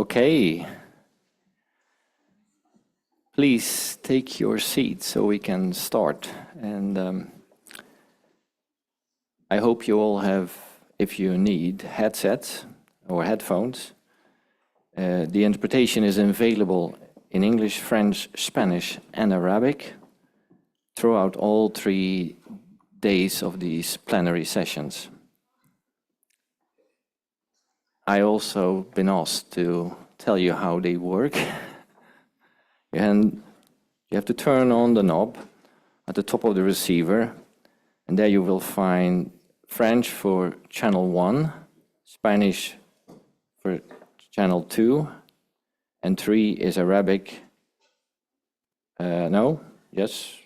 Okay. Please take your seat so we can start. And I hope you all have, if you need, headsets or headphones. The interpretation is available in English, French, Spanish, and Arabic throughout all 3 days of these plenary sessions. I also been asked to tell you how they work. And you have to turn on the knob at the top of the receiver, and there you will find French for channel 1, Spanish for channel 2, and 3 is Arabic. Yes,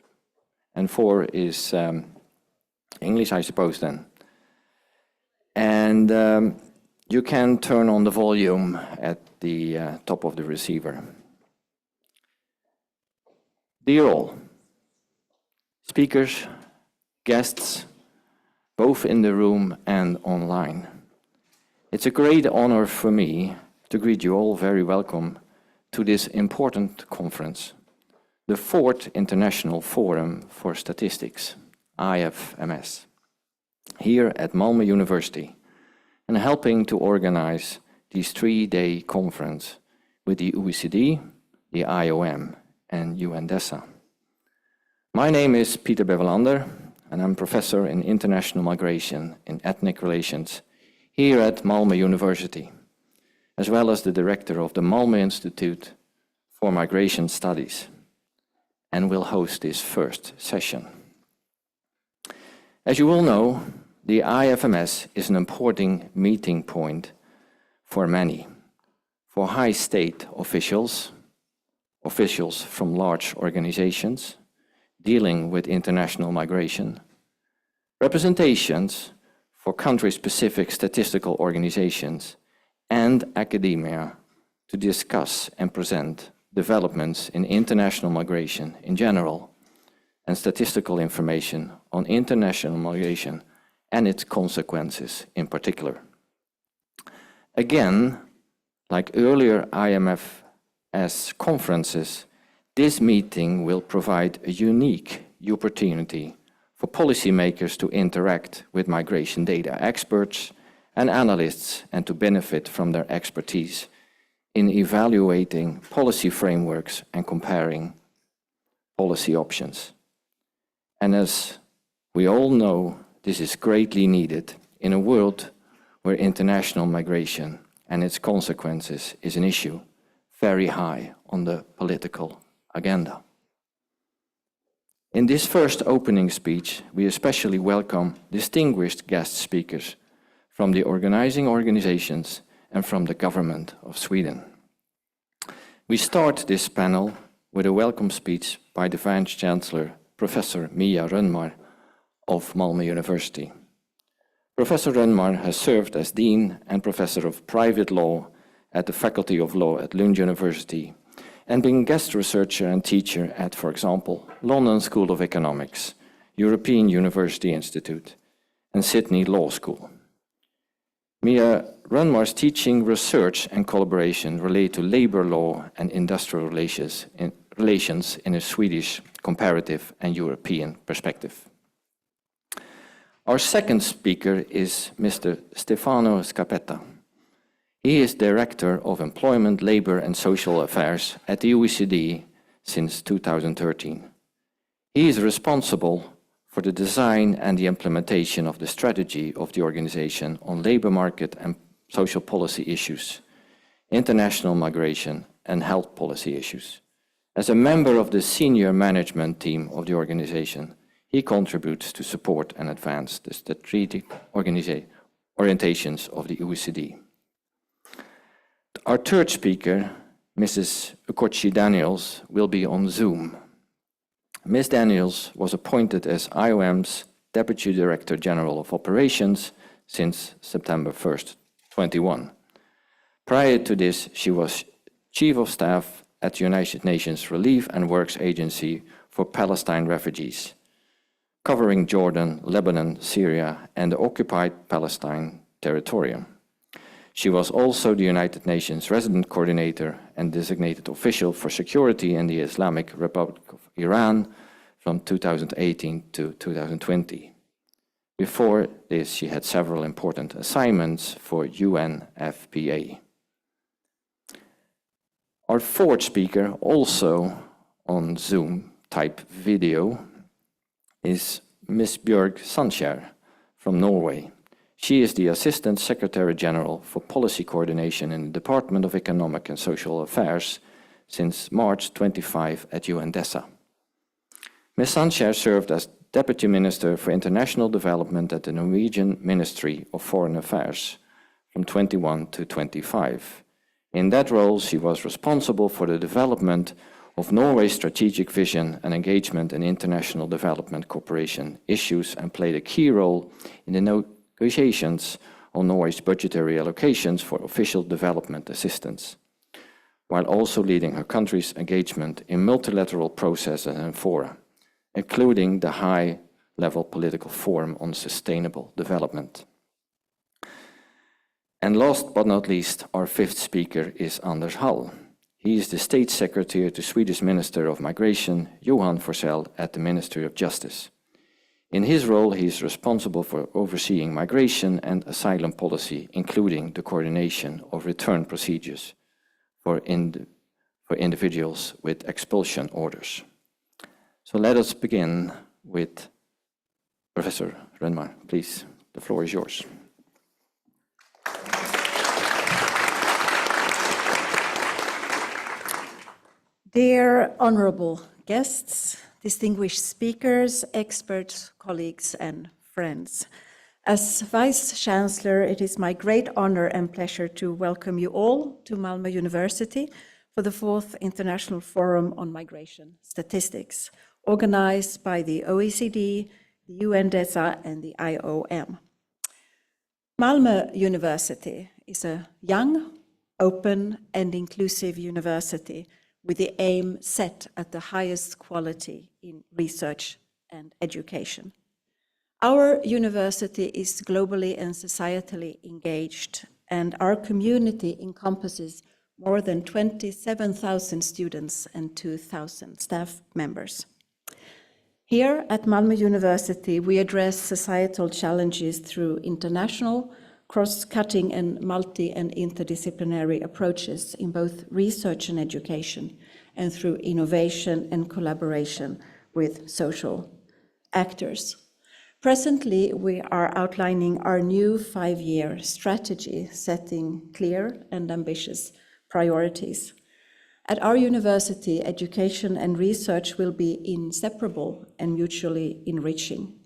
and 4 is English, I suppose then. And you can turn on the volume at the top of the receiver. Dear all, speakers, guests, both in the room and online, it's a great honor for me to greet you all very welcome to this important conference, the 4th International Forum for Statistics, IFMS, here at Malmö University, and helping to organize this 3-day conference with the OECD, the IOM, and UNDESA. My name is Peter Bevelander, and I'm professor in international migration and ethnic relations here at Malmö University, as well as the director of the Malmö Institute for Migration Studies, and will host this first session. As you all know, the IFMS is an important meeting point for many, for high state officials, officials from large organizations dealing with international migration, representations for country-specific statistical organizations, and academia to discuss and present developments in international migration in general and statistical information on international migration and its consequences in particular. Again, like earlier IMFS conferences, this meeting will provide a unique opportunity for policymakers to interact with migration data experts and analysts and to benefit from their expertise in evaluating policy frameworks and comparing policy options. And as we all know, this is greatly needed in a world where international migration and its consequences is an issue very high on the political agenda. In this first opening speech, we especially welcome distinguished guest speakers from the organizing organizations and from the government of Sweden. We start this panel with a welcome speech by the Vice Chancellor, Professor Mia Rönnmar of Malmö University. Professor Rönnmar has served as Dean and Professor of Private Law at the Faculty of Law at Lund University and been guest researcher and teacher at, for example, London School of Economics, European University Institute, and Sydney Law School. Mia Rönnmar's teaching, research, and collaboration relate to labor law and industrial relations in a Swedish, comparative, and European perspective. Our second speaker is Mr. Stefano Scarpetta. He is Director of Employment, Labor and Social Affairs at the OECD since 2013. He is responsible for the design and the implementation of the strategy of the organization on labor market and social policy issues, international migration and health policy issues. As a member of the senior management team of the organization, he contributes to support and advance the strategic orientations of the OECD. Our third speaker, Mrs. Ukochi Daniels, will be on Zoom. Ms. Daniels was appointed as IOM's Deputy Director General of Operations since September 1st, 2021. Prior to this, she was Chief of Staff at the United Nations Relief and Works Agency for Palestine refugees, covering Jordan, Lebanon, Syria, and the occupied Palestine territorium. She was also the United Nations Resident Coordinator and Designated Official for Security in the Islamic Republic of Iran from 2018 to 2020. Before this, she had several important assignments for UNFPA. Our fourth speaker, also on Zoom type video, is Ms. Bjørg Sandskjær from Norway. She is the Assistant Secretary General for Policy Coordination in the Department of Economic and Social Affairs since March 25 at UNDESA. Ms. Sandskjær served as Deputy Minister for International Development at the Norwegian Ministry of Foreign Affairs from 21 to 25. In that role, she was responsible for the development of Norway's strategic vision and engagement in international development cooperation issues and played a key role in the negotiations on Norway's budgetary allocations for official development assistance, while also leading her country's engagement in multilateral processes and fora, including the high-level political forum on sustainable development. And last but not least, our fifth speaker is Anders Hall. He is the State Secretary to Swedish Minister of Migration, Johan Forsell, at the Ministry of Justice. In his role, he is responsible for overseeing migration and asylum policy, including the coordination of return procedures for individuals with expulsion orders. So let us begin with Professor Rønnemar. Please, the floor is yours. Dear honorable guests, distinguished speakers, experts, colleagues, and friends. As Vice Chancellor, it is my great honor and pleasure to welcome you all to Malmö University for the 4th International Forum on Migration Statistics, organized by the OECD, the UNDESA, and the IOM. Malmö University is a young, open, and inclusive university with the aim set at the highest quality in research and education. Our university is globally and societally engaged, and our community encompasses more than 27,000 students and 2,000 staff members. Here at Malmö University, we address societal challenges through international, cross-cutting and multi- and interdisciplinary approaches in both research and education, and through innovation and collaboration with social actors. Presently, we are outlining our new 5-year strategy, setting clear and ambitious priorities. At our university, education and research will be inseparable and mutually enriching.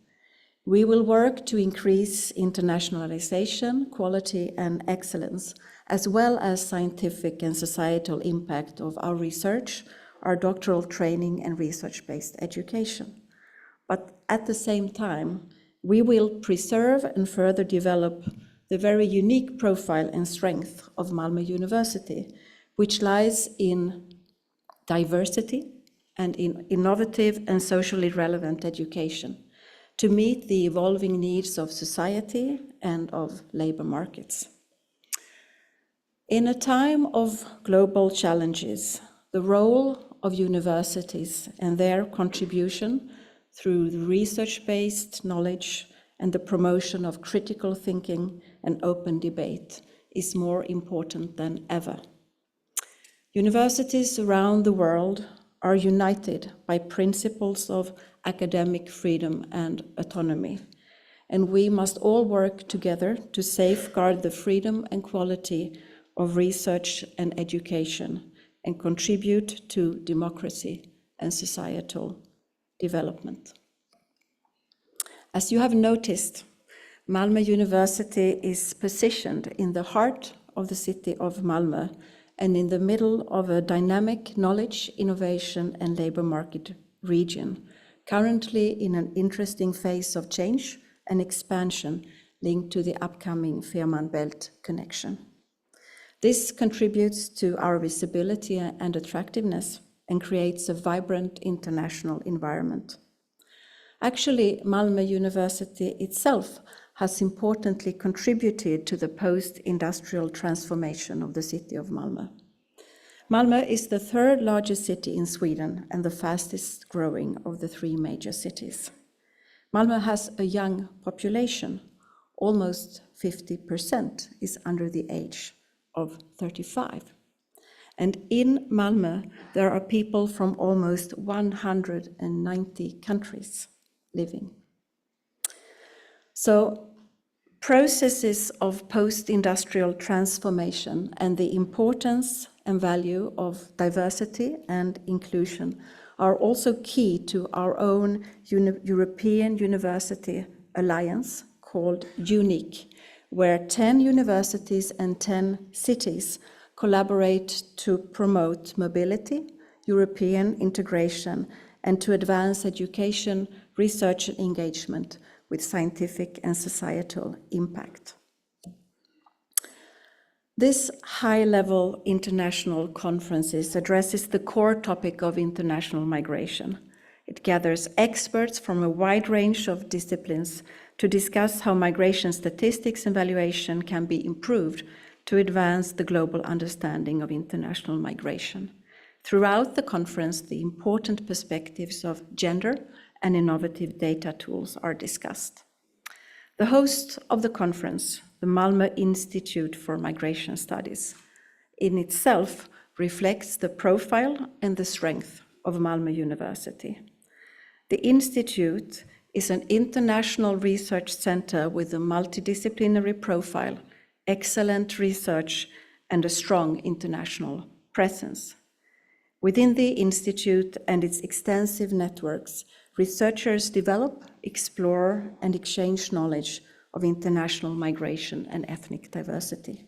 We will work to increase internationalization, quality, and excellence, as well as scientific and societal impact of our research, our doctoral training, and research-based education. But at the same time, we will preserve and further develop the very unique profile and strength of Malmö University, which lies in diversity and in innovative and socially relevant education, to meet the evolving needs of society and of labor markets. In a time of global challenges, the role of universities and their contribution through the research-based knowledge and the promotion of critical thinking and open debate is more important than ever. Universities around the world are united by principles of academic freedom and autonomy, and we must all work together to safeguard the freedom and quality of research and education and contribute to democracy and societal development. As you have noticed, Malmö University is positioned in the heart of the city of Malmö and in the middle of a dynamic knowledge, innovation, and labor market region, currently in an interesting phase of change and expansion linked to the upcoming Fehmarn Belt connection. This contributes to our visibility and attractiveness and creates a vibrant international environment. Actually, Malmö University itself has importantly contributed to the post-industrial transformation of the city of Malmö. Malmö is the third largest city in Sweden and the fastest growing of the three major cities. Malmö has a young population. Almost 50% is under the age of 35. And in Malmö, there are people from almost 190 countries living. So, processes of post-industrial transformation and the importance and value of diversity and inclusion are also key to our own European University Alliance called UNIC, where 10 universities and 10 cities collaborate to promote mobility, European integration, and to advance education, research, and engagement with scientific and societal impact. This high-level international conference addresses the core topic of international migration. It gathers experts from a wide range of disciplines to discuss how migration statistics and valuation can be improved to advance the global understanding of international migration. Throughout the conference, the important perspectives of gender and innovative data tools are discussed. The host of the conference, the Malmö Institute for Migration Studies, in itself reflects the profile and the strength of Malmö University. The institute is an international research center with a multidisciplinary profile, excellent research, and a strong international presence. Within the institute and its extensive networks, researchers develop, explore, and exchange knowledge of international migration and ethnic diversity.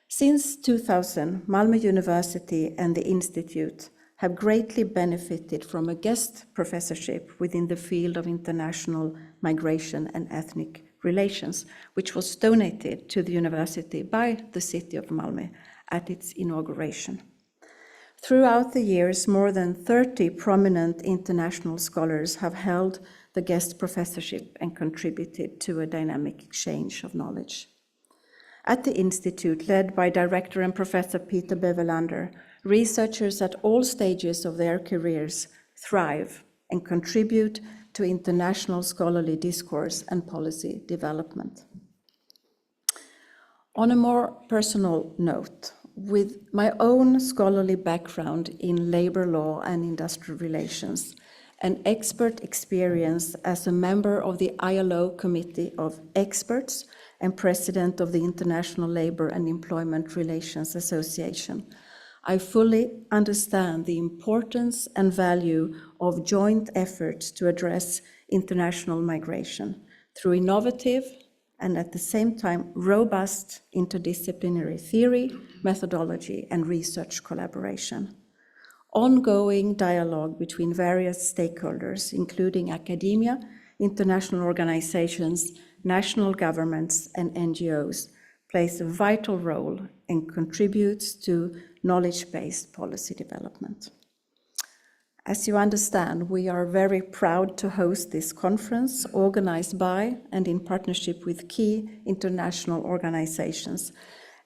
Since 2000, Malmö University and the Institute have greatly benefited from a guest professorship within the field of international migration and ethnic relations, which was donated to the university by the city of Malmö at its inauguration. Throughout the years, more than 30 prominent international scholars have held the guest professorship and contributed to a dynamic exchange of knowledge. At the Institute, led by Director and Professor Peter Bevelander, researchers at all stages of their careers thrive and contribute to international scholarly discourse and policy development. On a more personal note, with my own scholarly background in labor law and industrial relations, and expert experience as a member of the ILO Committee of Experts and president of the International Labor and Employment Relations Association, I fully understand the importance and value of joint efforts to address international migration through innovative and at the same time robust interdisciplinary theory, methodology, and research collaboration. Ongoing dialogue between various stakeholders, including academia, international organizations, national governments, and NGOs, plays a vital role and contributes to knowledge-based policy development. As you understand, we are very proud to host this conference organized by and in partnership with key international organizations.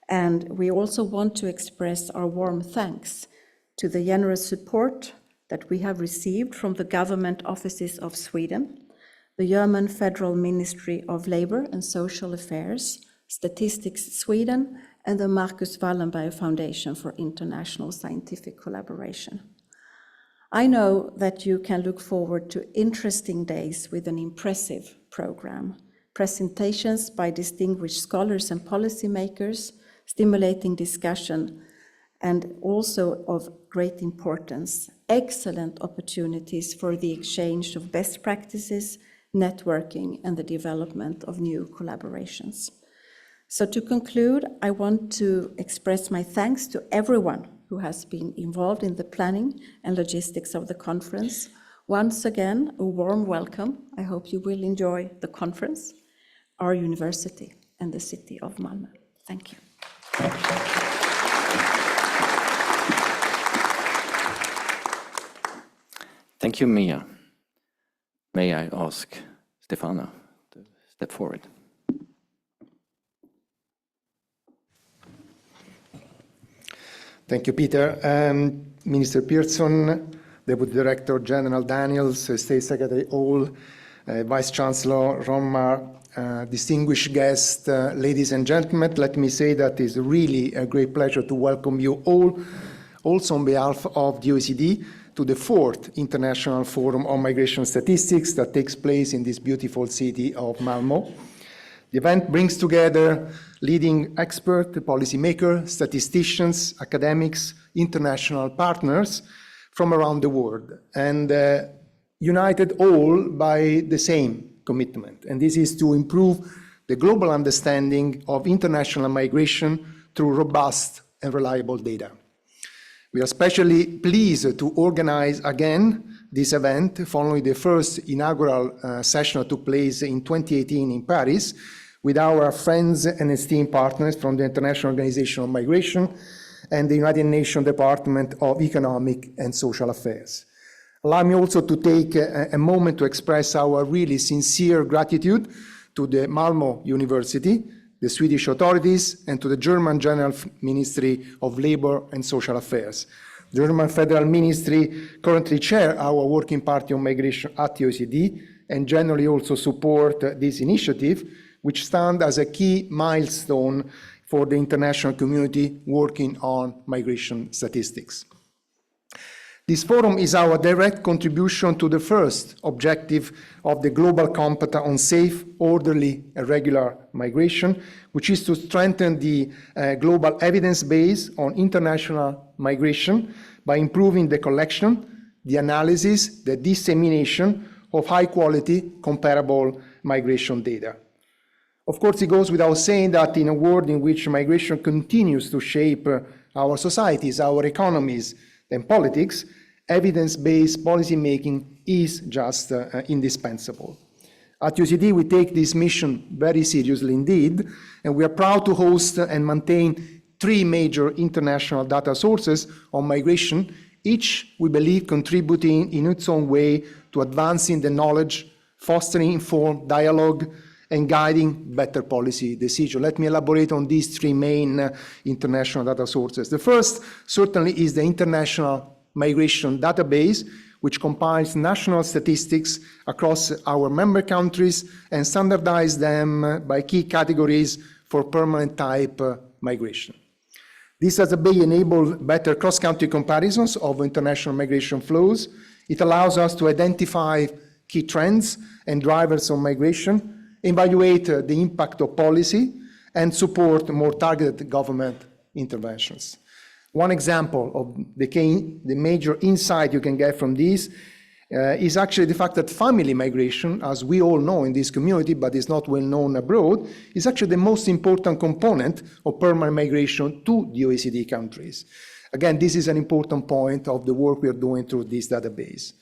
And we also want to express our warm thanks to the generous support that we have received from the government offices of Sweden, the German Federal Ministry of Labor and Social Affairs, Statistics Sweden, and the Marcus Wallenberg Foundation for International Scientific Collaboration. I know that you can look forward to interesting days with an impressive program, presentations by distinguished scholars and policymakers, stimulating discussion, and also of great importance, excellent opportunities for the exchange of best practices, networking, and the development of new collaborations. So to conclude, I want to express my thanks to everyone who has been involved in the planning and logistics of the conference. Once again, a warm welcome. I hope you will enjoy the conference, our university, and the city of Malmö. Thank you. Thank you, Mia. May I ask Stefana to step forward? Thank you, Peter. Minister Pearson, Deputy Director General Daniels, State Secretary Hall, Vice Chancellor Ronmar, distinguished guests, ladies and gentlemen, let me say that it's really a great pleasure to welcome you all, also on behalf of the OECD, to the 4th International Forum on Migration Statistics that takes place in this beautiful city of Malmö. The event brings together leading experts, policymakers, statisticians, academics, international partners from around the world, and united all by the same commitment. And this is to improve the global understanding of international migration through robust and reliable data. We are especially pleased to organize again this event following the first inaugural session that took place in 2018 in Paris with our friends and esteemed partners from the International Organization on Migration and the United Nations Department of Economic and Social Affairs. Allow me also to take a moment to express our really sincere gratitude to the Malmö University, the Swedish authorities, and to the German General Ministry of Labour and Social Affairs. The German Federal Ministry currently chair our Working Party on Migration at the OECD and generally also support this initiative, which stands as a key milestone for the international community working on migration statistics. This forum is our direct contribution to the first objective of the Global Compact on Safe, Orderly, and Regular Migration, which is to strengthen the global evidence base on international migration by improving the collection, the analysis, the dissemination of high-quality, comparable migration data. Of course, it goes without saying that in a world in which migration continues to shape our societies, our economies, and politics, evidence-based policymaking is just indispensable. At UCD, we take this mission very seriously indeed, and we are proud to host and maintain 3 major international data sources on migration, each, we believe, contributing in its own way to advancing the knowledge, fostering informed dialogue, and guiding better policy decisions. Let me elaborate on these 3 main international data sources. The first certainly is the International Migration Database, which compiles national statistics across our member countries and standardizes them by key categories for permanent type migration. This database enables better cross-country comparisons of international migration flows. It allows us to identify key trends and drivers of migration, evaluate the impact of policy, and support more targeted government interventions. One example of the major insight you can get from this is actually the fact that family migration, as we all know in this community, but is not well known abroad, is actually the most important component of permanent migration to the OECD countries. Again, this is an important point of the work we are doing through this database.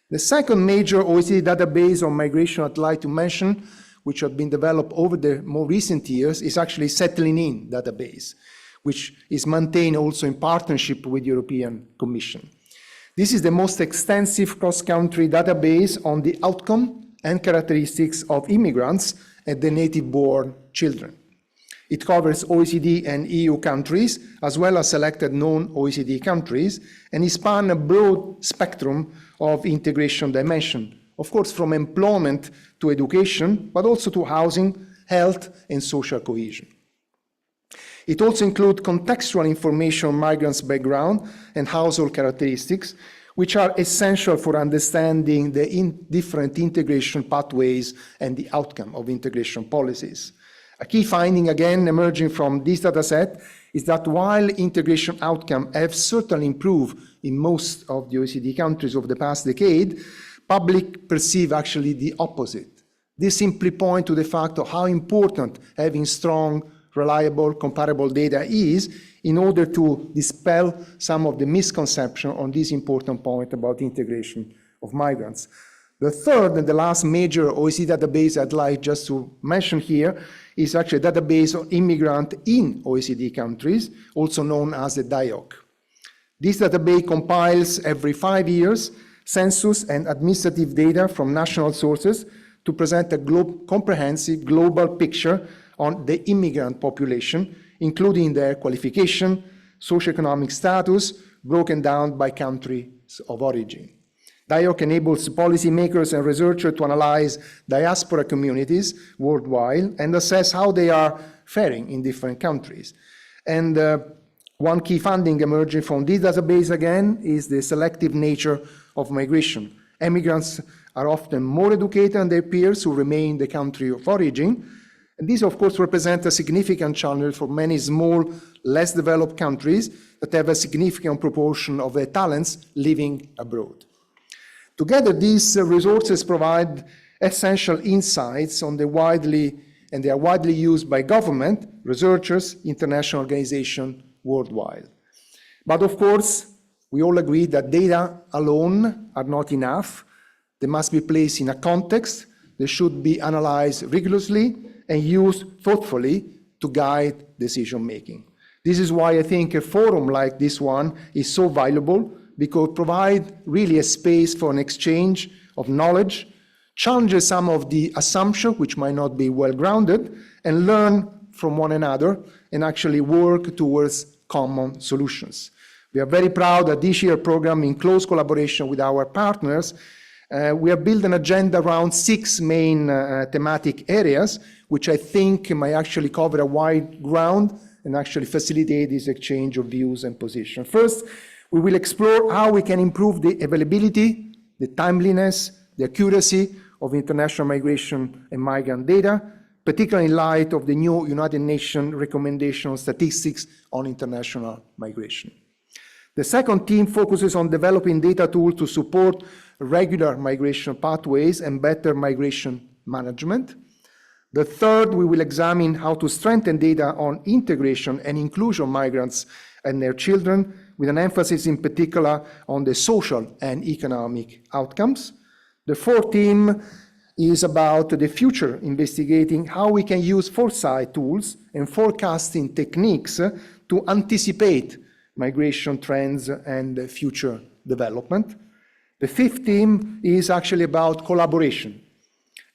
The second major OECD database on migration I'd like to mention, which have been developed over the more recent years, is actually Settling In database, which is maintained also in partnership with the European Commission. This is the most extensive cross-country database on the outcome and characteristics of immigrants and the native-born children. It covers OECD and EU countries, as well as selected non-OECD countries, and it spans a broad spectrum of integration dimension, of course, from employment to education, but also to housing, health, and social cohesion. It also includes contextual information on migrants' background and household characteristics, which are essential for understanding the different integration pathways and the outcome of integration policies. A key finding, again, emerging from this dataset is that while integration outcomes have certainly improved in most of the OECD countries over the past decade, public perceive actually the opposite. This simply points to the fact of how important having strong, reliable, comparable data is in order to dispel some of the misconception on this important point about integration of migrants. The third and the last major OECD database I'd like just to mention here is actually a database on immigrants in OECD countries, also known as the DIOC. This database compiles every 5 years census and administrative data from national sources to present a comprehensive global picture on the immigrant population, including their qualification, socioeconomic status, broken down by countries of origin. DIOC enables policymakers and researchers to analyze diaspora communities worldwide and assess how they are faring in different countries. And one key finding emerging from this database, again, is the selective nature of migration. Immigrants are often more educated than their peers who remain in the country of origin. And this, of course, represents a significant challenge for many small, less developed countries that have a significant proportion of their talents living abroad. Together, these resources provide essential insights on the widely, and they are widely used by government, researchers, international organizations worldwide. But of course, we all agree that data alone are not enough. They must be placed in a context. They should be analyzed rigorously and used thoughtfully to guide decision-making. This is why I think a forum like this one is so valuable, because it provides really a space for an exchange of knowledge, challenges some of the assumptions which might not be well-grounded, and learn from one another and actually work towards common solutions. We are very proud that this year's program, in close collaboration with our partners, we have built an agenda around 6 main thematic areas, which I think might actually cover a wide ground and actually facilitate this exchange of views and positions. First, we will explore how we can improve the availability, the timeliness, the accuracy of international migration and migrant data, particularly in light of the new United Nations recommendation on statistics on international migration. The second theme focuses on developing data tools to support regular migration pathways and better migration management. The third, we will examine how to strengthen data on integration and inclusion of migrants and their children, with an emphasis in particular on the social and economic outcomes. The fourth theme is about the future, investigating how we can use foresight tools and forecasting techniques to anticipate migration trends and future development. The fifth theme is actually about collaboration,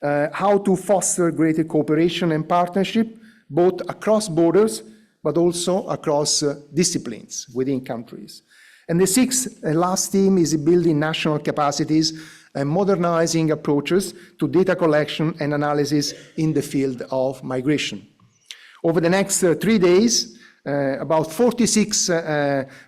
how to foster greater cooperation and partnership, both across borders, but also across disciplines within countries. And the sixth and last theme is building national capacities and modernizing approaches to data collection and analysis in the field of migration. Over the next 3 days, about 46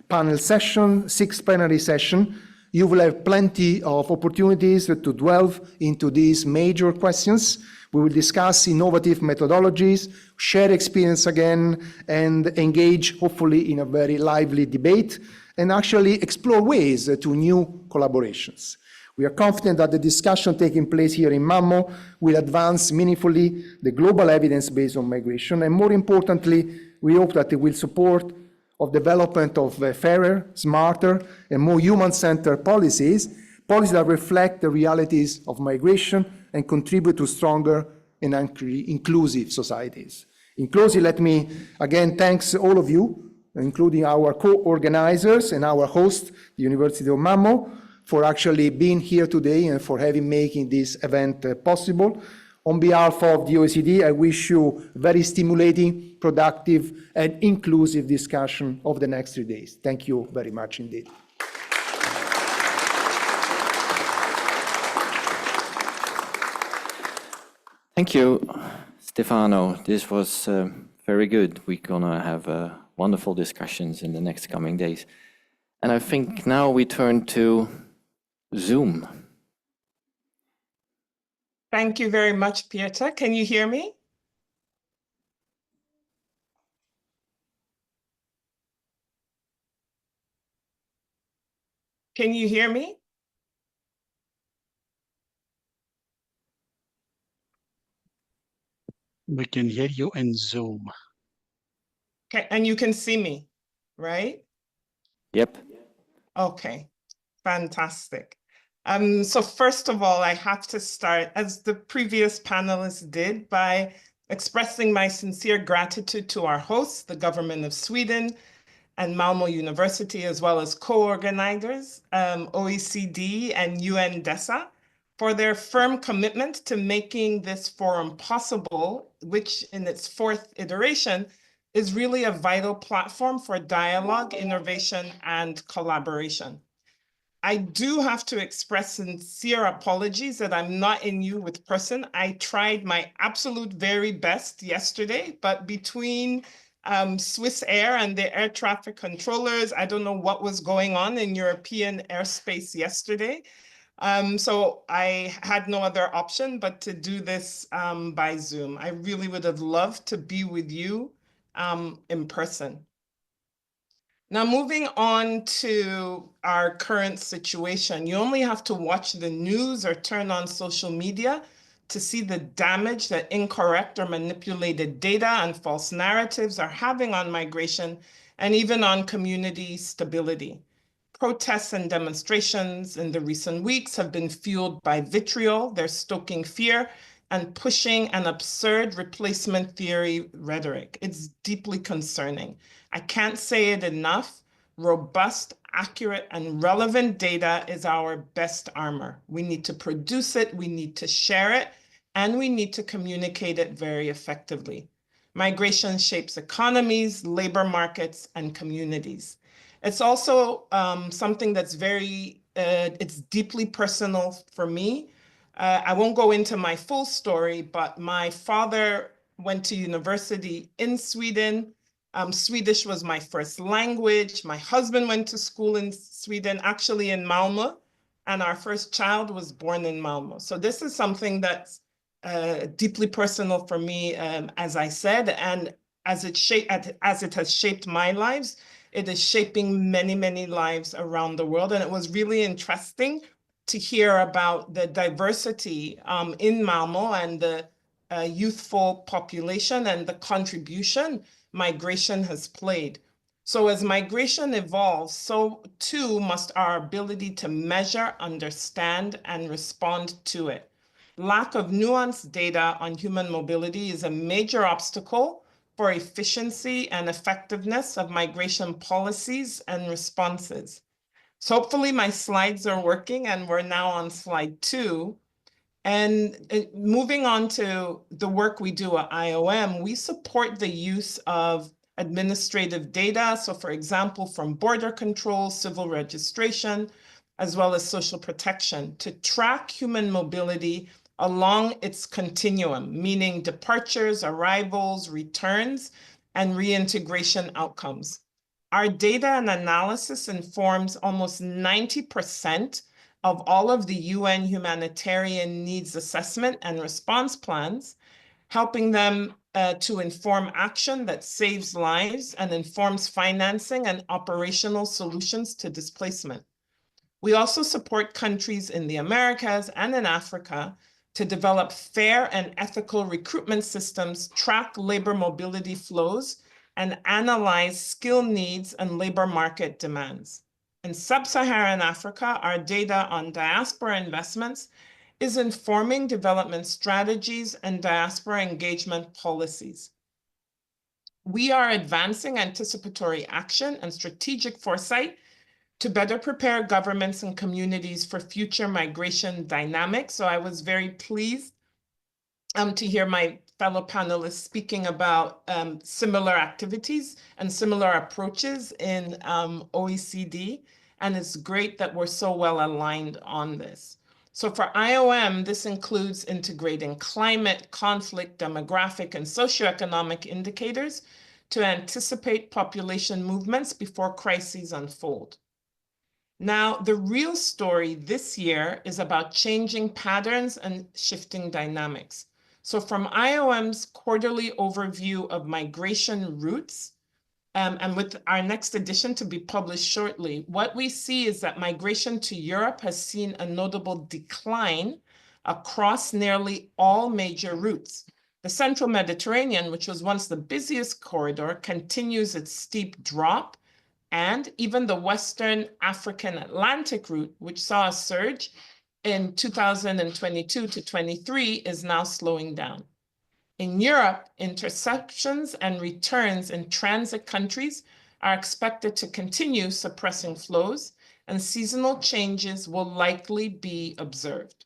panel sessions, 6 plenary sessions, you will have plenty of opportunities to delve into these major questions. We will discuss innovative methodologies, share experience again, and engage, hopefully, in a very lively debate, and actually explore ways to new collaborations. We are confident that the discussion taking place here in Mammo will advance meaningfully the global evidence based on migration, and more importantly, we hope that it will support of development of fairer, smarter, and more human-centered policies that reflect the realities of migration and contribute to stronger and inclusive societies. In closing, let me again thank all of you, including our co-organizers and our host, the University of Mammo, for actually being here today and for making this event possible. On behalf of the OECD, I wish you very stimulating, productive, and inclusive discussion of the next 3 days. Thank you very much indeed. Thank you, Stefano. This was very good. We're gonna have wonderful discussions in the next coming days. And I think now we turn to Zoom. Thank you very much, Pieter. Can you hear me? Can you hear me? We can hear you in Zoom. Okay, and you can see me, right? Yep. Okay, fantastic. So first of all, I have to start, as the previous panelists did, by expressing my sincere gratitude to our hosts, the government of Sweden and Malmö University, as well as co-organizers, OECD and UNDESA, for their firm commitment to making this forum possible, which in its 4th iteration is really a vital platform for dialogue, innovation, and collaboration. I do have to express sincere apologies that I'm not in you with person. I tried my absolute very best yesterday, but between Swiss Air and the air traffic controllers, I don't know what was going on in European airspace yesterday. So I had no other option but to do this by Zoom. I really would have loved to be with you in person. Now, moving on to our current situation, you only have to watch the news or turn on social media to see the damage that incorrect or manipulated data and false narratives are having on migration and even on community stability. Protests and demonstrations in the recent weeks have been fueled by vitriol. They're stoking fear and pushing an absurd replacement theory rhetoric. It's deeply concerning. I can't say it enough. Robust, accurate, and relevant data is our best armor. We need to produce it, we need to share it, and we need to communicate it very effectively. Migration shapes economies, labor markets, and communities. It's also something that's it's deeply personal for me. I won't go into my full story, but my father went to university in Sweden. Swedish was my first language. My husband went to school in Sweden, actually in Malmö, and our first child was born in Malmö. So this is something that's deeply personal for me, as I said, and as it has shaped my lives, it is shaping many, many lives around the world. And it was really interesting to hear about the diversity in Malmö and the youthful population and the contribution migration has played. So as migration evolves, so too must our ability to measure, understand, and respond to it. Lack of nuanced data on human mobility is a major obstacle for efficiency and effectiveness of migration policies and responses. So hopefully my slides are working and we're now on slide 2. And moving on to the work we do at IOM, we support the use of administrative data. So for example, from border control, civil registration, as well as social protection to track human mobility along its continuum, meaning departures, arrivals, returns, and reintegration outcomes. Our data and analysis informs almost 90% of all of the UN humanitarian needs assessment and response plans, helping them to inform action that saves lives and informs financing and operational solutions to displacement. We also support countries in the Americas and in Africa to develop fair and ethical recruitment systems, track labor mobility flows, and analyze skill needs and labor market demands. In sub-Saharan Africa, our data on diaspora investments is informing development strategies and diaspora engagement policies. We are advancing anticipatory action and strategic foresight to better prepare governments and communities for future migration dynamics. So I was very pleased to hear my fellow panelists speaking about similar activities and similar approaches in OECD. And it's great that we're so well aligned on this. So for IOM, this includes integrating climate, conflict, demographic, and socioeconomic indicators to anticipate population movements before crises unfold. Now, the real story this year is about changing patterns and shifting dynamics. So from IOM's quarterly overview of migration routes, and with our next edition to be published shortly, what we see is that migration to Europe has seen a notable decline across nearly all major routes. The Central Mediterranean, which was once the busiest corridor, continues its steep drop, and even the Western African Atlantic route, which saw a surge in 2022 to 23, is now slowing down. In Europe, interceptions and returns in transit countries are expected to continue suppressing flows, and seasonal changes will likely be observed.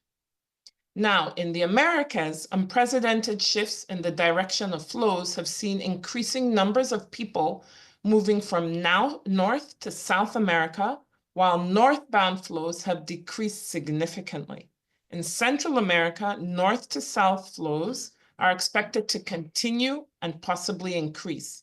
Now, in the Americas, unprecedented shifts in the direction of flows have seen increasing numbers of people moving from now North to South America, while northbound flows have decreased significantly. In Central America, north to south flows are expected to continue and possibly increase.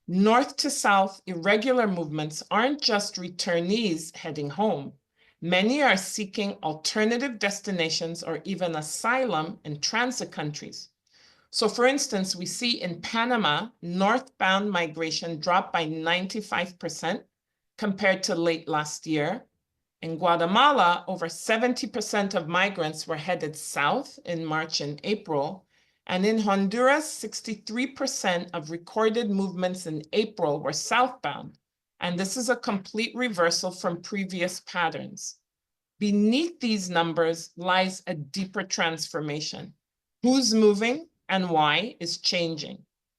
North to south irregular movements aren't just returnees heading home. Many are seeking alternative destinations or even asylum in transit countries. So for instance, we see in Panama, northbound migration dropped by 95% compared to late last year. In Guatemala, over 70% of migrants were headed south in March and April. And in Honduras, 63% of recorded movements in April were southbound. And this is a complete reversal from previous patterns. Beneath these numbers lies a deeper transformation. Who's moving and why is changing.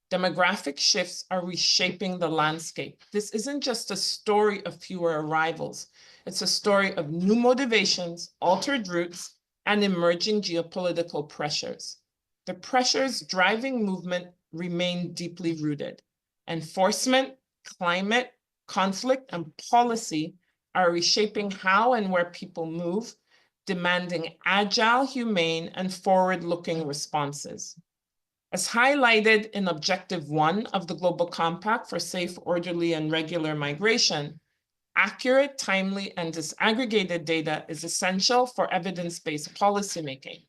Demographic shifts are reshaping the landscape. This isn't just a story of fewer arrivals. It's a story of new motivations, altered routes, and emerging geopolitical pressures. The pressures driving movement remain deeply rooted. Enforcement, climate, conflict, and policy are reshaping how and where people move, demanding agile, humane, and forward-looking responses. As highlighted in Objective 1 of the Global Compact for Safe, Orderly, and Regular Migration, accurate, timely, and disaggregated data is essential for evidence-based policymaking.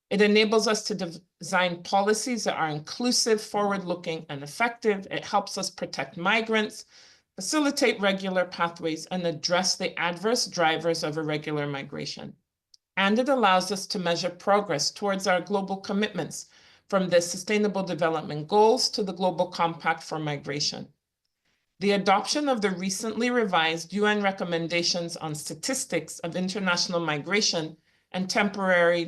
It enables us to design policies that are inclusive, forward-looking, and effective. It helps us protect migrants, facilitate regular pathways, and address the adverse drivers of irregular migration. And it allows us to measure progress towards our global commitments, from the Sustainable Development Goals to the Global Compact for Migration. The adoption of the recently revised UN recommendations on statistics of international migration and temporary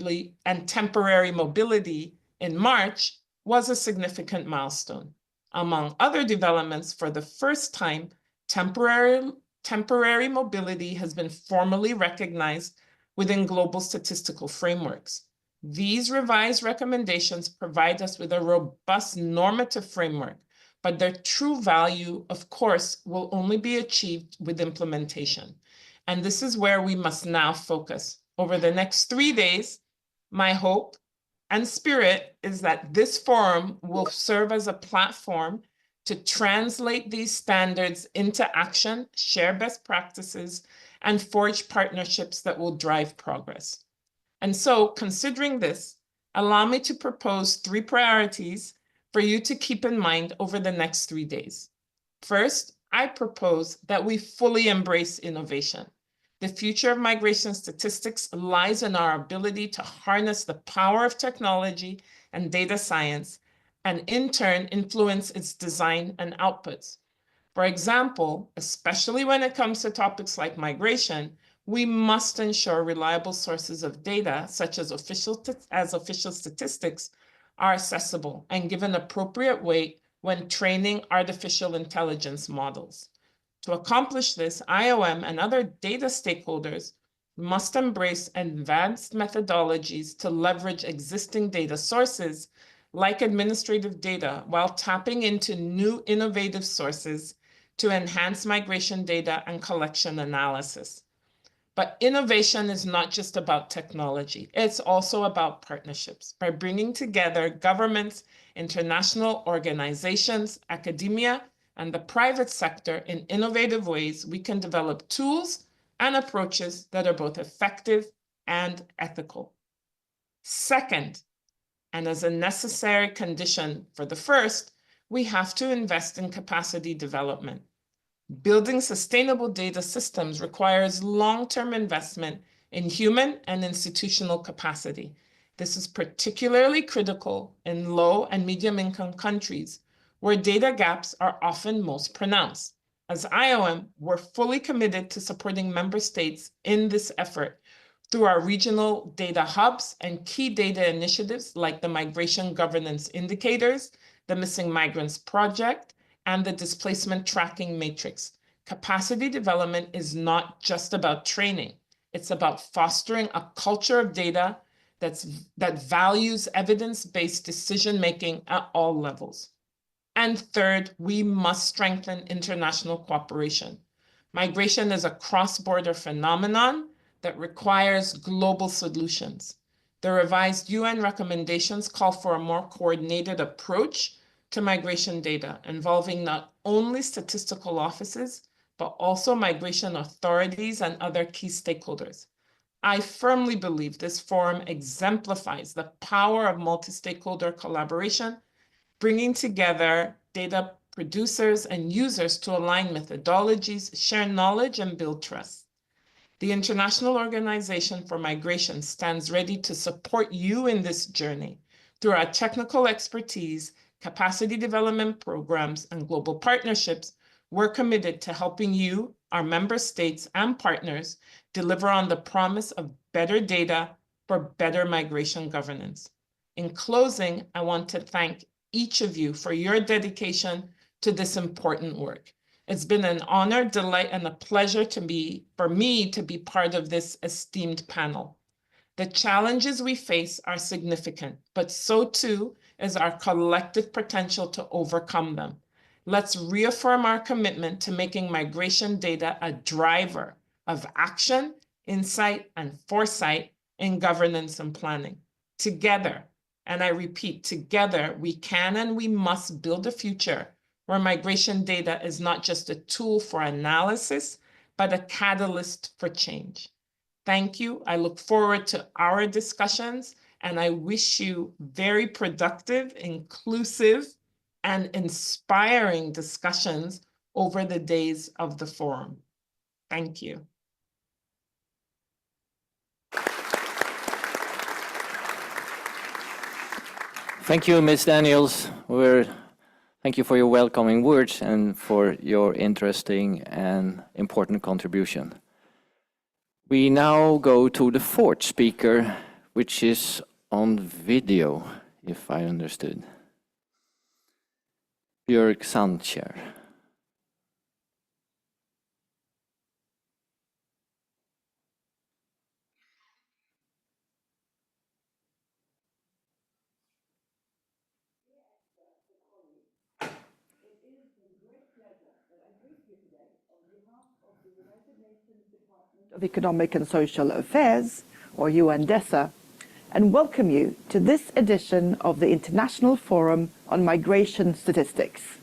mobility in March was a significant milestone. Among other developments, for the first time, temporary mobility has been formally recognized within global statistical frameworks. These revised recommendations provide us with a robust normative framework, but their true value, of course, will only be achieved with implementation. And this is where we must now focus. Over the next 3 days, my hope and spirit is that this forum will serve as a platform to translate these standards into action, share best practices, and forge partnerships that will drive progress. And so, considering this, allow me to propose 3 priorities for you to keep in mind over the next 3 days. First, I propose that we fully embrace innovation. The future of migration statistics lies in our ability to harness the power of technology and data science, and in turn influence its design and outputs. For example, especially when it comes to topics like migration, we must ensure reliable sources of data, such as official statistics, are accessible and given appropriate weight when training artificial intelligence models. To accomplish this, IOM and other data stakeholders must embrace advanced methodologies to leverage existing data sources like administrative data while tapping into new innovative sources to enhance migration data and collection analysis. But innovation is not just about technology. It's also about partnerships. By bringing together governments, international organizations, academia, and the private sector in innovative ways, we can develop tools and approaches that are both effective and ethical. Second, and as a necessary condition for the first, we have to invest in capacity development. Building sustainable data systems requires long-term investment in human and institutional capacity. This is particularly critical in low and medium-income countries, where data gaps are often most pronounced. As IOM, we're fully committed to supporting member states in this effort through our regional data hubs and key data initiatives like the Migration Governance Indicators, the Missing Migrants Project, and the Displacement Tracking Matrix. Capacity development is not just about training. It's about fostering a culture of data, that values evidence-based decision-making at all levels. And third, we must strengthen international cooperation. Migration is a cross-border phenomenon that requires global solutions. The revised UN recommendations call for a more coordinated approach to migration data, involving not only statistical offices, but also migration authorities and other key stakeholders. I firmly believe this forum exemplifies the power of multi-stakeholder collaboration, bringing together data producers and users to align methodologies, share knowledge, and build trust. The International Organization for Migration stands ready to support you in this journey. Through our technical expertise, capacity development programs, and global partnerships, we're committed to helping you, our member states, and partners deliver on the promise of better data for better migration governance. In closing, I want to thank each of you for your dedication to this important work. It's been an honor, delight, and a pleasure for me to be part of this esteemed panel. The challenges we face are significant, but so too is our collective potential to overcome them. Let's reaffirm our commitment to making migration data a driver of action, insight, and foresight in governance and planning. Together, and I repeat, together, we can and we must build a future where migration data is not just a tool for analysis, but a catalyst for change. Thank you. I look forward to our discussions, and I wish you very productive, inclusive, and inspiring discussions over the days of the forum. Thank you. Thank you, Ms. Daniels. Thank you for your welcoming words and for your interesting and important contribution. We now go to the fourth speaker, which is on video, if I understood. Björk Sandkjær. Of Economic and Social Affairs, or UNDESA, and welcome you to this edition of the International Forum on Migration Statistics.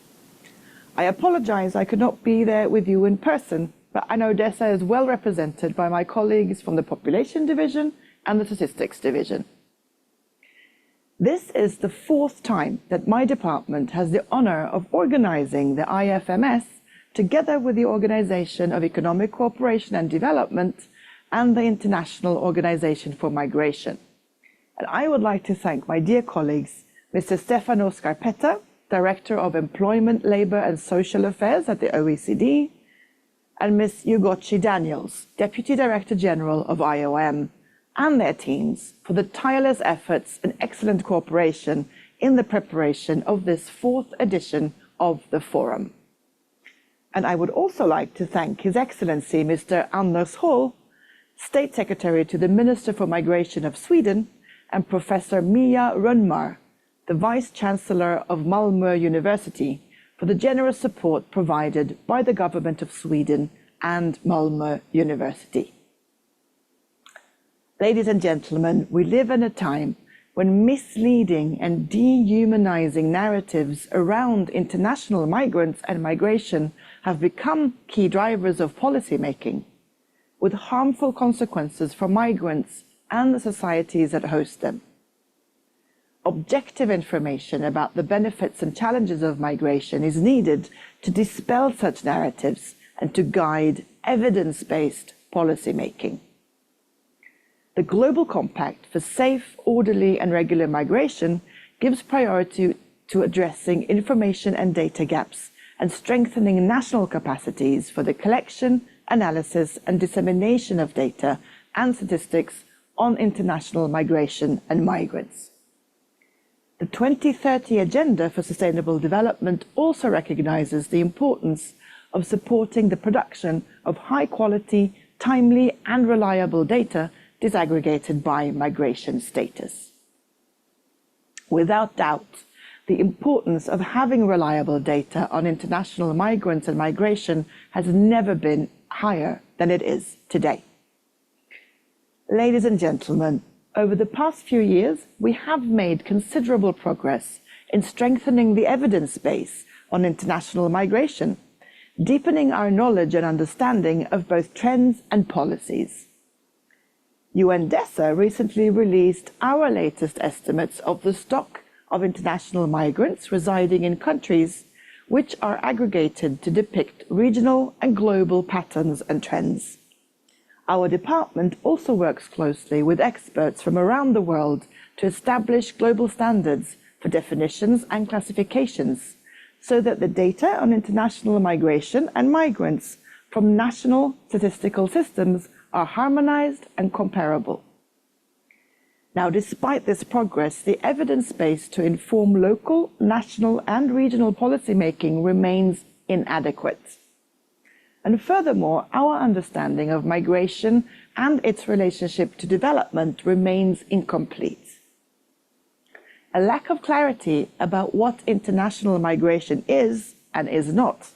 I apologize I could not be there with you in person, but I know DESA is well represented by my colleagues from the Population Division and the Statistics Division. This is the fourth time that my department has the honor of organizing the IFMS together with the Organization of Economic Cooperation and Development and the International Organization for Migration. And I would like to thank my dear colleagues, Mr. Stefano Scarpetta, Director of Employment, Labor and Social Affairs at the OECD, and Ms. Ugochi Daniels, Deputy Director General of IOM, and their teams for the tireless efforts and excellent cooperation in the preparation of this fourth edition of the Forum. And I would also like to thank His Excellency Mr. Anders Hall, State Secretary to the Minister for Migration of Sweden, and Professor Mia Rönnmar, the Vice Chancellor of Malmö University, for the generous support provided by the Government of Sweden and Malmö University. Ladies and gentlemen, we live in a time when misleading and dehumanizing narratives around international migrants and migration have become key drivers of policy making, with harmful consequences for migrants and the societies that host them. Objective information about the benefits and challenges of migration is needed to dispel such narratives and to guide evidence-based policy making. The Global Compact for Safe, Orderly and Regular Migration gives priority to addressing information and data gaps and strengthening national capacities for the collection, analysis and dissemination of data and statistics on international migration and migrants. The 2030 Agenda for Sustainable Development also recognizes the importance of supporting the production of high-quality, timely and reliable data disaggregated by migration status. Without doubt, the importance of having reliable data on international migrants and migration has never been higher than it is today. Ladies and gentlemen, over the past few years, we have made considerable progress in strengthening the evidence base on international migration, deepening our knowledge and understanding of both trends and policies. UNDESA recently released our latest estimates of the stock of international migrants residing in countries which are aggregated to depict regional and global patterns and trends. Our department also works closely with experts from around the world to establish global standards for definitions and classifications, so that the data on international migration and migrants from national statistical systems are harmonized and comparable. Now, despite this progress, the evidence base to inform local, national, and regional policymaking remains inadequate. And furthermore, our understanding of migration and its relationship to development remains incomplete. A lack of clarity about what international migration is and is not,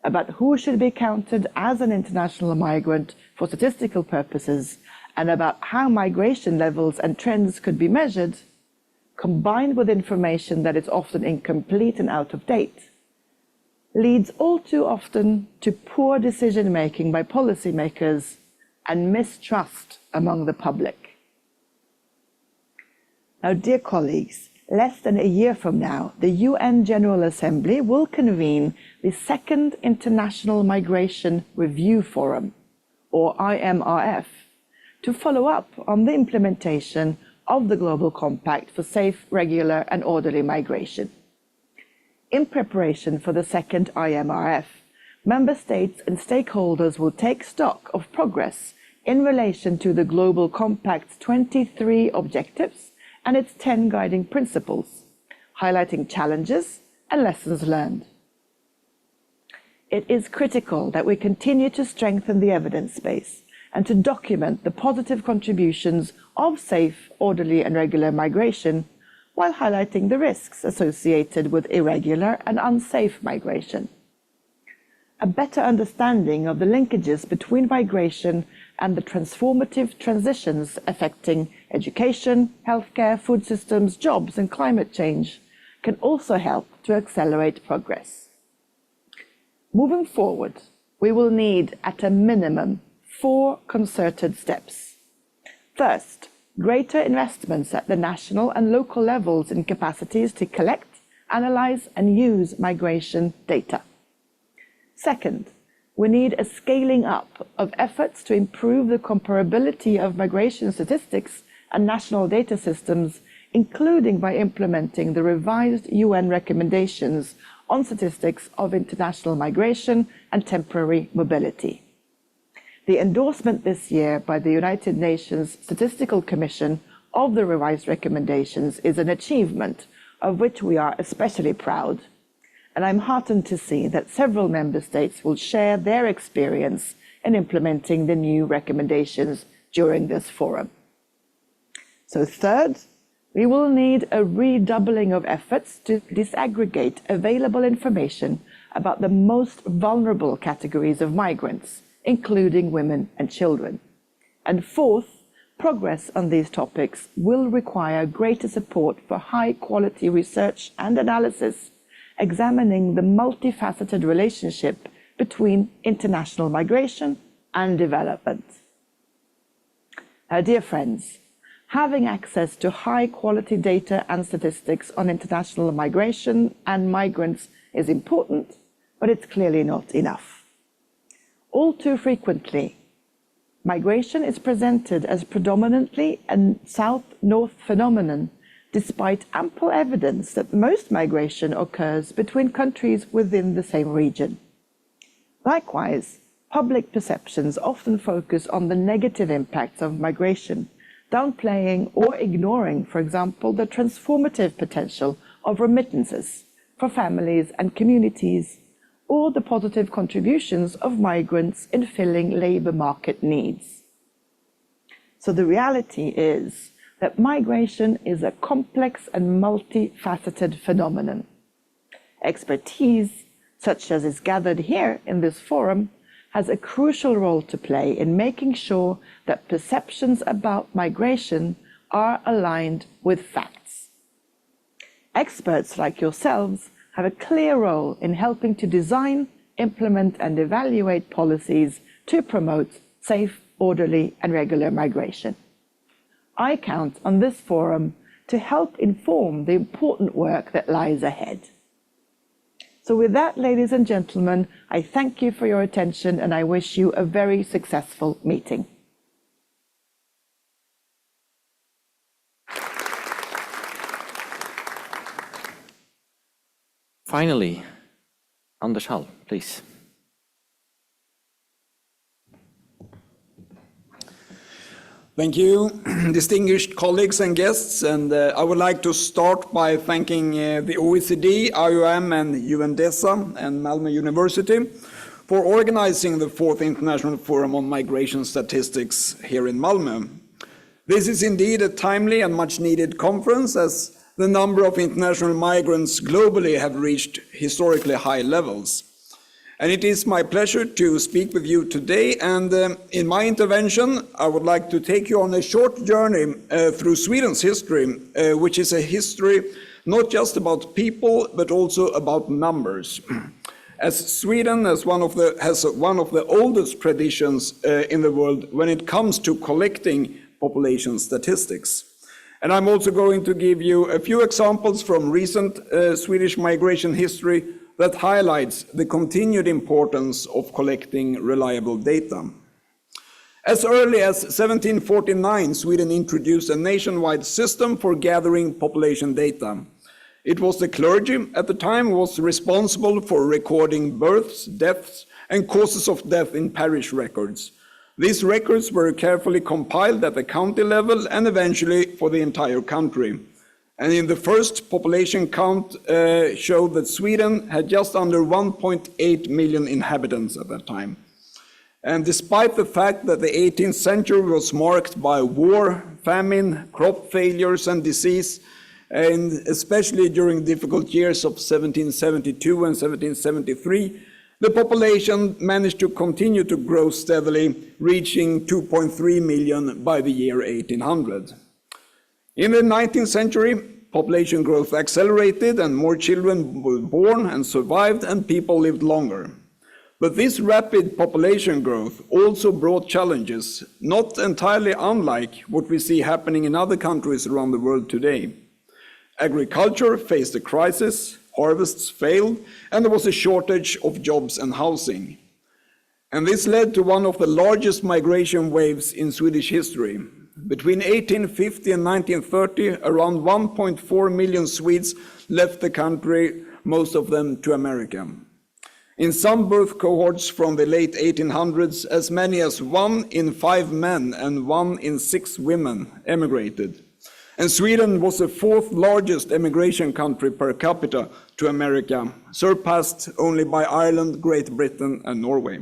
about who should be counted as an international migrant for statistical purposes, and about how migration levels and trends could be measured, combined with information that is often incomplete and out of date, leads all too often to poor decision-making by policymakers and mistrust among the public. Now, dear colleagues, less than a year from now, the UN General Assembly will convene the second International Migration Review Forum, or IMRF, to follow up on the implementation of the Global Compact for safe, regular, and orderly migration. In preparation for the second IMRF, member states and stakeholders will take stock of progress in relation to the Global Compact's 23 objectives and its 10 guiding principles, highlighting challenges and lessons learned. It is critical that we continue to strengthen the evidence base and to document the positive contributions of safe, orderly, and regular migration, while highlighting the risks associated with irregular and unsafe migration. A better understanding of the linkages between migration and the transformative transitions affecting education, healthcare, food systems, jobs, and climate change can also help to accelerate progress. Moving forward, we will need, at a minimum, 4 concerted steps. First, greater investments at the national and local levels in capacities to collect, analyze, and use migration data. Second, we need a scaling up of efforts to improve the comparability of migration statistics and national data systems, including by implementing the revised UN recommendations on statistics of international migration and temporary mobility. The endorsement this year by the United Nations Statistical Commission of the revised recommendations is an achievement of which we are especially proud, and I'm heartened to see that several member states will share their experience in implementing the new recommendations during this forum. So third, we will need a redoubling of efforts to disaggregate available information about the most vulnerable categories of migrants, including women and children. And fourth, progress on these topics will require greater support for high-quality research and analysis, examining the multifaceted relationship between international migration and development. Dear friends, having access to high-quality data and statistics on international migration and migrants is important, but it's clearly not enough. All too frequently, migration is presented as predominantly a south-north phenomenon, despite ample evidence that most migration occurs between countries within the same region. Likewise, public perceptions often focus on the negative impacts of migration, downplaying or ignoring, for example, the transformative potential of remittances for families and communities, or the positive contributions of migrants in filling labor market needs. So the reality is that migration is a complex and multifaceted phenomenon. Expertise, such as is gathered here in this forum, has a crucial role to play in making sure that perceptions about migration are aligned with facts. Experts like yourselves have a clear role in helping to design, implement, and evaluate policies to promote safe, orderly, and regular migration. I count on this forum to help inform the important work that lies ahead. So with that, ladies and gentlemen, I thank you for your attention and I wish you a very successful meeting. Finally, Anders Hall, please. Thank you, distinguished colleagues and guests, and I would like to start by thanking the OECD, IOM, and UNDESA and Malmö University for organizing the 4th International Forum on Migration Statistics here in Malmö. This is indeed a timely and much needed conference as the number of international migrants globally have reached historically high levels. And it is my pleasure to speak with you today, and in my intervention I would like to take you on a short journey through Sweden's history, which is a history not just about people but also about numbers. As Sweden has one of the oldest traditions in the world when it comes to collecting population statistics. And I'm also going to give you a few examples from recent Swedish migration history that highlights the continued importance of collecting reliable data. As early as 1749, Sweden introduced a nationwide system for gathering population data. It was the clergy at the time who was responsible for recording births, deaths, and causes of death in parish records. These records were carefully compiled at the county level and eventually for the entire country. And in the first population count showed that Sweden had just under 1.8 million inhabitants at that time. And despite the fact that the 18th century was marked by war, famine, crop failures, and disease, and especially during difficult years of 1772 and 1773, the population managed to continue to grow steadily, reaching 2.3 million by the year 1800. In the 19th century, population growth accelerated and more children were born and survived and people lived longer. But this rapid population growth also brought challenges, not entirely unlike what we see happening in other countries around the world today. Agriculture faced a crisis, harvests failed, and there was a shortage of jobs and housing. And this led to one of the largest migration waves in Swedish history. Between 1850 and 1930, around 1.4 million Swedes left the country, most of them to America. In some birth cohorts from the late 1800s, as many as 1 in 5 men and 1 in 6 women emigrated. And Sweden was the 4th largest emigration country per capita to America, surpassed only by Ireland, Great Britain, and Norway.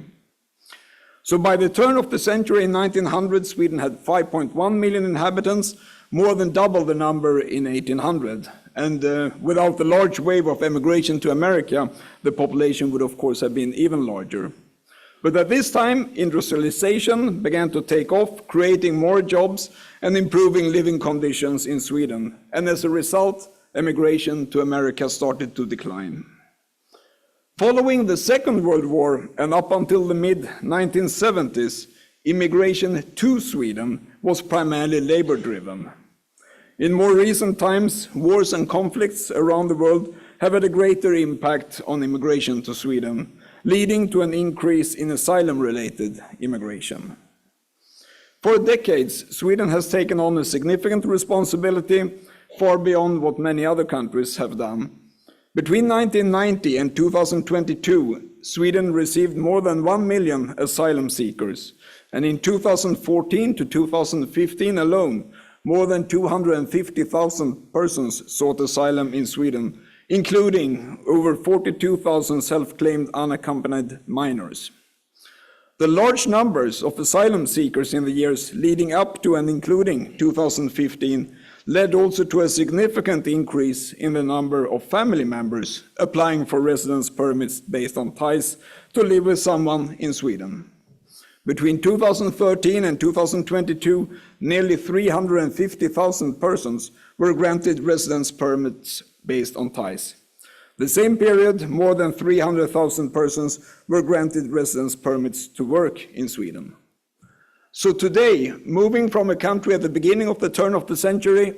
So by the turn of the century in 1900, Sweden had 5.1 million inhabitants, more than double the number in 1800. And without the large wave of emigration to America, the population would of course have been even larger. But at this time, industrialization began to take off, creating more jobs and improving living conditions in Sweden. And as a result, emigration to America started to decline. Following the Second World War and up until the mid-1970s, immigration to Sweden was primarily labor-driven. In more recent times, wars and conflicts around the world have had a greater impact on immigration to Sweden, leading to an increase in asylum-related immigration. For decades, Sweden has taken on a significant responsibility, far beyond what many other countries have done. Between 1990 and 2022, Sweden received more than 1 million asylum seekers, and in 2014 to 2015 alone, more than 250,000 persons sought asylum in Sweden, including over 42,000 self-claimed unaccompanied minors. The large numbers of asylum seekers in the years leading up to and including 2015 led also to a significant increase in the number of family members applying for residence permits based on ties to live with someone in Sweden. Between 2013 and 2022, nearly 350,000 persons were granted residence permits based on ties. The same period, more than 300,000 persons were granted residence permits to work in Sweden. So today, moving from a country at the beginning of the turn of the century,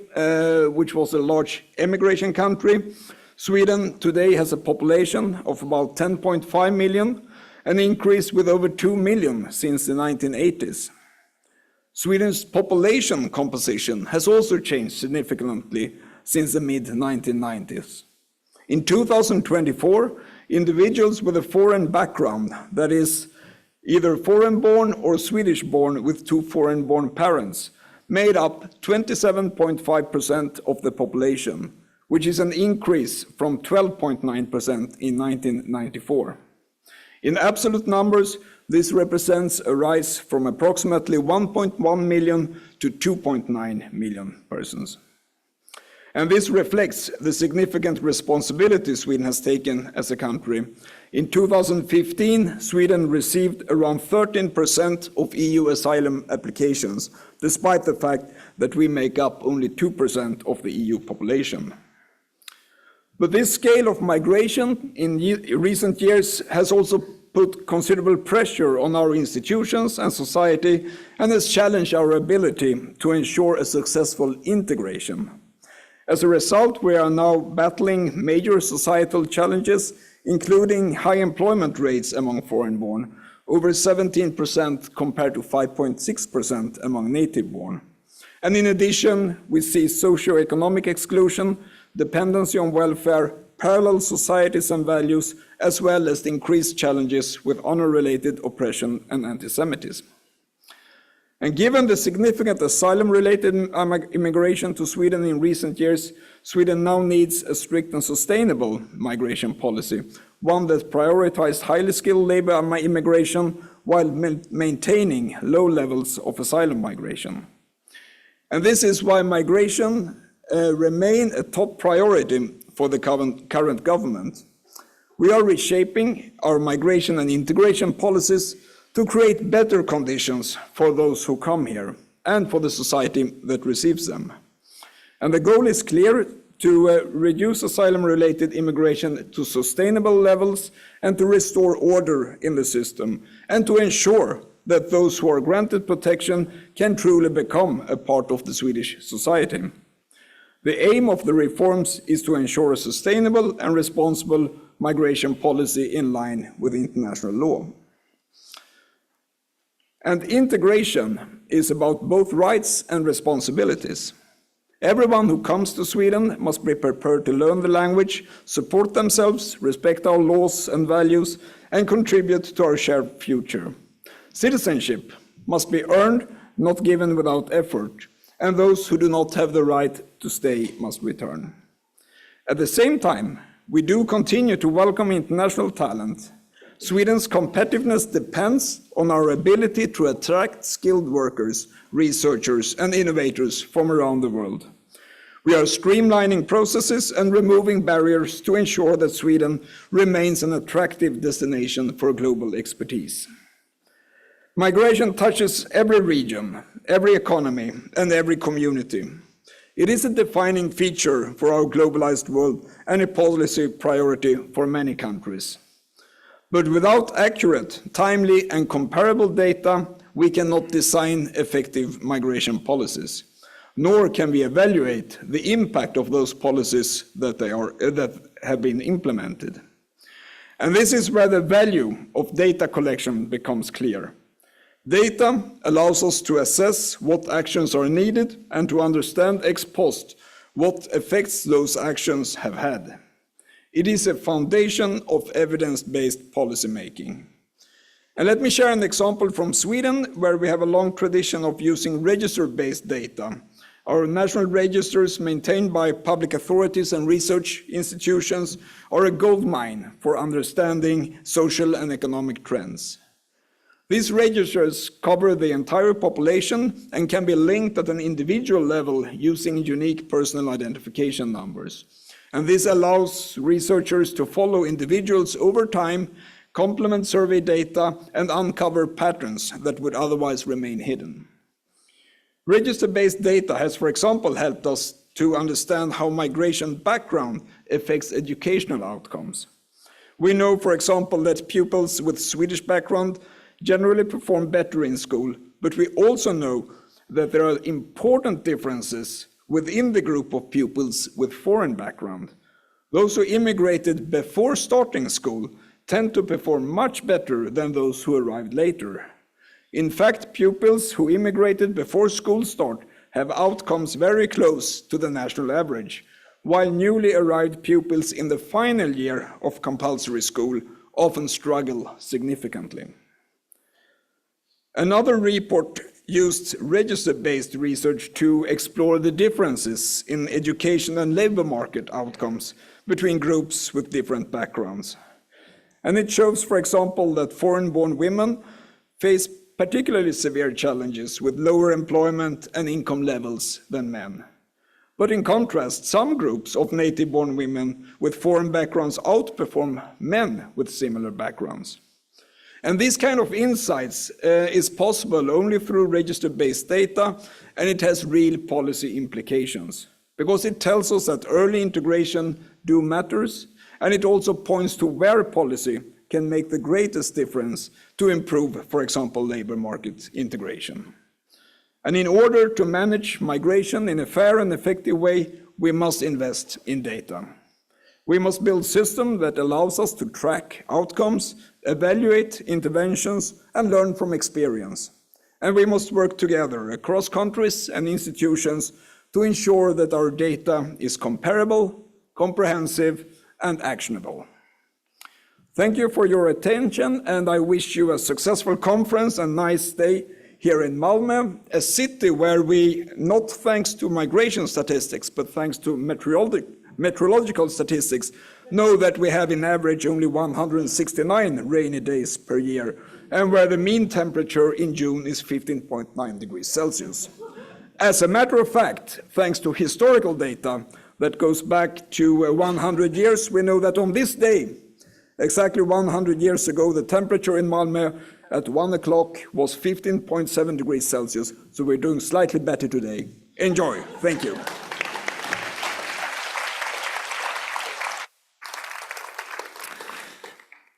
which was a large emigration country, Sweden today has a population of about 10.5 million, an increase with over 2 million since the 1980s. Sweden's population composition has also changed significantly since the mid-1990s. In 2024, individuals with a foreign background, that is, either foreign-born or Swedish-born with two foreign-born parents, made up 27.5% of the population, which is an increase from 12.9% in 1994. In absolute numbers, this represents a rise from approximately 1.1 million to 2.9 million persons. And this reflects the significant responsibility Sweden has taken as a country. In 2015, Sweden received around 13% of EU asylum applications, despite the fact that we make up only 2% of the EU population. But this scale of migration in recent years has also put considerable pressure on our institutions and society and has challenged our ability to ensure a successful integration. As a result, we are now battling major societal challenges, including high employment rates among foreign-born, over 17% compared to 5.6% among native-born. And in addition, we see socio-economic exclusion, dependency on welfare, parallel societies and values, as well as the increased challenges with honor-related oppression and anti-Semitism. And given the significant asylum-related immigration to Sweden in recent years, Sweden now needs a strict and sustainable migration policy, one that prioritizes highly skilled labor immigration while maintaining low levels of asylum migration. And this is why migration remains a top priority for the current government. We are reshaping our migration and integration policies to create better conditions for those who come here and for the society that receives them. And the goal is clear: to reduce asylum-related immigration to sustainable levels and to restore order in the system, and to ensure that those who are granted protection can truly become a part of the Swedish society. The aim of the reforms is to ensure a sustainable and responsible migration policy in line with international law. And integration is about both rights and responsibilities. Everyone who comes to Sweden must be prepared to learn the language, support themselves, respect our laws and values, and contribute to our shared future. Citizenship must be earned, not given without effort, and those who do not have the right to stay must return. At the same time, we do continue to welcome international talent. Sweden's competitiveness depends on our ability to attract skilled workers, researchers, and innovators from around the world. We are streamlining processes and removing barriers to ensure that Sweden remains an attractive destination for global expertise. Migration touches every region, every economy, and every community. It is a defining feature for our globalized world and a policy priority for many countries. But without accurate, timely, and comparable data, we cannot design effective migration policies, nor can we evaluate the impact of those policies that have been implemented. And this is where the value of data collection becomes clear. Data allows us to assess what actions are needed and to understand ex post what effects those actions have had. It is a foundation of evidence-based policymaking. And let me share an example from Sweden, where we have a long tradition of using register-based data. Our national registers, maintained by public authorities and research institutions, are a goldmine for understanding social and economic trends. These registers cover the entire population and can be linked at an individual level using unique personal identification numbers. And this allows researchers to follow individuals over time, complement survey data, and uncover patterns that would otherwise remain hidden. Register-based data has, for example, helped us to understand how migration background affects educational outcomes. We know, for example, that pupils with Swedish background generally perform better in school, but we also know that there are important differences within the group of pupils with foreign background. Those who immigrated before starting school tend to perform much better than those who arrived later. In fact, pupils who immigrated before school start have outcomes very close to the national average, while newly arrived pupils in the final year of compulsory school often struggle significantly. Another report used register-based research to explore the differences in education and labor market outcomes between groups with different backgrounds. And it shows, for example, that foreign-born women face particularly severe challenges with lower employment and income levels than men. But in contrast, some groups of native-born women with foreign backgrounds outperform men with similar backgrounds. And this kind of insights is possible only through register-based data, and it has real policy implications, because it tells us that early integration do matters, and it also points to where policy can make the greatest difference to improve, for example, labor market integration. And in order to manage migration in a fair and effective way, we must invest in data. We must build a system that allows us to track outcomes, evaluate interventions, and learn from experience. And we must work together across countries and institutions to ensure that our data is comparable, comprehensive, and actionable. Thank you for your attention, and I wish you a successful conference and nice day here in Malmö, a city where we, not thanks to migration statistics, but thanks to meteorological statistics, know that we have in average only 169 rainy days per year, and where the mean temperature in June is 15.9 degrees Celsius. As a matter of fact, thanks to historical data that goes back to 100 years, we know that on this day, exactly 100 years ago, the temperature in Malmö at 1 o'clock was 15.7 degrees Celsius, so we're doing slightly better today. Enjoy. Thank you.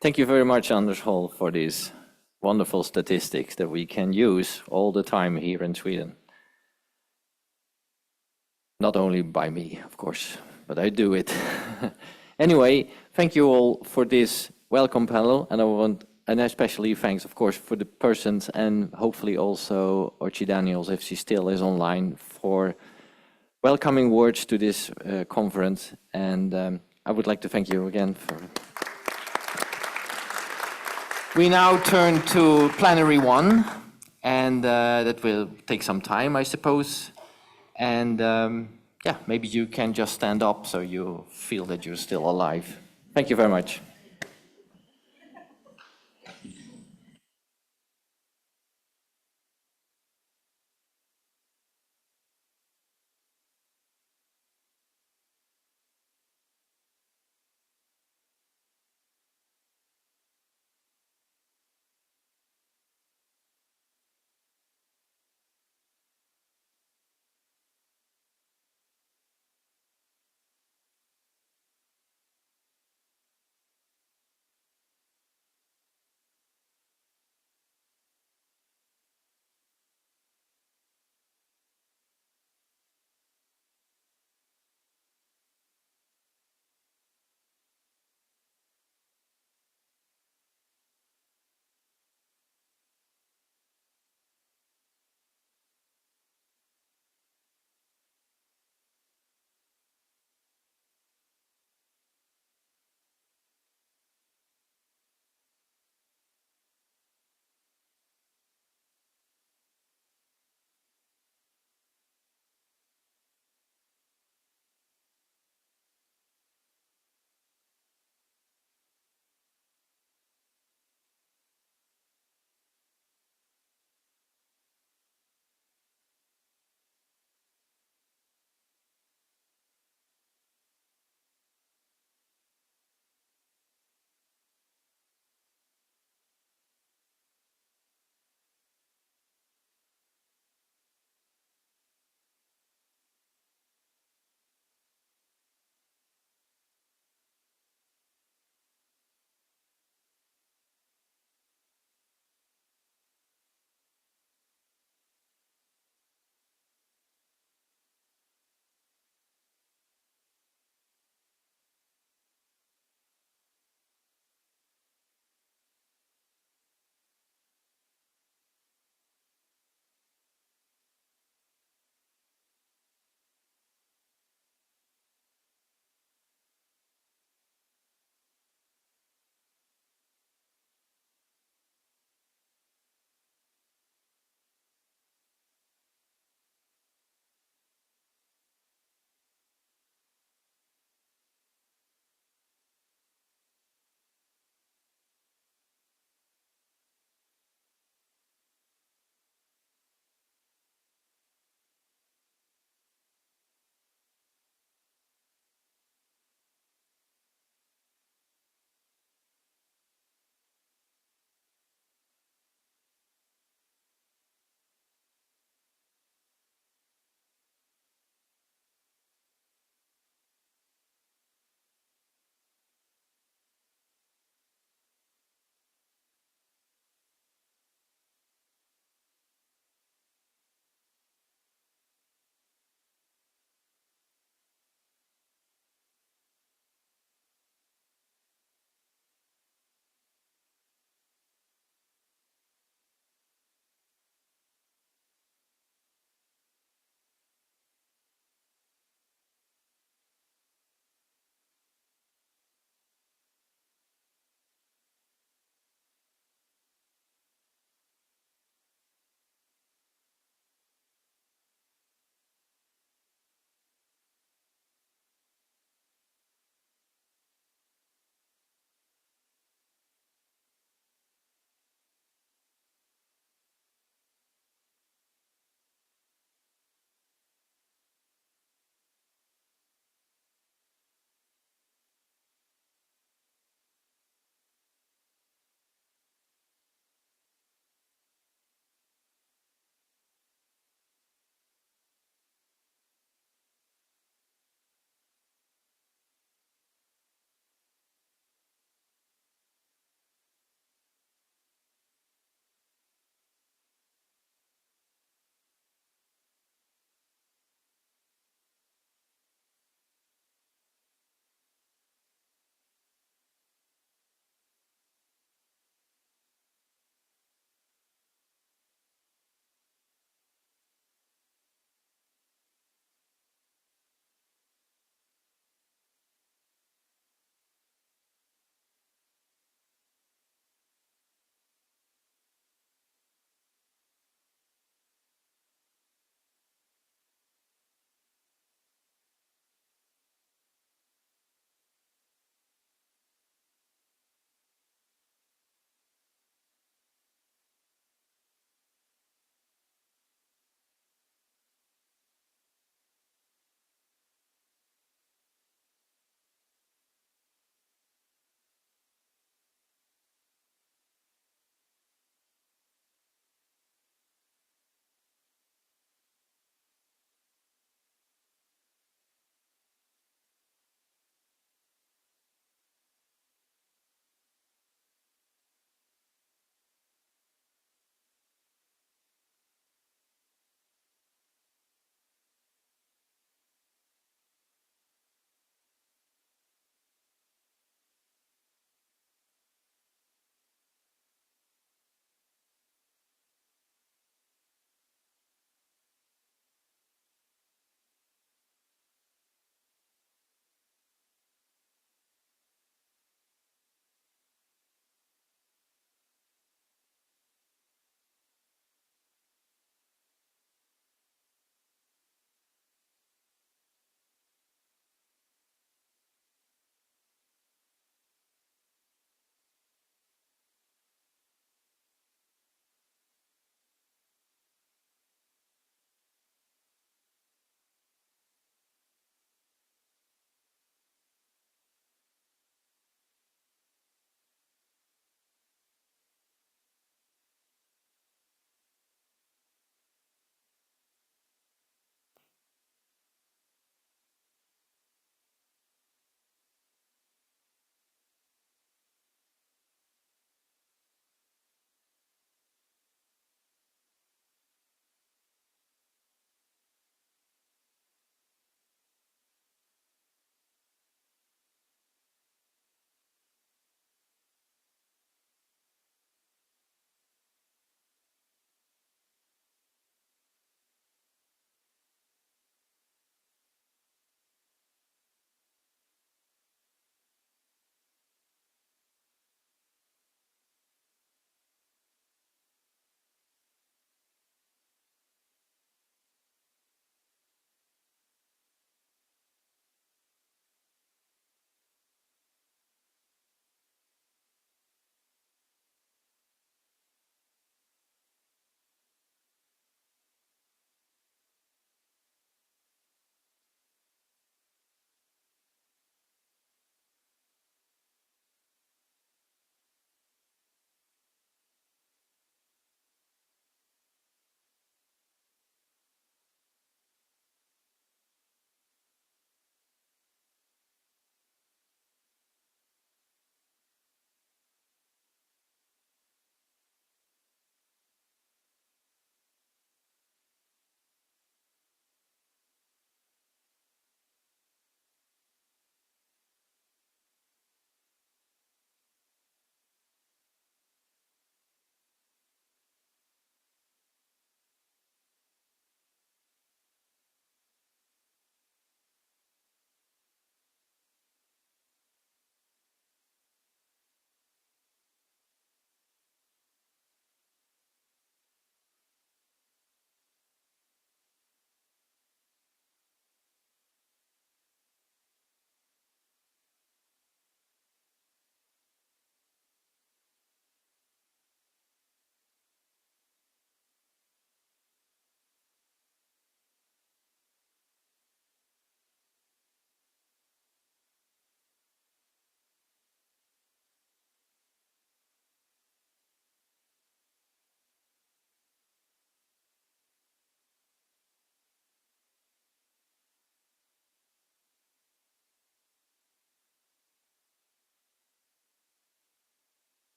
Thank you very much, Anders Hall, for these wonderful statistics that we can use all the time here in Sweden. Not only by me, of course, but I do it. Anyway, thank you all for this welcome panel, and especially thanks, of course, for the persons and hopefully also Orchi Daniels, if she still is online, for welcoming words to this conference. And I would like to thank you again for. We now turn to Plenary 1, and that will take some time, I suppose. And yeah, maybe you can just stand up so you feel that you're still alive. Thank you very much.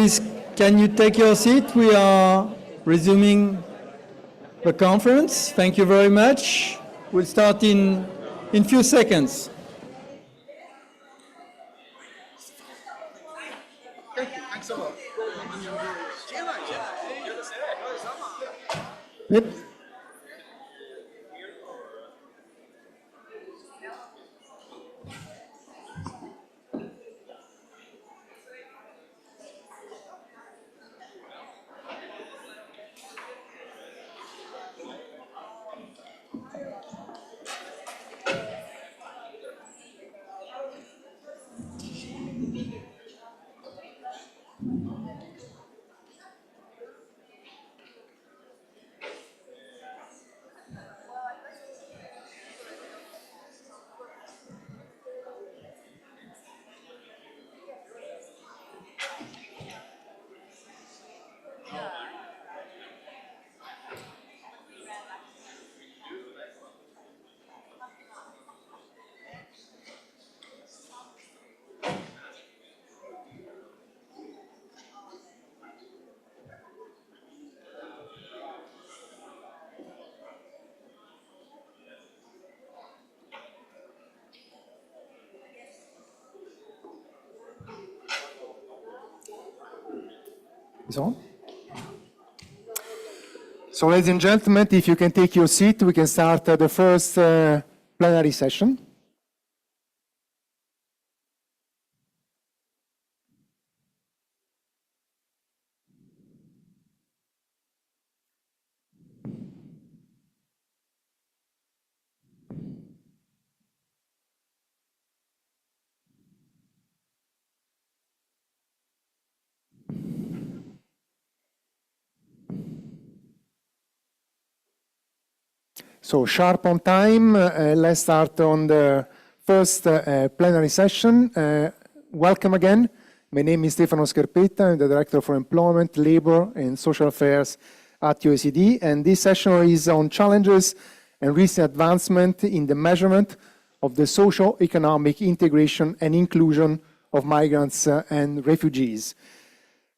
please, can you take your seat? We are resuming the conference. Thank you very much. We'll start in few seconds. Thanks a lot. Yep. Is on? So, ladies and gentlemen, if you can take your seat, we can start the first plenary session. So sharp on time, let's start on the first plenary session. Welcome again. My name is Stefano Scarpetta. I'm the Director for Employment, Labor and Social Affairs at OECD. And this session is on challenges and recent advancement in the measurement of the socio-economic integration and inclusion of migrants and refugees.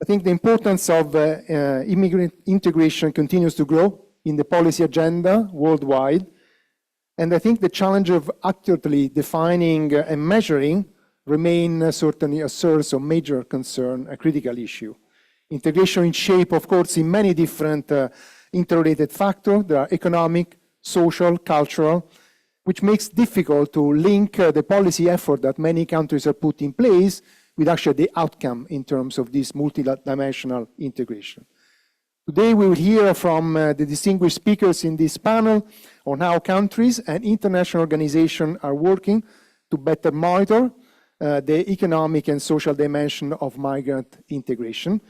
I think the importance of immigrant integration continues to grow in the policy agenda worldwide. And I think the challenge of accurately defining and measuring remain certainly a source of major concern, a critical issue. Integration is shaped, of course, in many different interrelated factors. There are economic, social, cultural, which makes it difficult to link the policy effort that many countries have put in place with actually the outcome in terms of this multidimensional integration. Today we will hear from the distinguished speakers in this panel on how countries and international organizations are working to better monitor the economic and social dimension of migrant integration,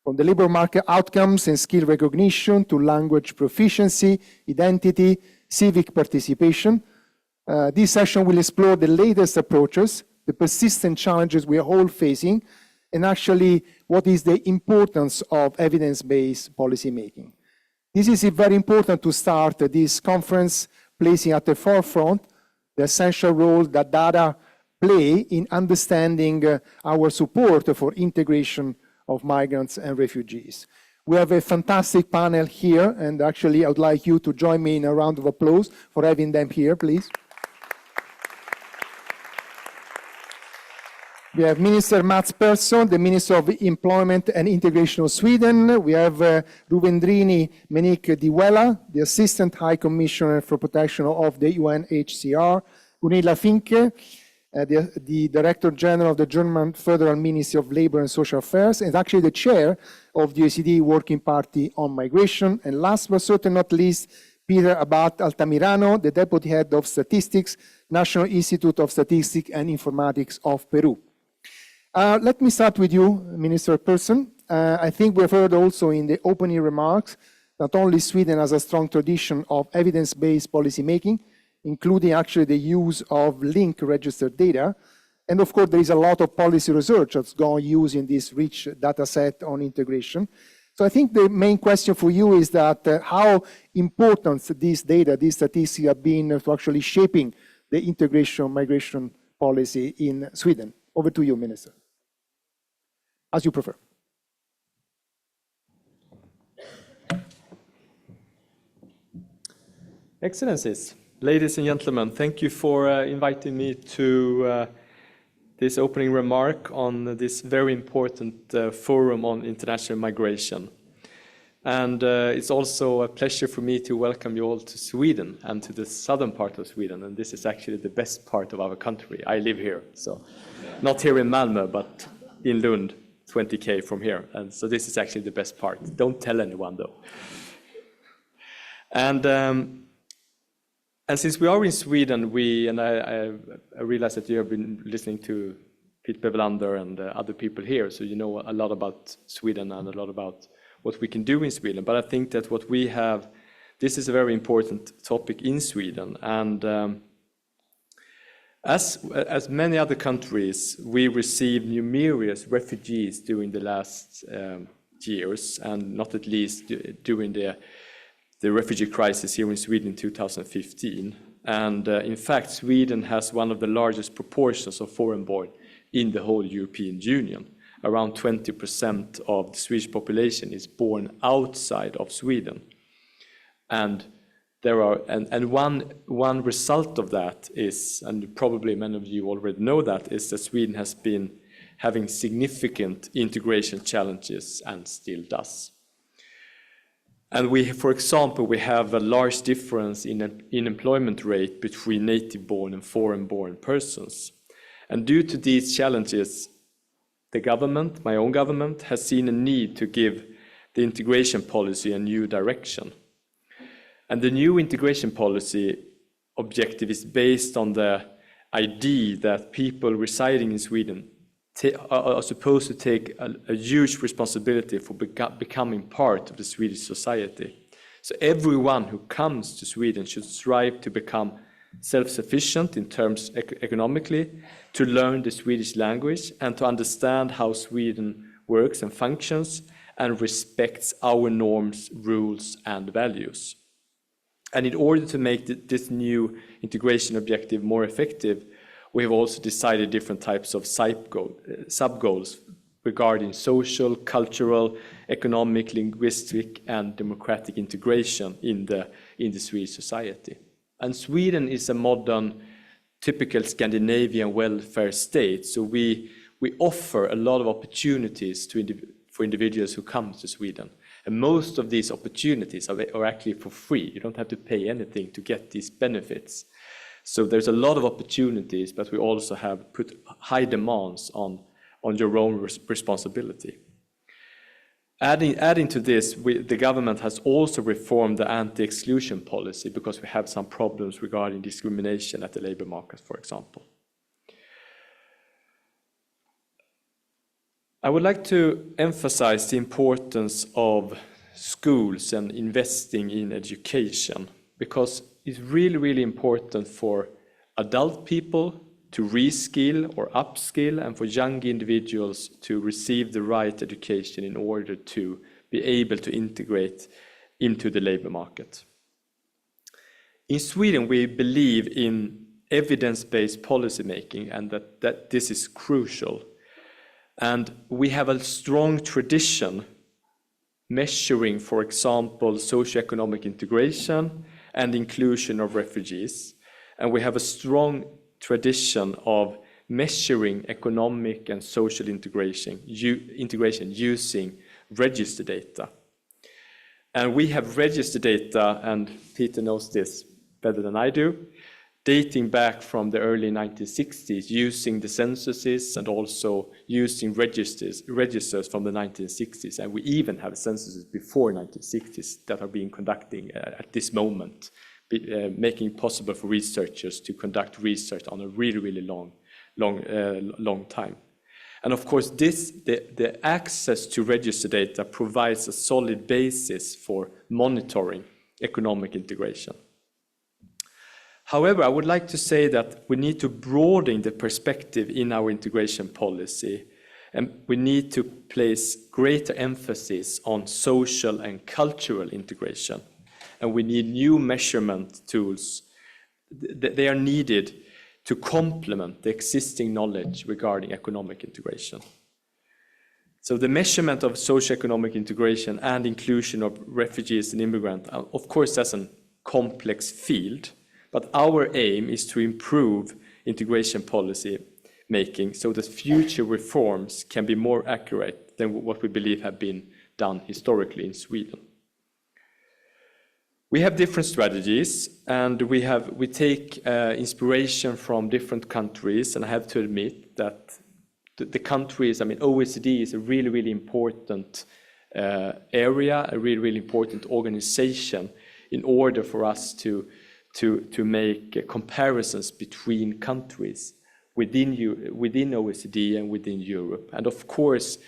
from the labor market outcomes and skill recognition to language proficiency, identity, civic participation. This session will explore the latest approaches, the persistent challenges we are all facing, and actually what is the importance of evidence-based policymaking. This is very important to start this conference placing at the forefront the essential role that data play in understanding our support for integration of migrants and refugees. We have a fantastic panel here, and actually I would like you to join me in a round of applause for having them here, please. We have Minister Mats Persson, the Minister of Employment and Integration of Sweden. We have Ruvendrini Menik-Diwela, the Assistant High Commissioner for Protection of the UNHCR. Gunilla Finke, the Director General of the German Federal Ministry of Labor and Social Affairs, and actually the Chair of the OECD Working Party on Migration. And last but certainly not least, Peter Abad Altamirano, the Deputy Head of Statistics, National Institute of Statistics and Informatics of Peru. Let me start with you, Minister Persson. I think we've heard also in the opening remarks, not only Sweden has a strong tradition of evidence-based policymaking, including actually the use of linked registered data. And of course, there is a lot of policy research that's gone using this rich data set on integration. So I think the main question for you is that how important these data, these statistics have been to actually shaping the integration migration policy in Sweden. Over to you, Minister. As you prefer. Excellencies, ladies and gentlemen, thank you for inviting me to this opening remark on this very important forum on international migration. And it's also a pleasure for me to welcome you all to Sweden and to the southern part of Sweden. And this is actually the best part of our country. I live here, so not here in Malmö, but in Lund, 20k from here. And so this is actually the best part. Don't tell anyone though. And since we are in Sweden, I realize that you have been listening to Pete Bevelander and other people here, so you know a lot about Sweden and a lot about what we can do in Sweden. But I think that what we have, this is a very important topic in Sweden. And as many other countries, we received numerous refugees during the last years, and not at least during the refugee crisis here in Sweden in 2015. And in fact, Sweden has one of the largest proportions of foreign-born in the whole European Union. Around 20% of the Swedish population is born outside of Sweden. And one result of that is, and probably many of you already know that, is that Sweden has been having significant integration challenges and still does. And for example, we have a large difference in employment rate between native-born and foreign-born persons. And due to these challenges, the government, my own government, has seen a need to give the integration policy a new direction. And the new integration policy objective is based on the idea that people residing in Sweden are supposed to take a huge responsibility for becoming part of the Swedish society. So everyone who comes to Sweden should strive to become self-sufficient in terms economically, to learn the Swedish language and to understand how Sweden works and functions and respects our norms, rules and values. And in order to make this new integration objective more effective, we have also decided different types of sub-goals regarding social, cultural, economic, linguistic, and democratic integration in the Swedish society. And Sweden is a modern, typical Scandinavian welfare state, so we offer a lot of opportunities for individuals who come to Sweden. And most of these opportunities are actually for free. You don't have to pay anything to get these benefits. So there's a lot of opportunities, but we also have put high demands on your own responsibility. Adding to this, the government has also reformed the anti-exclusion policy because we have some problems regarding discrimination at the labor market, for example. I would like to emphasize the importance of schools and investing in education, because it's really, really important for adult people to reskill or upskill, and for young individuals to receive the right education in order to be able to integrate into the labor market. In Sweden, we believe in evidence-based policymaking, and that this is crucial. And we have a strong tradition measuring, for example, socioeconomic integration and inclusion of refugees. And we have a strong tradition of measuring economic and social integration using register data. And we have register data, and Peter knows this better than I do, dating back from the early 1960s, using the censuses and also using registers from the 1960s. And we even have censuses before 1960s that are being conducted at this moment, making it possible for researchers to conduct research on a really, really long time. And of course, the access to register data provides a solid basis for monitoring economic integration. However, I would like to say that we need to broaden the perspective in our integration policy, and we need to place greater emphasis on social and cultural integration. And we need new measurement tools. They are needed to complement the existing knowledge regarding economic integration. So the measurement of socioeconomic integration and inclusion of refugees and immigrants, of course, that's an complex field, but our aim is to improve integration policy making so that future reforms can be more accurate than what we believe have been done historically in Sweden. We have different strategies, and we take inspiration from different countries, and I have to admit that the countries, I mean, OECD is a really, really important area, a really, really important organization in order for us to make comparisons between countries within OECD and within Europe. And of course,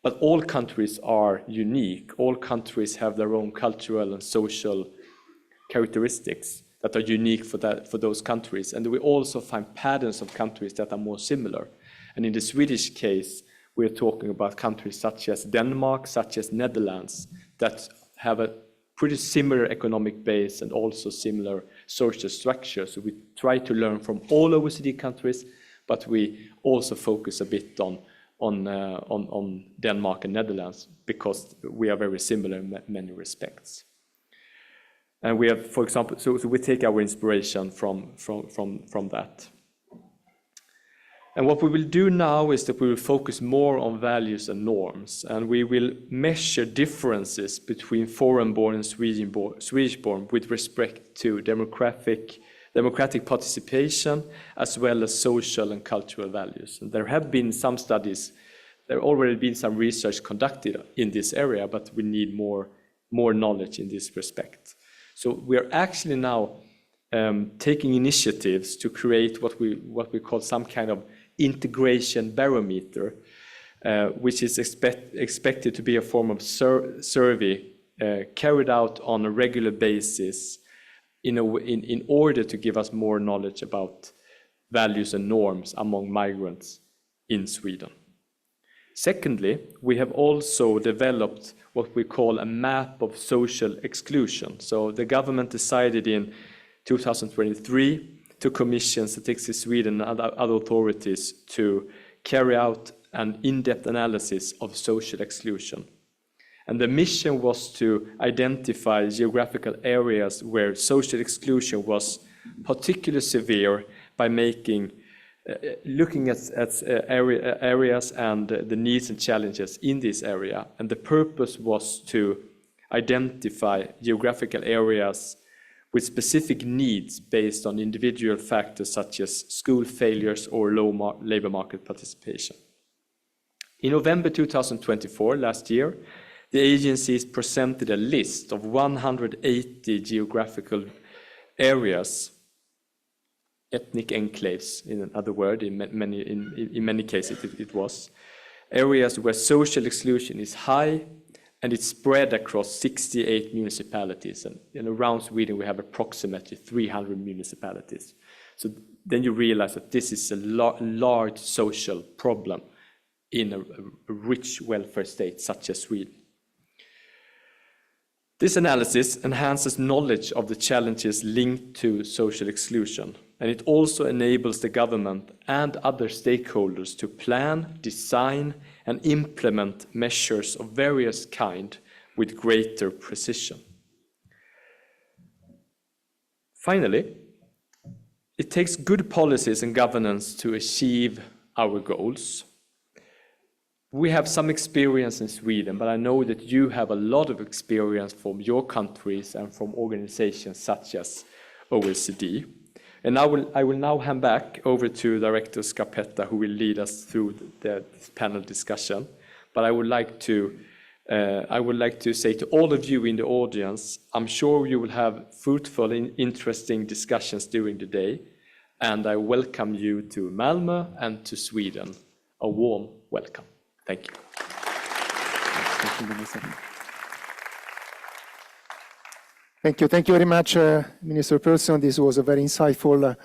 but all countries are unique. All countries have their own cultural and social characteristics that are unique for those countries. And we also find patterns of countries that are more similar. And in the Swedish case, we're talking about countries such as Denmark, such as Netherlands, that have a pretty similar economic base and also similar social structure. So we try to learn from all OECD countries, but we also focus a bit on Denmark and Netherlands because we are very similar in many respects. And we have, for example, so we take our inspiration from that. And what we will do now is that we will focus more on values and norms, and we will measure differences between foreign-born and Swedish-born with respect to democratic participation, as well as social and cultural values. And there have been some studies, there have already been some research conducted in this area, but we need more knowledge in this respect. So we are actually now taking initiatives to create what we call some kind of integration barometer, which is expected to be a form of survey carried out on a regular basis in order to give us more knowledge about values and norms among migrants in Sweden. Secondly, we have also developed what we call a map of social exclusion. So the government decided in 2023 to commission Statistics Sweden and other authorities to carry out an in-depth analysis of social exclusion. And the mission was to identify geographical areas where social exclusion was particularly severe by looking at areas and the needs and challenges in this area. And the purpose was to identify geographical areas with specific needs based on individual factors such as school failures or low labor market participation. In November 2024, last year, the agencies presented a list of 180 geographical areas, ethnic enclaves, in other words, in many cases it was, areas where social exclusion is high, and it's spread across 68 municipalities. And around Sweden, we have approximately 300 municipalities. So then you realize that this is a large social problem in a rich welfare state such as Sweden. This analysis enhances knowledge of the challenges linked to social exclusion, and it also enables the government and other stakeholders to plan, design, and implement measures of various kinds with greater precision. Finally, it takes good policies and governance to achieve our goals. We have some experience in Sweden, but I know that you have a lot of experience from your countries and from organizations such as OECD. And I will now hand back over to Director Scarpetta, who will lead us through this panel discussion. But I would like to say to all of you in the audience, I'm sure you will have fruitful and interesting discussions during the day. And I welcome you to Malmö and to Sweden. A warm welcome. Thank you. Thank you very much, Minister Persson. This was a very insightful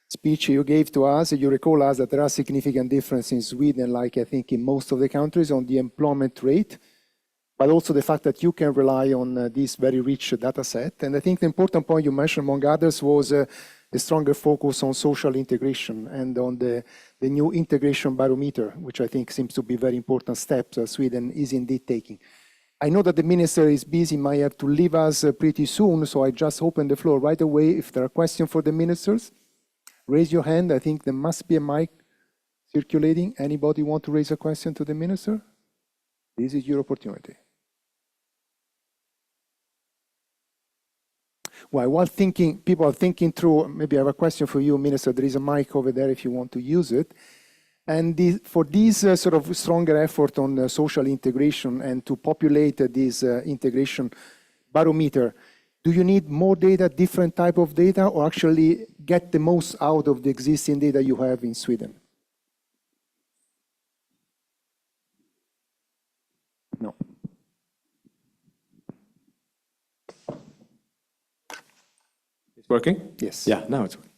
speech you gave to us. You recall us that there are significant differences in Sweden, like I think in most of the countries, on the employment rate, but also the fact that you can rely on this very rich data set. And I think the important point you mentioned, among others, was a stronger focus on social integration and on the new integration barometer, which I think seems to be very important steps Sweden is indeed taking. I know that the minister is busy, might have to leave us pretty soon, so I just open the floor right away. If there are questions for the ministers, raise your hand. I think there must be a mic circulating. Anybody want to raise a question to the minister? This is your opportunity. Well, while people are thinking through, maybe I have a question for you, Minister. There is a mic over there if you want to use it. And for this sort of stronger effort on social integration and to populate this integration barometer, do you need more data, different type of data, or actually get the most out of the existing data you have in Sweden? No. It's working? Yes. Yeah, now it's working.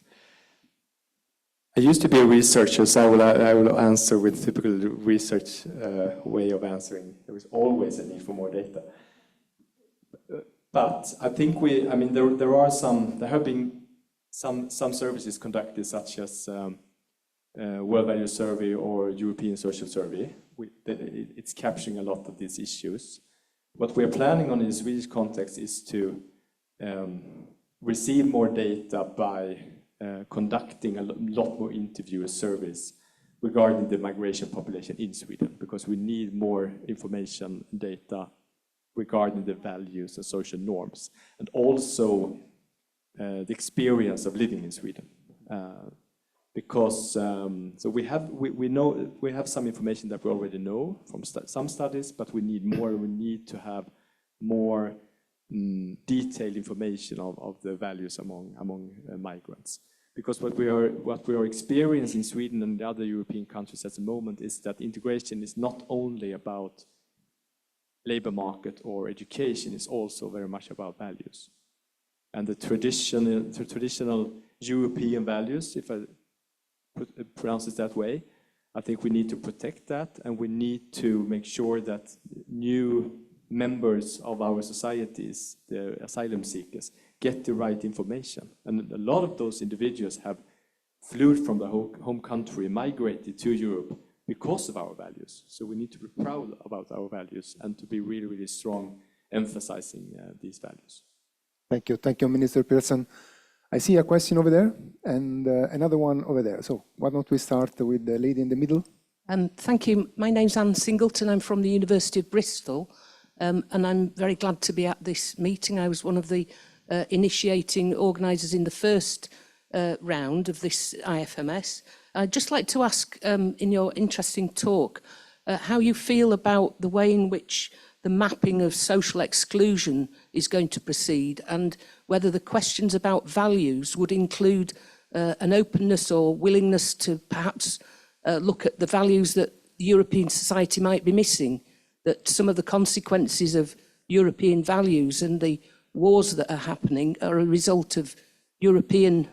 I used to be a researcher, so I will answer with typical research way of answering. There is always a need for more data. But I think there have been some services conducted, such as World Value Survey or European Social Survey. It's capturing a lot of these issues. What we're planning on in the Swedish context is to receive more data by conducting a lot more interview surveys regarding the migration population in Sweden, because we need more information and data regarding the values and social norms, and also the experience of living in Sweden. Because so we have some information that we already know from some studies, but we need more. We need to have more detailed information of the values among migrants. Because what we are experiencing in Sweden and the other European countries at the moment is that integration is not only about labor market or education, it's also very much about values. And the traditional European values, if I pronounce it that way, I think we need to protect that, and we need to make sure that new members of our societies, the asylum seekers, get the right information. And a lot of those individuals have flew from the home country, migrated to Europe because of our values. So we need to be proud about our values and to be really, really strong emphasizing these values. Thank you, Minister Pearson. I see a question over there and another one over there. So why don't we start with the lady in the middle? Thank you. My name's Anne Singleton. I'm from the University of Bristol, and I'm very glad to be at this meeting. I was one of the initiating organisers in the first round of this IFMS. I'd just like to ask, in your interesting talk, how you feel about the way in which the mapping of social exclusion is going to proceed, and whether the questions about values would include an openness or willingness to perhaps look at the values that European society might be missing, that some of the consequences of European values and the wars that are happening are a result of European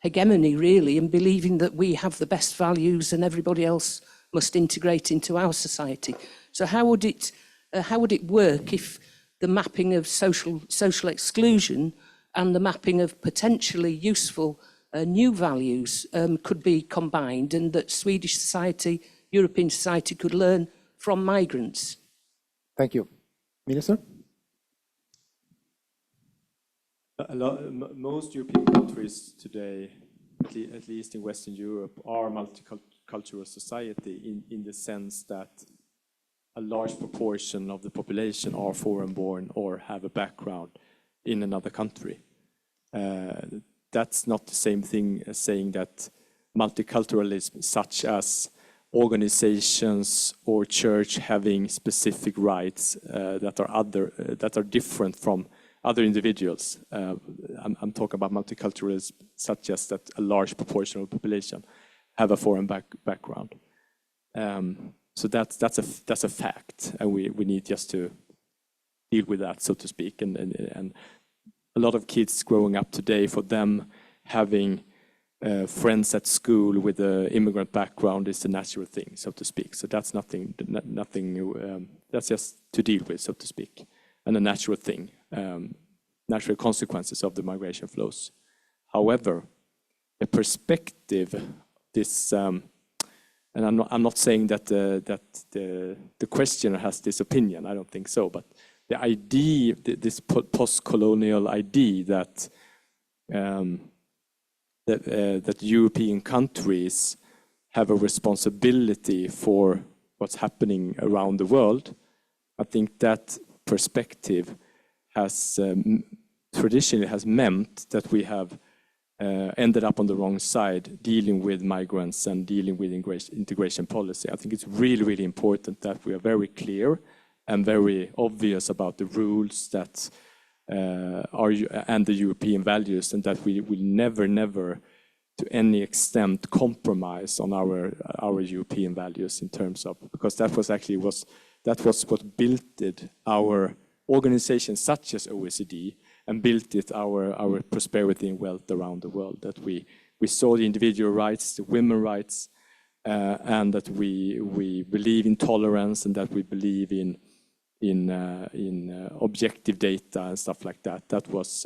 hegemony, really, and believing that we have the best values and everybody else must integrate into our society. So how would it work if the mapping of social exclusion and the mapping of potentially useful new values could be combined, and that Swedish society, European society could learn from migrants? Thank you. Minister? Most European countries today, at least in Western Europe, are multicultural society in the sense that a large proportion of the population are foreign-born or have a background in another country. That's not the same thing as saying that multiculturalism, such as organizations or church having specific rights that are different from other individuals. I'm talking about multiculturalism, such as that a large proportion of the population have a foreign background. So that's a fact, and we need just to deal with that, so to speak. And a lot of kids growing up today, for them, having friends at school with an immigrant background is a natural thing, so to speak. So that's nothing. That's just to deal with, so to speak, and a natural thing, natural consequences of the migration flows. However, the perspective, this And I'm not saying that the questioner has this opinion. I don't think so. But the idea, this post-colonial idea that that European countries have a responsibility for what's happening around the world, I think that perspective has traditionally has meant that we have ended up on the wrong side dealing with migrants and dealing with integration policy. I think it's really, really important that we are very clear and very obvious about the rules that and the European values, and that we will never to any extent compromise on our European values in terms of, because that was what built our organizations such as OECD and built our prosperity and wealth around the world, that we saw the individual rights, the women's rights, and that we believe in tolerance, and that we believe in objective data and stuff like that. That's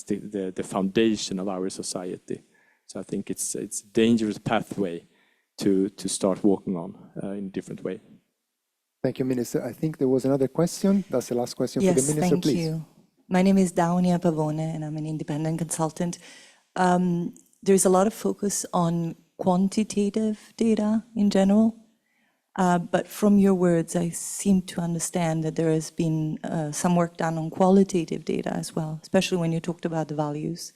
the foundation of our society. So I think it's a dangerous pathway to start walking on in a different way. Thank you, Minister. I think there was another question. That's the last question for the Minister, please. Yes, thank you. My name is Daunia Pavone, and I'm an independent consultant. There's a lot of focus on quantitative data in general, but from your words, I seem to understand that there has been some work done on qualitative data as well, especially when you talked about the values.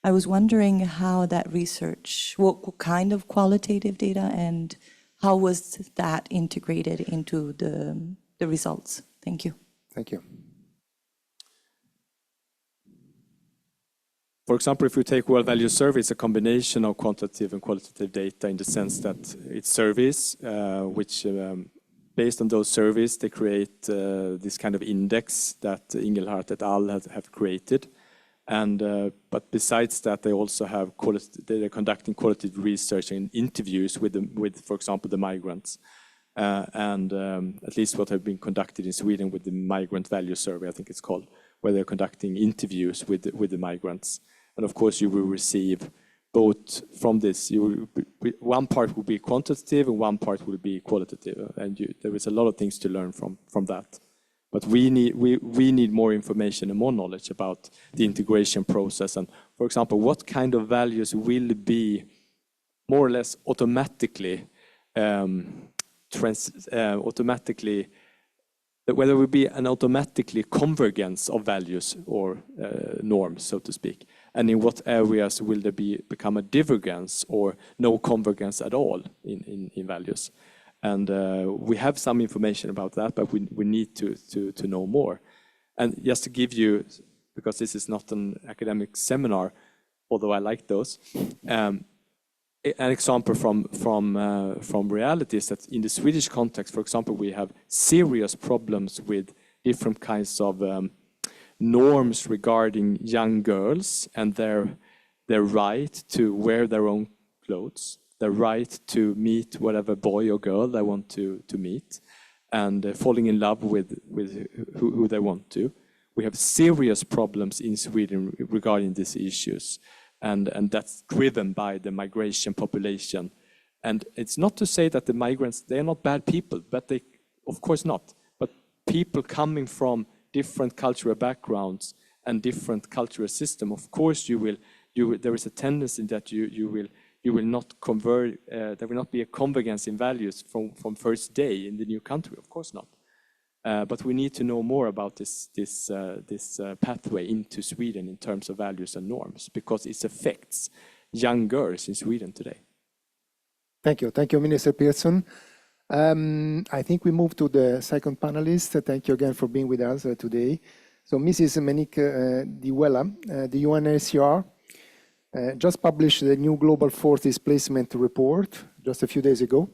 I was wondering how that research, what kind of qualitative data, and how was that integrated into the results? Thank you. Thank you. For example, if we take World Value Survey, it's a combination of quantitative and qualitative data in the sense that it's surveys, which based on those surveys, they create this kind of index that Ingelhardt et al. Have created. And but besides that, they also have they're conducting qualitative research and interviews with, for example, the migrants, and at least what have been conducted in Sweden with the Migrant Value Survey, I think it's called, where they're conducting interviews with the migrants. And of course, you will receive both from this. One part will be quantitative and one part will be qualitative, and there is a lot of things to learn from that. But we need more information and more knowledge about the integration process. And for example, what kind of values will be more or less automatically, whether there will be an automatically convergence of values or norms, so to speak. And in what areas will there become a divergence or no convergence at all in values? And we have some information about that, but we need to know more. And just to give you, because this is not an academic seminar, although I like those, an example from reality is that in the Swedish context, for example, we have serious problems with different kinds of norms regarding young girls and their right to wear their own clothes, the right to meet whatever boy or girl they want to meet, and falling in love with who they want to. We have serious problems in Sweden regarding these issues, and that's driven by the migration population. And it's not to say that the migrants, they are not bad people, but they, of course not. But people coming from different cultural backgrounds and different cultural system, of course there is a tendency that you will not convert, there will not be a convergence in values from first day in the new country, of course not. But we need to know more about this pathway into Sweden in terms of values and norms, because it affects young girls in Sweden today. Thank you, Minister Pearson. I think we move to the second panelist. Thank you again for being with us today. So Mrs. Monique Diwella, the UNHCR, just published the new Global Force Displacement report just a few days ago.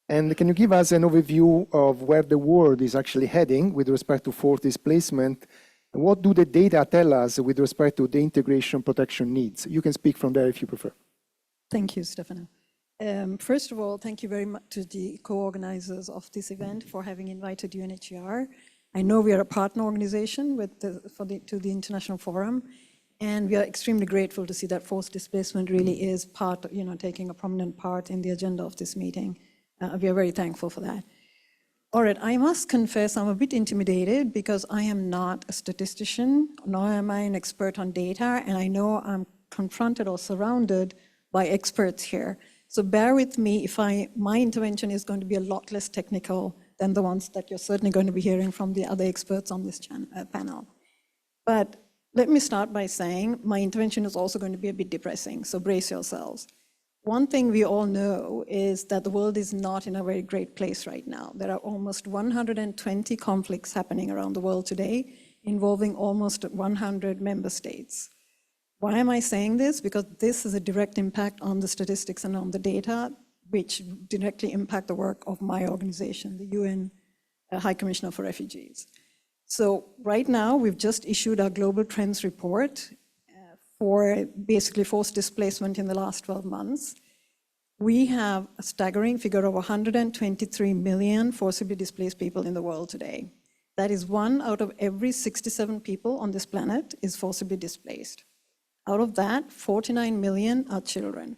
And can you give us an overview of where the world is actually heading with respect to forced displacement? And what do the data tell us with respect to the integration protection needs? You can speak from there if you prefer. Thank you, Stefano. First of all, thank you very much to the co-organizers of this event for having invited UNHCR. I know we are a partner organization to the International Forum, And we are extremely grateful to see that forced displacement really is part, taking a prominent part in the agenda of this meeting. We are very thankful for that. All right, I must confess I'm a bit intimidated because I am not a statistician, nor am I an expert on data, and I know I'm confronted or surrounded by experts here. So bear with me if my intervention is going to be a lot less technical than the ones that you're certainly going to be hearing from the other experts on this panel. But let me start by saying my intervention is also going to be a bit depressing, so brace yourselves. One thing we all know is that the world is not in a very great place right now. There are almost 120 conflicts happening around the world today, involving almost 100 member states. Why am I saying this? Because this is a direct impact on the statistics and on the data, which directly impact the work of my organization, the UN High Commissioner for Refugees. So right now, we've just issued our Global Trends Report for basically forced displacement in the last 12 months. We have a staggering figure of 123 million forcibly displaced people in the world today. That is 1 out of every 67 people on this planet is forcibly displaced. Out of that, 49 million are children.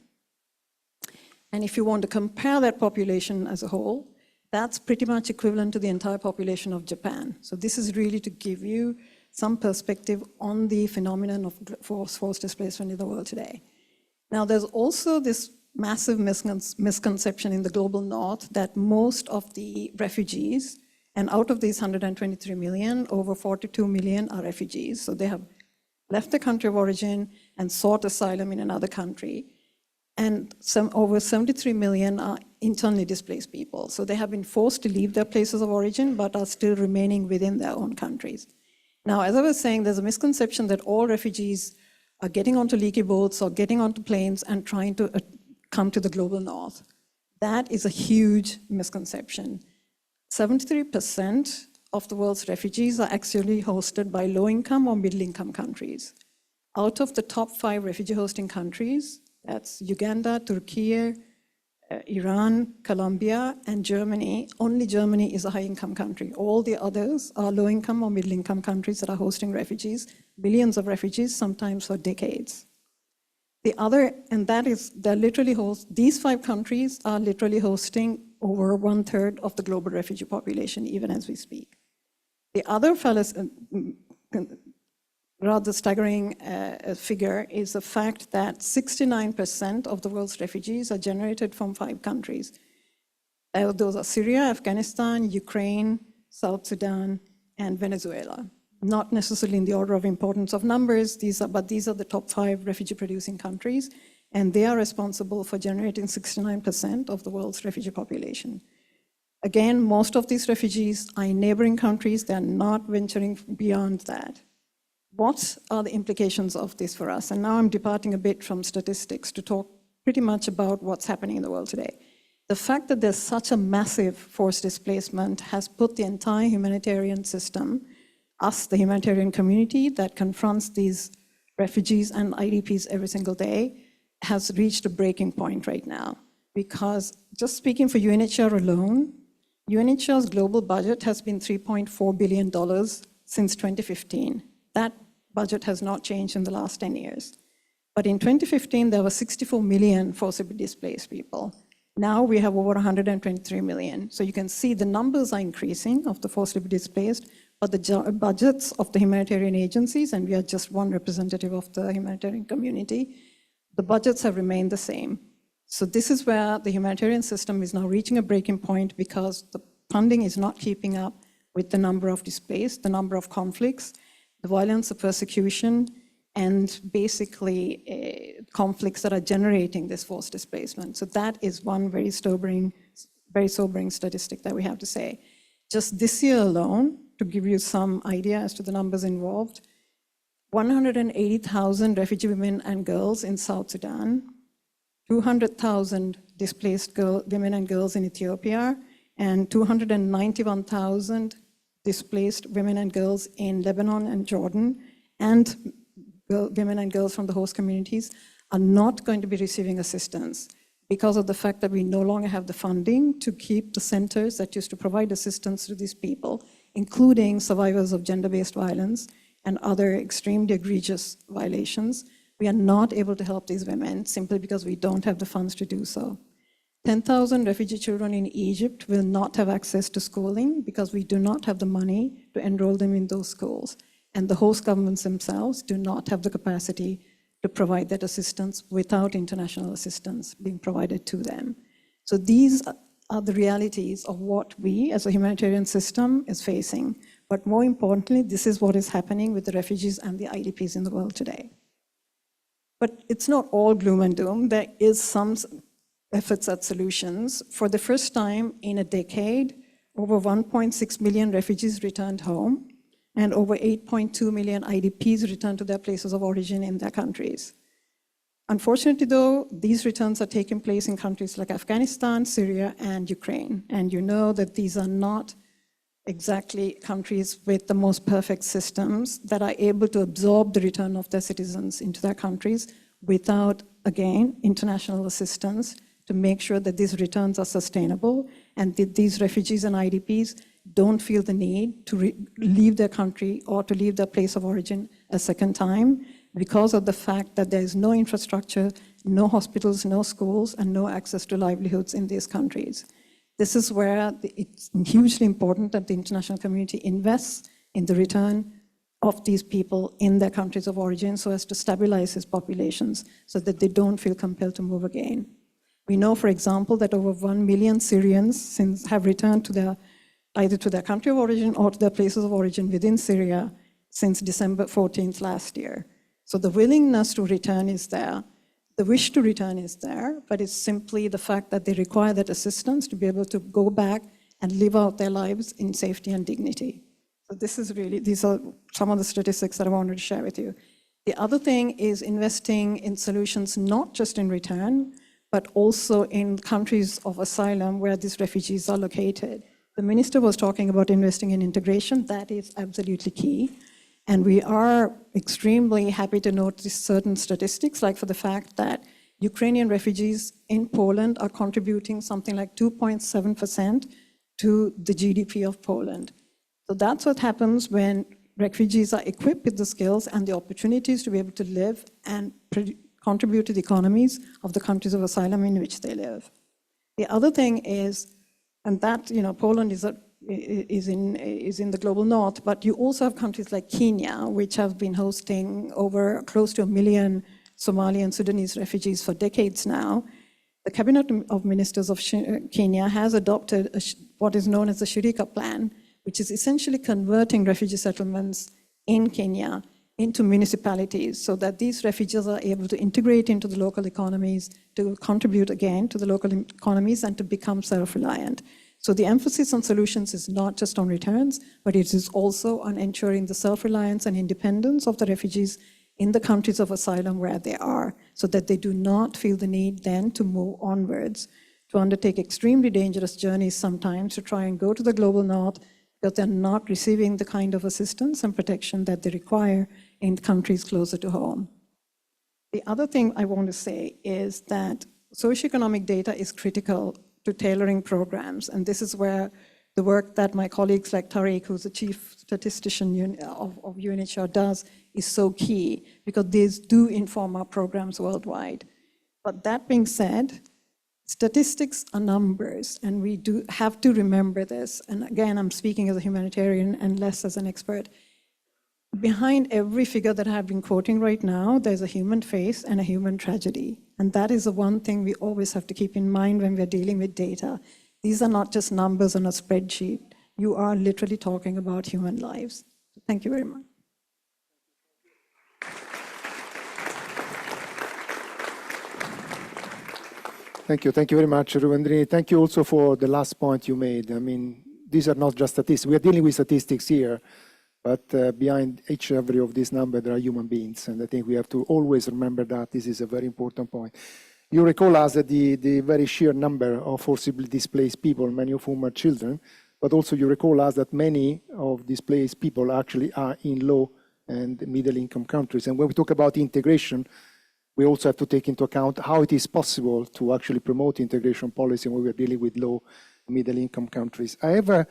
And if you want to compare that population as a whole, that's pretty much equivalent to the entire population of Japan. So this is really to give you some perspective on the phenomenon of forced displacement in the world today. Now, there's also this massive misconception in the global north that most of the refugees, and out of these 123 million, over 42 million are refugees. So they have left the country of origin and sought asylum in another country. And over 73 million are internally displaced people. So they have been forced to leave their places of origin, but are still remaining within their own countries. Now, as I was saying, there's a misconception that all refugees are getting onto leaky boats or getting onto planes and trying to come to the global north. That is a huge misconception. 73% of the world's refugees are actually hosted by low-income or middle-income countries. Out of the top 5 refugee hosting countries, that's Uganda, Turkey, Iran, Colombia, and Germany. Only Germany is a high-income country. All the others are low-income or middle-income countries that are hosting refugees, billions of refugees, sometimes for decades. The other, and that is, these 5 countries are literally hosting over 1/3 of the global refugee population, even as we speak. The other rather staggering figure is the fact that 69% of the world's refugees are generated from 5 countries. Those are Syria, Afghanistan, Ukraine, South Sudan, and Venezuela. Not necessarily in the order of importance of numbers, but these are the top 5 refugee-producing countries, and they are responsible for generating 69% of the world's refugee population. Again, most of these refugees are in neighboring countries. They're not venturing beyond that. What are the implications of this for us? And now I'm departing a bit from statistics to talk pretty much about what's happening in the world today. The fact that there's such a massive forced displacement has put the entire humanitarian system, us, the humanitarian community that confronts these refugees and IDPs every single day, has reached a breaking point right now. Because just speaking for UNHCR alone, UNHCR's global budget has been $3.4 billion since 2015. That budget has not changed in the last 10 years. But in 2015, there were 64 million forcibly displaced people. Now we have over 123 million. So you can see the numbers are increasing of the forcibly displaced, but the budgets of the humanitarian agencies, and we are just one representative of the humanitarian community, the budgets have remained the same. So this is where the humanitarian system is now reaching a breaking point because the funding is not keeping up with the number of displaced, the number of conflicts, the violence, the persecution, and basically conflicts that are generating this forced displacement. So that is one very sobering statistic that we have to say. Just this year alone, to give you some idea as to the numbers involved, 180,000 refugee women and girls in South Sudan, 200,000 displaced women and girls in Ethiopia, and 291,000 displaced women and girls in Lebanon and Jordan, and women and girls from the host communities are not going to be receiving assistance because of the fact that we no longer have the funding to keep the centers that used to provide assistance to these people, including survivors of gender-based violence and other extremely egregious violations, we are not able to help these women simply because we don't have the funds to do so. 10,000 refugee children in Egypt will not have access to schooling because we do not have the money to enroll them in those schools. And the host governments themselves do not have the capacity to provide that assistance without international assistance being provided to them. So these are the realities of what we as a humanitarian system is facing. But more importantly, this is what is happening with the refugees and the IDPs in the world today. But it's not all gloom and doom. There is some efforts at solutions. For the first time in a decade, over 1.6 million refugees returned home, and over 8.2 million IDPs returned to their places of origin in their countries. Unfortunately, though, these returns are taking place in countries like Afghanistan, Syria, and Ukraine. And you know that these are not exactly countries with the most perfect systems that are able to absorb the return of their citizens into their countries without, again, international assistance to make sure that these returns are sustainable and that these refugees and IDPs don't feel the need to leave their country or to leave their place of origin a second time because of the fact that there is no infrastructure, no hospitals, no schools, and no access to livelihoods in these countries. This is where it's hugely important that the international community invests in the return of these people in their countries of origin so as to stabilize these populations so that they don't feel compelled to move again. We know, for example, that over 1 million Syrians have returned to either to their country of origin or to their places of origin within Syria since December 14th last year. So the willingness to return is there, the wish to return is there, but it's simply the fact that they require that assistance to be able to go back and live out their lives in safety and dignity. So these are some of the statistics that I wanted to share with you. The other thing is investing in solutions not just in return, but also in countries of asylum where these refugees are located. The minister was talking about investing in integration. That is absolutely key. And we are extremely happy to notice certain statistics, like for the fact that Ukrainian refugees in Poland are contributing something like 2.7% to the GDP of Poland. So that's what happens when refugees are equipped with the skills and the opportunities to be able to live and contribute to the economies of the countries of asylum in which they live. The other thing is, and that, Poland is in the global north, but you also have countries like Kenya, which have been hosting over close to 1 million Somali and Sudanese refugees for decades now. The Cabinet of Ministers of Kenya has adopted what is known as the Shirika Plan, which is essentially converting refugee settlements in Kenya into municipalities so that these refugees are able to integrate into the local economies, to contribute again to the local economies and to become self-reliant. So the emphasis on solutions is not just on returns, but it is also on ensuring the self-reliance and independence of the refugees in the countries of asylum where they are, so that they do not feel the need then to move onwards, to undertake extremely dangerous journeys sometimes to try and go to the global north because they're not receiving the kind of assistance and protection that they require in countries closer to home. The other thing I want to say is that socioeconomic data is critical to tailoring programs, and this is where the work that my colleagues like Tariq, who's the chief statistician of UNHCR, does is so key, because these do inform our programs worldwide. But that being said, statistics are numbers, and we do have to remember this. And again, I'm speaking as a humanitarian and less as an expert. Behind every figure that I've been quoting right now, there's a human face and a human tragedy. And that is the one thing we always have to keep in mind when we're dealing with data. These are not just numbers on a spreadsheet. You are literally talking about human lives. Thank you very much. Thank you. Thank you very much, Ruvendrini. Thank you also for the last point you made. I mean, these are not just statistics. We are dealing with statistics here, but behind each and every of these numbers, there are human beings. And I think we have to always remember that this is a very important point. You recall us that the very sheer number of forcibly displaced people, many of whom are children, but also you recall us that many of displaced people actually are in low and middle income countries. And when we talk about integration, we also have to take into account how it is possible to actually promote integration policy when we are dealing with low and middle income countries. However,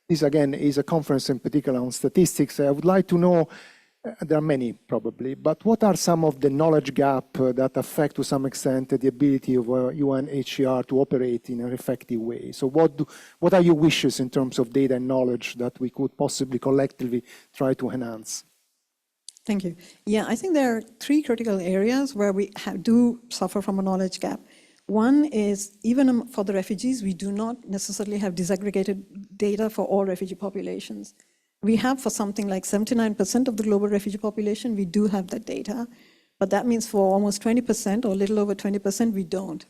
this again is a conference in particular on statistics. I would like to know There are many, probably, but what are some of the knowledge gap that affect, to some extent, the ability of UNHCR to operate in an effective way? So what are your wishes in terms of data and knowledge that we could possibly collectively try to enhance? Thank you. Yeah, I think there are three critical areas where we do suffer from a knowledge gap. One is, even for the refugees, we do not necessarily have disaggregated data for all refugee populations. We have for something like 79% of the global refugee population, we do have that data, but that means for almost 20% or a little over 20%, we don't.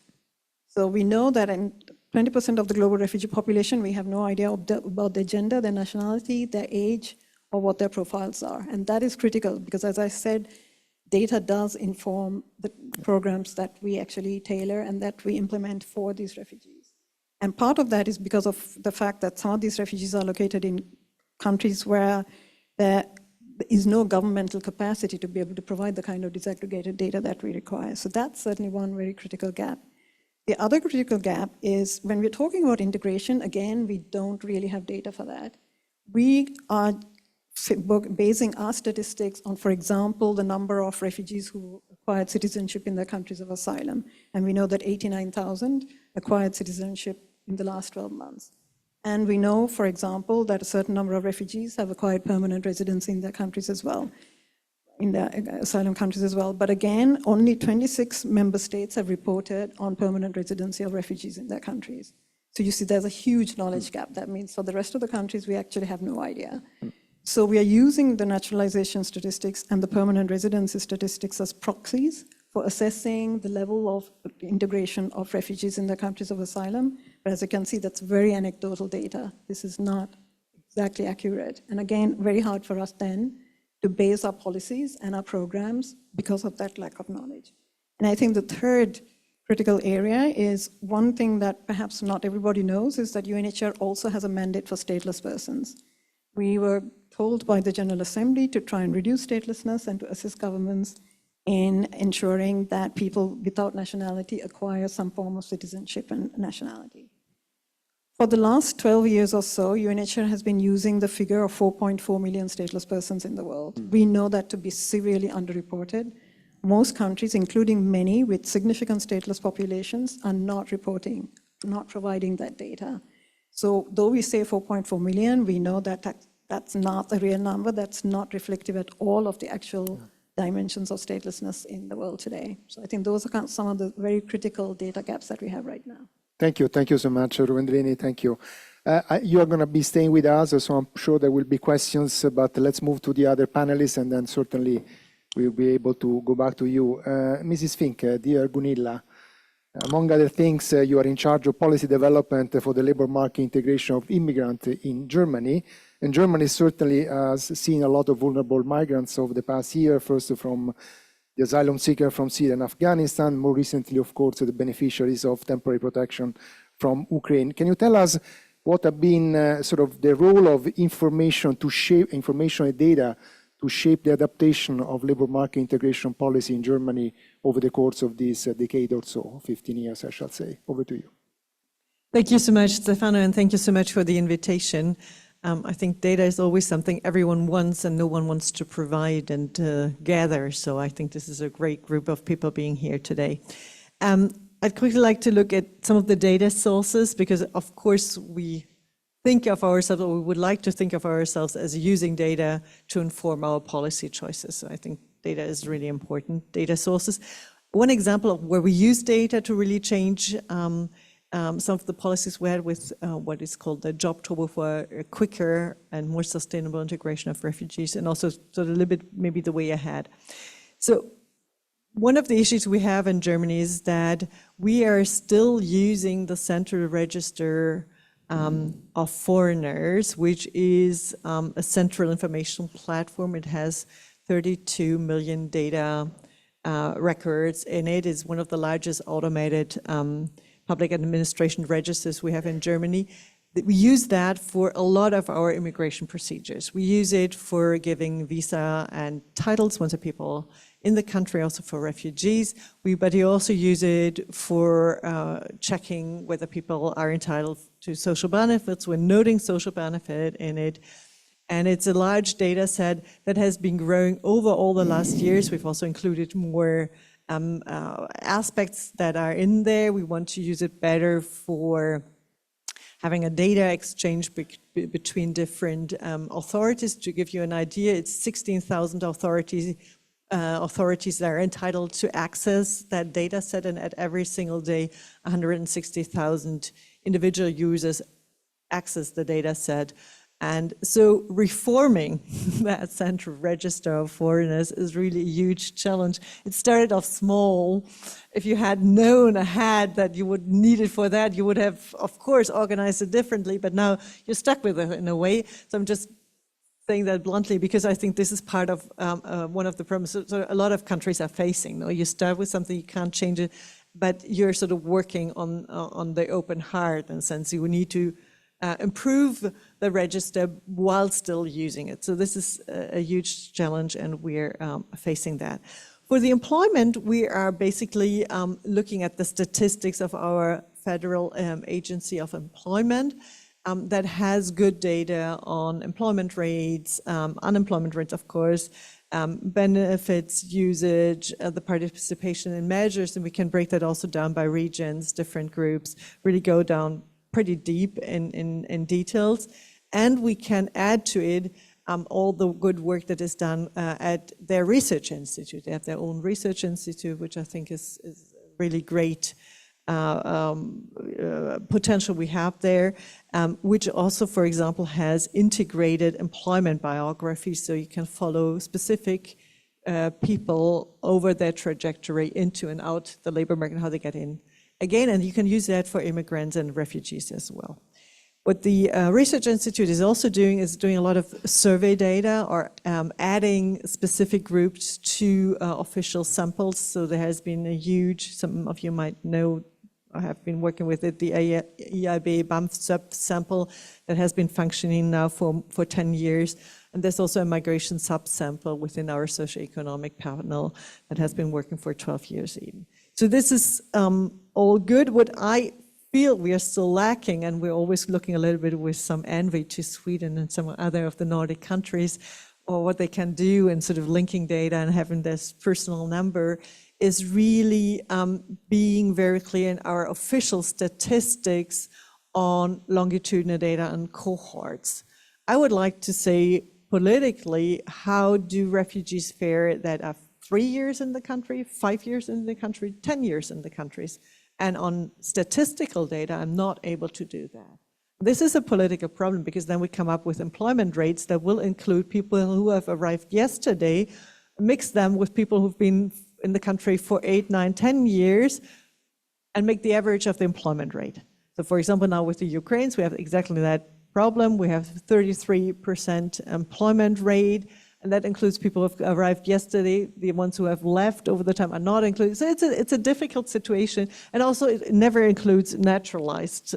So we know that in 20% of the global refugee population, we have no idea about their gender, their nationality, their age, or what their profiles are. And that is critical because, as I said, data does inform the programs that we actually tailor and that we implement for these refugees. And part of that is because of the fact that some of these refugees are located in countries where there is no governmental capacity to be able to provide the kind of disaggregated data that we require. So that's certainly one very critical gap. The other critical gap is when we're talking about integration, again, we don't really have data for that. We are basing our statistics on, for example, the number of refugees who acquired citizenship in their countries of asylum. And we know that 89,000 acquired citizenship in the last 12 months. And we know, for example, that a certain number of refugees have acquired permanent residency in their countries as well, in their asylum countries as well. But again, only 26 member states have reported on permanent residency of refugees in their countries. So you see there's a huge knowledge gap. That means for the rest of the countries, we actually have no idea. So we are using the naturalization statistics and the permanent residency statistics as proxies for assessing the level of integration of refugees in their countries of asylum. But as you can see, that's very anecdotal data. This is not exactly accurate. And again, very hard for us then to base our policies and our programs because of that lack of knowledge. And I think the third critical area is one thing that perhaps not everybody knows is that UNHCR also has a mandate for stateless persons. We were told by the General Assembly to try and reduce statelessness and to assist governments in ensuring that people without nationality acquire some form of citizenship and nationality. For the last 12 years or so, UNHCR has been using the figure of 4.4 million stateless persons in the world. We know that to be severely underreported. Most countries, including many with significant stateless populations, are not reporting, not providing that data. So though we say 4.4 million, we know that that's not a real number. That's not reflective at all of the actual dimensions of statelessness in the world today. So I think those are some of the very critical data gaps that we have right now. Thank you so much, Ruvendrini. Thank you. You are going to be staying with us, so I'm sure there will be questions, but let's move to the other panelists, and then certainly we'll be able to go back to you. Mrs. Fink, dear Gunilla, among other things, you are in charge of policy development for the labor market integration of immigrants in Germany. And Germany certainly has seen a lot of vulnerable migrants over the past year, first from the asylum seeker from Syria and Afghanistan, more recently, of course, the beneficiaries of temporary protection from Ukraine. Can you tell us what have been sort of the role of information to shape information and data to shape the adaptation of labor market integration policy in Germany over the course of this decade or so, 15 years, I shall say. Over to you. Thank you so much, Stefano, and thank you so much for the invitation. I think data is always something everyone wants and no one wants to provide and gather. So I think this is a great group of people being here today. I'd quickly like to look at some of the data sources because, of course, we think of ourselves, or we would like to think of ourselves as using data to inform our policy choices. So I think data is really important, data sources. One example of where we use data to really change some of the policies we had with what is called the job turbo for a quicker and more sustainable integration of refugees, and also sort of a little bit maybe the way ahead. So one of the issues we have in Germany is that we are still using the central register of foreigners, which is a central information platform. It has 32 million data records, and it is one of the largest automated public administration registers we have in Germany. We use that for a lot of our immigration procedures. We use it for giving visa and titles once people in the country, also for refugees. But we also use it for checking whether people are entitled to social benefits. We're noting social benefit in it. And it's a large data set that has been growing over all the last years. We've also included more aspects that are in there. We want to use it better for having a data exchange between different authorities. To give you an idea, it's 16,000 authorities that are entitled to access that data set, and at every single day, 160,000 individual users access the data set. And so reforming that central register of foreigners is really a huge challenge. It started off small. If you had known ahead that you would need it for that, you would have, of course, organized it differently, but now you're stuck with it in a way. So I'm just saying that bluntly because I think this is part of one of the problems so a lot of countries are facing. You start with something, you can't change it, but you're sort of working on the open heart in a sense. You need to improve the register while still using it. So this is a huge challenge, and we're facing that. For the employment, we are basically looking at the statistics of our Federal Agency of Employment that has good data on employment rates, unemployment rates, of course, benefits usage, the participation in measures, and we can break that also down by regions, different groups, really go down pretty deep in details. And we can add to it all the good work that is done at their research institute. They have their own research institute, which I think is really great potential we have there, which also, for example, has integrated employment biography, so you can follow specific people over their trajectory into and out the labor market, how they get in again, and you can use that for immigrants and refugees as well. What the Research Institute is also doing is doing a lot of survey data or adding specific groups to official samples. So there has been a huge, some of you might know, I have been working with it, the EIB BAMF subsample that has been functioning now for 10 years. And there's also a migration subsample within our socioeconomic panel that has been working for 12 years even. So this is all good. What I feel we are still lacking, and we're always looking a little bit with some envy to Sweden and some other of the Nordic countries, or what they can do in sort of linking data and having this personal number, is really being very clear in our official statistics on longitudinal data and cohorts. I would like to say politically, how do refugees fare that are 3 years in the country, 5 years in the country, 10 years in the countries? And on statistical data, I'm not able to do that. This is a political problem because then we come up with employment rates that will include people who have arrived yesterday, mix them with people who've been in the country for 8, 9, 10 years, and make the average of the employment rate. So for example, now with the Ukrainians, we have exactly that problem. We have 33% employment rate, and that includes people who have arrived yesterday. The ones who have left over the time are not included. So it's a difficult situation, and also it never includes naturalized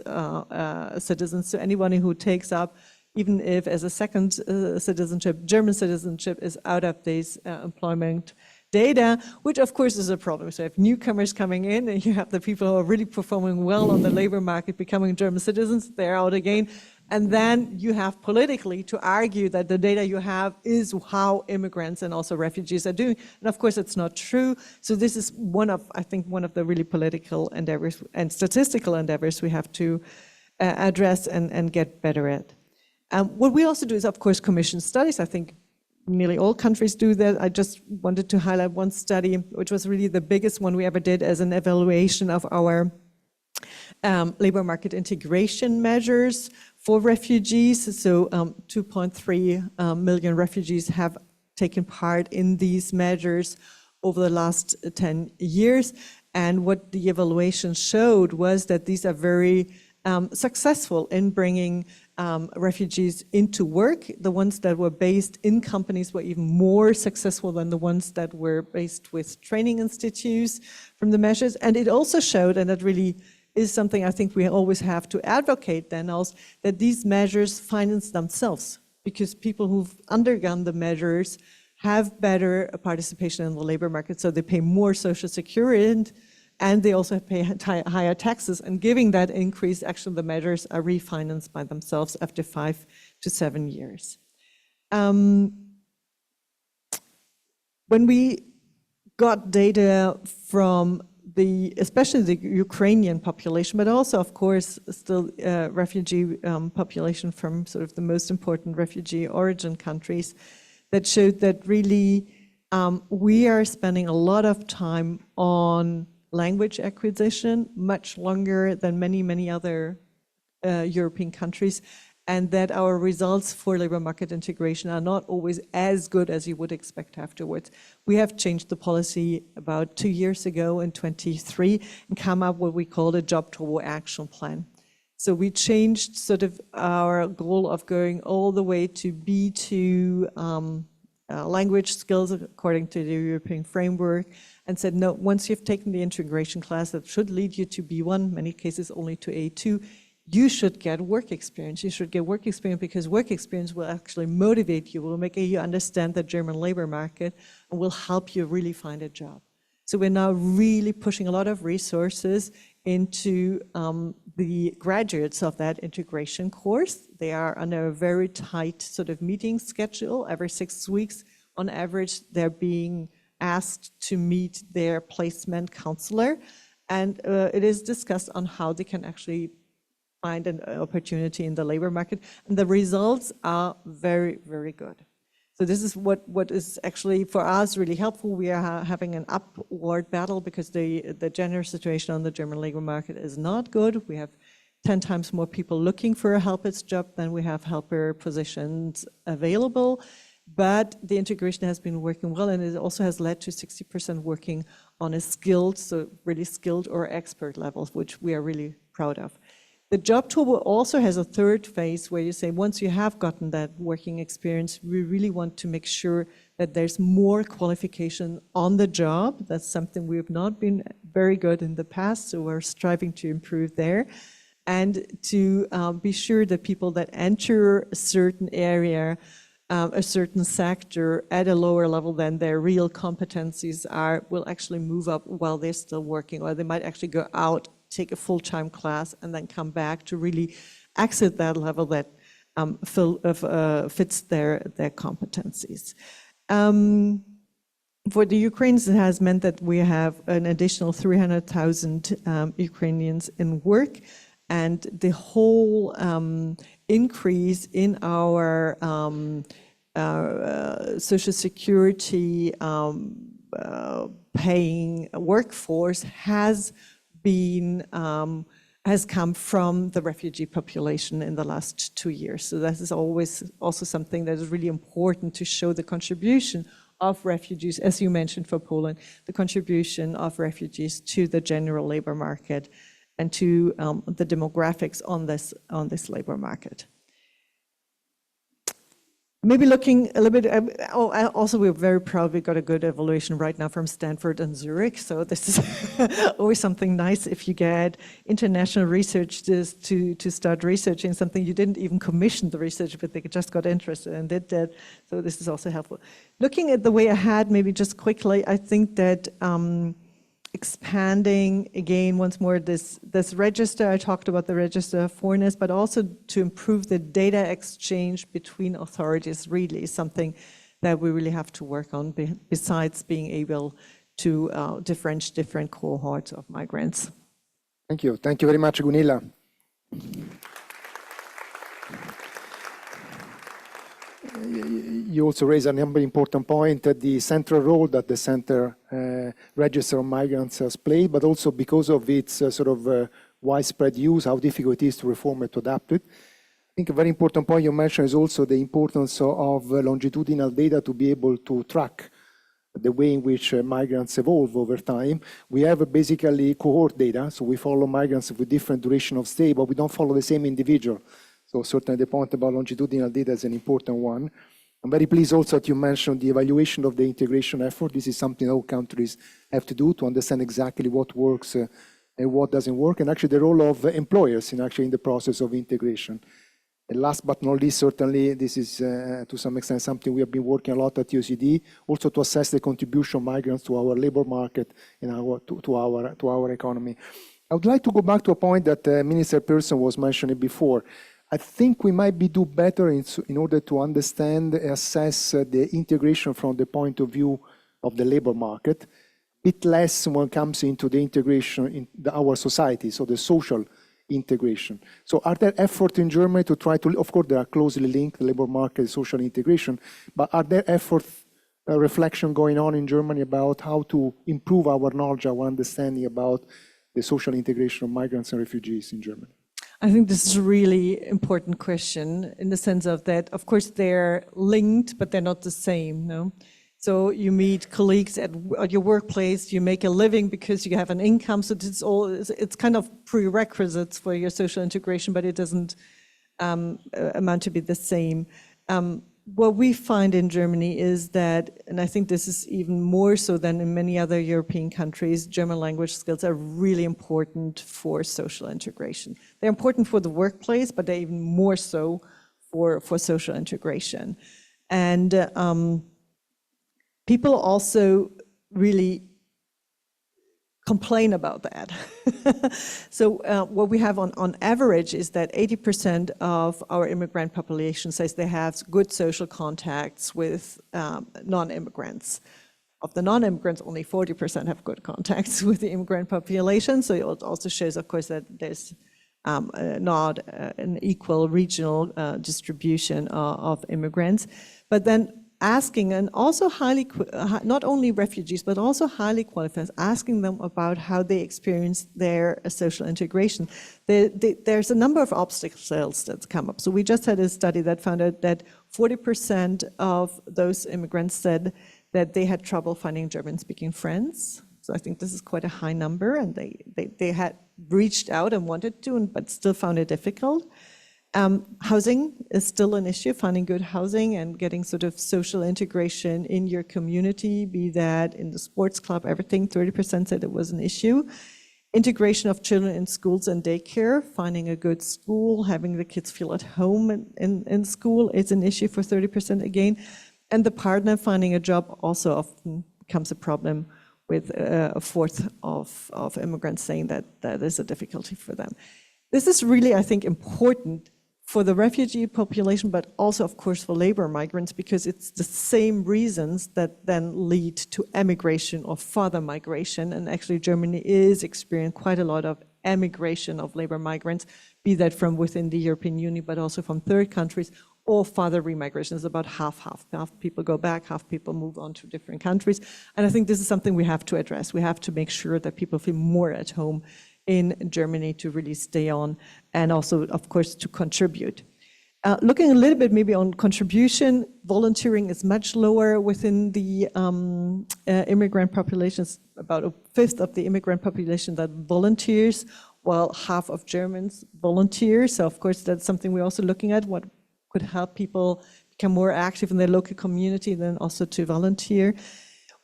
citizens. So anyone who takes up, even if as a second citizenship, German citizenship is out of these employment data, which of course is a problem. So you have newcomers coming in, and you have the people who are really performing well on the labor market becoming German citizens, they're out again. And then you have politically to argue that the data you have is how immigrants and also refugees are doing. And of course, it's not true. So this is I think one of the really political endeavors and statistical endeavors we have to address and get better at. What we also do is, of course, commission studies. I think nearly all countries do that. I just wanted to highlight one study, which was really the biggest one we ever did as an evaluation of our labor market integration measures for refugees. So 2.3 million refugees have taken part in these measures over the last 10 years. And what the evaluation showed was that these are very successful in bringing refugees into work. The ones that were based in companies were even more successful than the ones that were based with training institutes from the measures. And it also showed, and that really is something I think we always have to advocate then also, that these measures finance themselves, because people who've undergone the measures have better participation in the labor market, so they pay more social security, and they also pay higher taxes. And giving that increase, actually the measures are refinanced by themselves after 5 to 7 years. When we got data from especially the Ukrainian population, but also, of course, still refugee population from sort of the most important refugee origin countries, that showed that really we are spending a lot of time on language acquisition, much longer than many other European countries, and that our results for labor market integration are not always as good as you would expect afterwards. We have changed the policy about 2 years ago in 23 and come up with what we call a job turbo action plan. So we changed sort of our goal of going all the way to B2 language skills according to the European framework, and said, no, once you've taken the integration class that should lead you to B1, many cases only to A2, you should get work experience. You should get work experience because work experience will actually motivate you, will make you understand the German labor market, and will help you really find a job. So we're now really pushing a lot of resources into the graduates of that integration course. They are under a very tight sort of meeting schedule. Every 6 weeks, on average, they're being asked to meet their placement counselor. And it is discussed on how they can actually find an opportunity in the labor market. And the results are very, very good. So this is what is actually for us really helpful. We are having an upward battle because the gender situation on the German labor market is not good. We have 10 times more people looking for a helper's job than we have helper positions available. But the integration has been working well, and it also has led to 60% working on a skilled, so really skilled or expert level, which we are really proud of. The job turbo also has a third phase where you say, once you have gotten that working experience, we really want to make sure that there's more qualification on the job. That's something we have not been very good in the past, so we're striving to improve there. And to be sure that people that enter a certain area, a certain sector at a lower level than their real competencies are, will actually move up while they're still working, or they might actually go out, take a full-time class, and then come back to really exit that level that fits their competencies. For the Ukrainians, it has meant that we have an additional 300,000 Ukrainians in work, and the whole increase in our social security paying workforce has come from the refugee population in the last 2 years. So that is always also something that is really important to show the contribution of refugees, as you mentioned for Poland, the contribution of refugees to the general labor market and to the demographics on this labor market. Maybe looking a little bit, also we're very proud we got a good evaluation right now from Stanford and Zurich. So this is always something nice if you get international researchers to start researching something you didn't even commission the research, but they just got interested and did that. So this is also helpful. Looking at the way ahead, maybe just quickly, I think that expanding again once more this register, I talked about the register of foreigners, but also to improve the data exchange between authorities really is something that we really have to work on, besides being able to differentiate different cohorts of migrants. Thank you. Thank you very much, Gunilla. You also raise a number of important points, the central role that the Center Register of Migrants has played, but also because of its widespread use, how difficult it is to reform it, to adapt it. I think a very important point you mentioned is also the importance of longitudinal data to be able to track the way in which migrants evolve over time. We have basically cohort data, so we follow migrants with different duration of stay, but we don't follow the same individual. So certainly the point about longitudinal data is an important one. I'm very pleased also that you mentioned the evaluation of the integration effort. This is something all countries have to do to understand exactly what works and what doesn't work, and actually the role of employers in the process of integration. And last but not least, certainly this is to some extent something we have been working a lot at UCD, also to assess the contribution of migrants to our labor market and to our economy. I would like to go back to a point that Minister Pearson was mentioning before. I think we might do better in order to understand, assess the integration from the point of view of the labor market, bit less when it comes into the integration in our society, so the social integration. So are there efforts in Germany to try to, of course, they are closely linked, the labor market, social integration, but are there efforts, reflection going on in Germany about how to improve our knowledge, our understanding about the social integration of migrants and refugees in Germany? I think this is a really important question in the sense of that, of course, they're linked, but they're not the same, no? So you meet colleagues at your workplace, you make a living because you have an income, so it's kind of prerequisites for your social integration, but it doesn't amount to be the same. What we find in Germany is that, and I think this is even more so than in many other European countries, German language skills are really important for social integration. They're important for the workplace, but they're even more so for social integration. And people also really complain about that. So what we have on average is that 80% of our immigrant population says they have good social contacts with non-immigrants. Of the non-immigrants, only 40% have good contacts with the immigrant population. So it also shows, of course, that there's not an equal regional distribution of immigrants. But then asking, and also not only refugees, but also highly qualified, asking them about how they experience their social integration. There's a number of obstacles that come up. So we just had a study that found out that 40% of those immigrants said that they had trouble finding German-speaking friends. So I think this is quite a high number, and they had reached out and wanted to, but still found it difficult. Housing is still an issue, finding good housing and getting sort of social integration in your community, be that in the sports club, everything, 30% said it was an issue. Integration of children in schools and daycare, finding a good school, having the kids feel at home in school is an issue for 30% again. And the partner finding a job also often becomes a problem, with a fourth of immigrants saying that that is a difficulty for them. This is really, I think, important for the refugee population, but also, of course, for labor migrants, because it's the same reasons that then lead to emigration or further migration. And actually, Germany is experiencing quite a lot of emigration of labor migrants, be that from within the European Union, but also from third countries, or further remigration. It's about half-half. Half people go back, half people move on to different countries. And I think this is something we have to address. We have to make sure that people feel more at home in Germany to really stay on, and also, of course, to contribute. Looking a little bit maybe on contribution, volunteering is much lower within the immigrant populations, about a fifth of the immigrant population that volunteers, while half of Germans volunteer. So of course, that's something we're also looking at, what could help people become more active in their local community, then also to volunteer.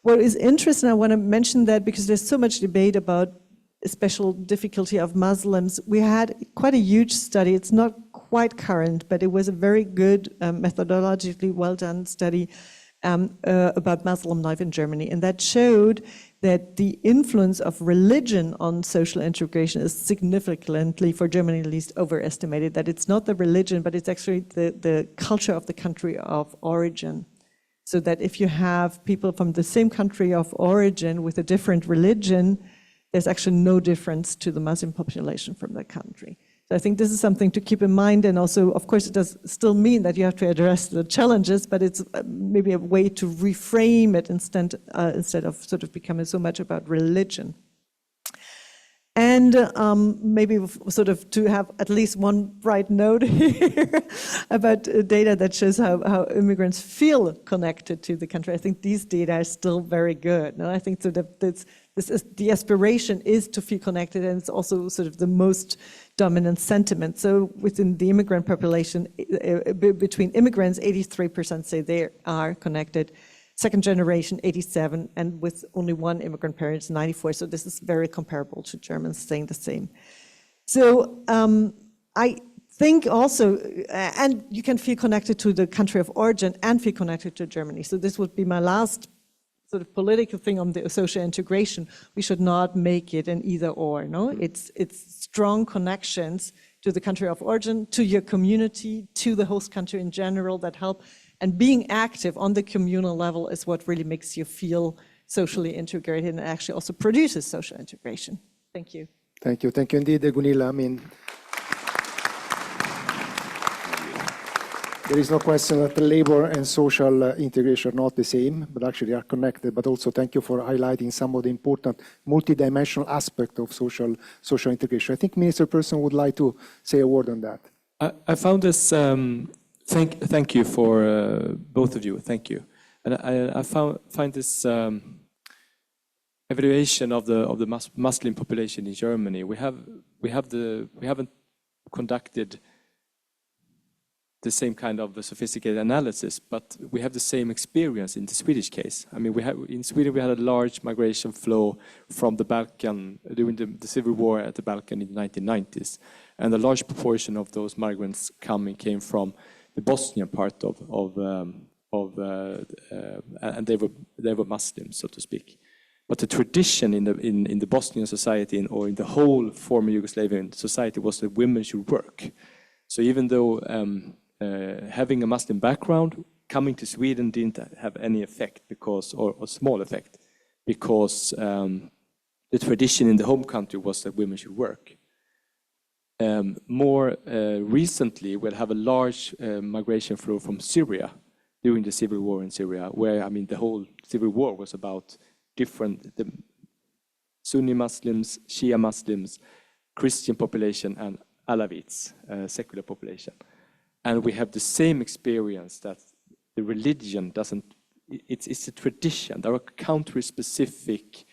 What is interesting, I want to mention that because there's so much debate about a special difficulty of Muslims. We had quite a huge study. It's not quite current, but it was a very good, methodologically well done study about Muslim life in Germany. And that showed that the influence of religion on social integration is significantly, for Germany at least, overestimated, that it's not the religion, but it's actually the culture of the country of origin. So that if you have people from the same country of origin with a different religion, there's actually no difference to the Muslim population from that country. So I think this is something to keep in mind, and also, of course, it does still mean that you have to address the challenges, but it's maybe a way to reframe it instead of sort of becoming so much about religion. And maybe sort of to have at least one bright note here about data that shows how immigrants feel connected to the country. I think these data are still very good. And I think so that the aspiration is to feel connected, and it's also sort of the most dominant sentiment. So within the immigrant population, between immigrants, 83% say they are connected. Second generation, 87, and with only one immigrant parent, 94. So this is very comparable to Germans saying the same. So I think also, and you can feel connected to the country of origin and feel connected to Germany. So this would be my last sort of political thing on the social integration. We should not make it an either or, no? It's strong connections to the country of origin, to your community, to the host country in general that help. And being active on the communal level is what really makes you feel socially integrated and actually also produces social integration. Thank you. Thank you. Thank you indeed, Gunilla. I mean, there is no question that labor and social integration are not the same, but actually are connected. But also thank you for highlighting some of the important multidimensional aspects of social integration. I think Minister Persson would like to say a word on that. I found this, thank you for both of you, thank you. And I find this evaluation of the Muslim population in Germany. We haven't conducted the same kind of sophisticated analysis, but we have the same experience in the Swedish case. I mean, in Sweden we had a large migration flow from the Balkan during the civil war at the Balkan in the 1990s, and a large proportion of those migrants came from the Bosnian part and they were Muslims, so to speak. But the tradition in the Bosnian society or in the whole former Yugoslavian society was that women should work. So even though having a Muslim background, coming to Sweden didn't have any effect or small effect, because the tradition in the home country was that women should work. More recently, we'll have a large migration flow from Syria during the civil war in Syria, where, I mean, the whole civil war was about the Sunni Muslims, Shia Muslims, Christian population, and Alawites, secular population. And we have the same experience that the religion it's a tradition. There are country-specific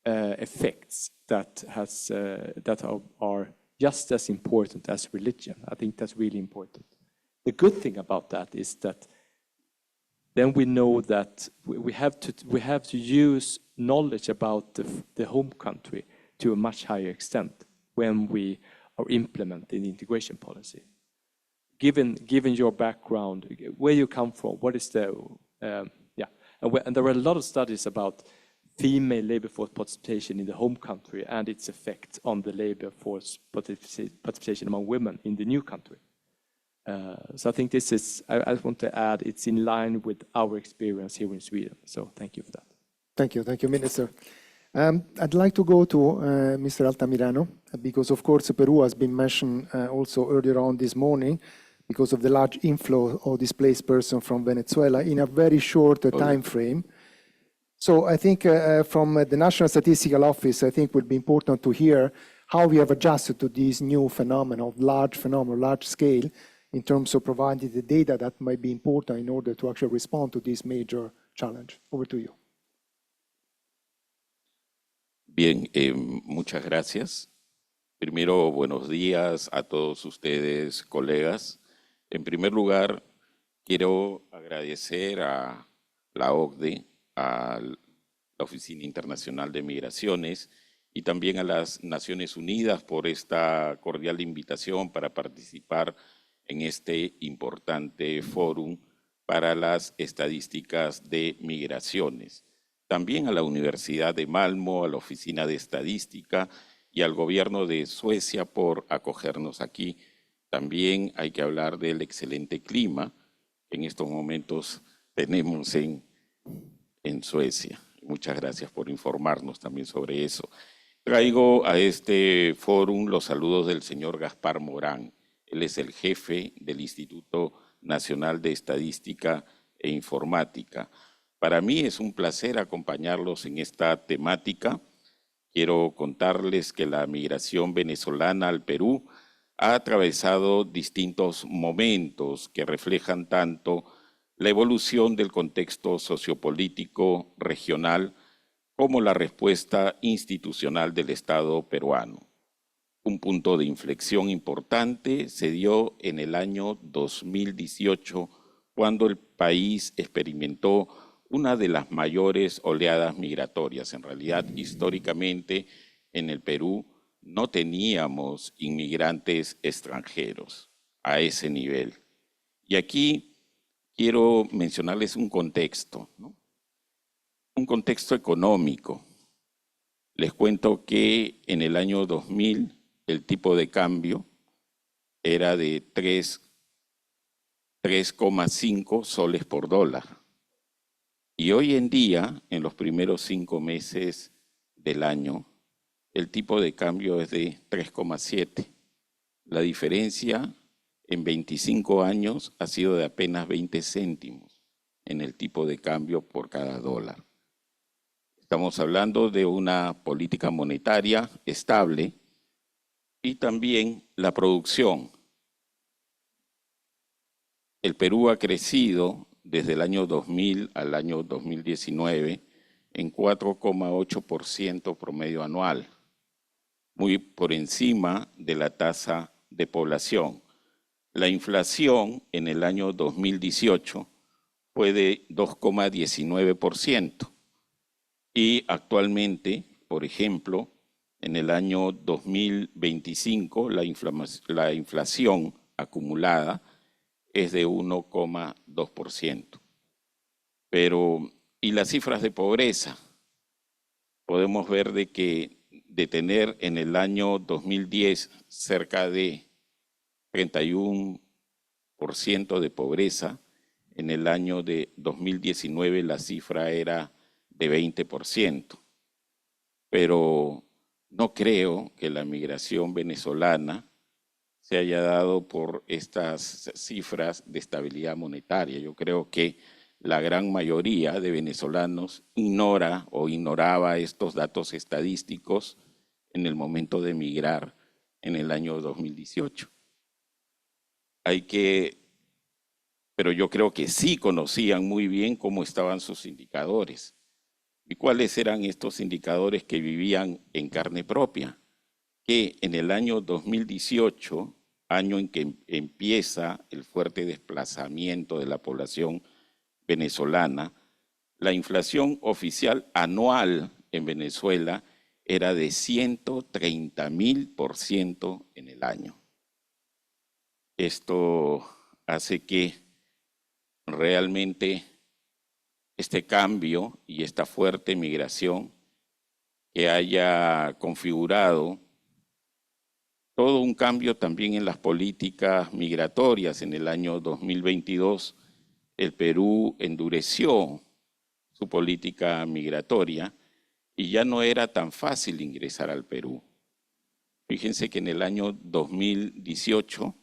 effects that are just as important as religion. I think that's really important. The good thing about that is that then we know that we have to use knowledge about the home country to a much higher extent when we are implementing the integration policy. Given your background, where you come from, what is and there are a lot of studies about female labor force participation in the home country and its effect on the labor force participation among women in the new country. So I think this is, I want to add, it's in line with our experience here in Sweden. So thank you for that. Thank you, Minister. I'd like to go to Mr. Altamirano, because of course Peru has been mentioned also earlier on this morning because of the large inflow of displaced persons from Venezuela in a very short time frame. So I think from the National Statistical Office, I think it would be important to hear how we have adjusted to these new phenomena, large scale, in terms of providing the data that might be important in order to actually respond to this major challenge. Over to you. Bien, muchas gracias. Primero, buenos días a todos ustedes, colegas. En primer lugar, quiero agradecer a la OCDE, a la Oficina Internacional de Migraciones y también a las Naciones Unidas por esta cordial invitación para participar en este importante fórum para las estadísticas de migraciones. También a la Universidad de Malmö, a la Oficina de Estadística y al Gobierno de Suecia por acogernos aquí. También hay que hablar del excelente clima que en estos momentos tenemos en Suecia. Muchas gracias por informarnos también sobre eso. Traigo a este fórum los saludos del señor Gaspar Morán. Él es el jefe del Instituto Nacional de Estadística e Informática. Para mí es un placer acompañarlos en esta temática. Quiero contarles que la migración venezolana al Perú ha atravesado distintos momentos que reflejan tanto la evolución del contexto sociopolítico regional como la respuesta institucional del Estado peruano. Un punto de inflexión importante se dio en el año 2018, cuando el país experimentó una de las mayores oleadas migratorias. En realidad, históricamente, en el Perú no teníamos inmigrantes extranjeros a ese nivel. Y aquí quiero mencionarles un contexto, ¿no? Un contexto económico. Les cuento que en el año 2000 el tipo de cambio era de 3,5 soles por dólar. Y hoy en día, en los primeros 5 meses del año, el tipo de cambio es de 3,7. La diferencia en 25 años ha sido de apenas 20 céntimos en el tipo de cambio por cada dólar. Estamos hablando de una política monetaria estable y también la producción. El Perú ha crecido desde el año 2000 al año 2019 en 4,8% promedio anual, muy por encima de la tasa de población. La inflación en el año 2018 fue de 2,19% y actualmente, por ejemplo, en el año 2025 la inflación acumulada es de 1,2%. Pero, ¿y las cifras de pobreza? Podemos ver de tener en el año 2010 cerca de 31% de pobreza, en el año de 2019 la cifra era de 20%. Pero no creo que la migración venezolana se haya dado por estas cifras de estabilidad monetaria. Yo creo que la gran mayoría de venezolanos ignora o ignoraba estos datos estadísticos en el momento de emigrar en el año 2018. Pero yo creo que sí conocían muy bien cómo estaban sus indicadores y cuáles eran estos indicadores que vivían en carne propia, que en el año 2018, año en que empieza el fuerte desplazamiento de la población venezolana, la inflación oficial anual en Venezuela era de 130.000% en el año. Esto hace que realmente este cambio y esta fuerte migración que haya configurado todo un cambio también en las políticas migratorias. En el año 2022, el Perú endureció su política migratoria y ya no era tan fácil ingresar al Perú. Fíjense que en el año 2018,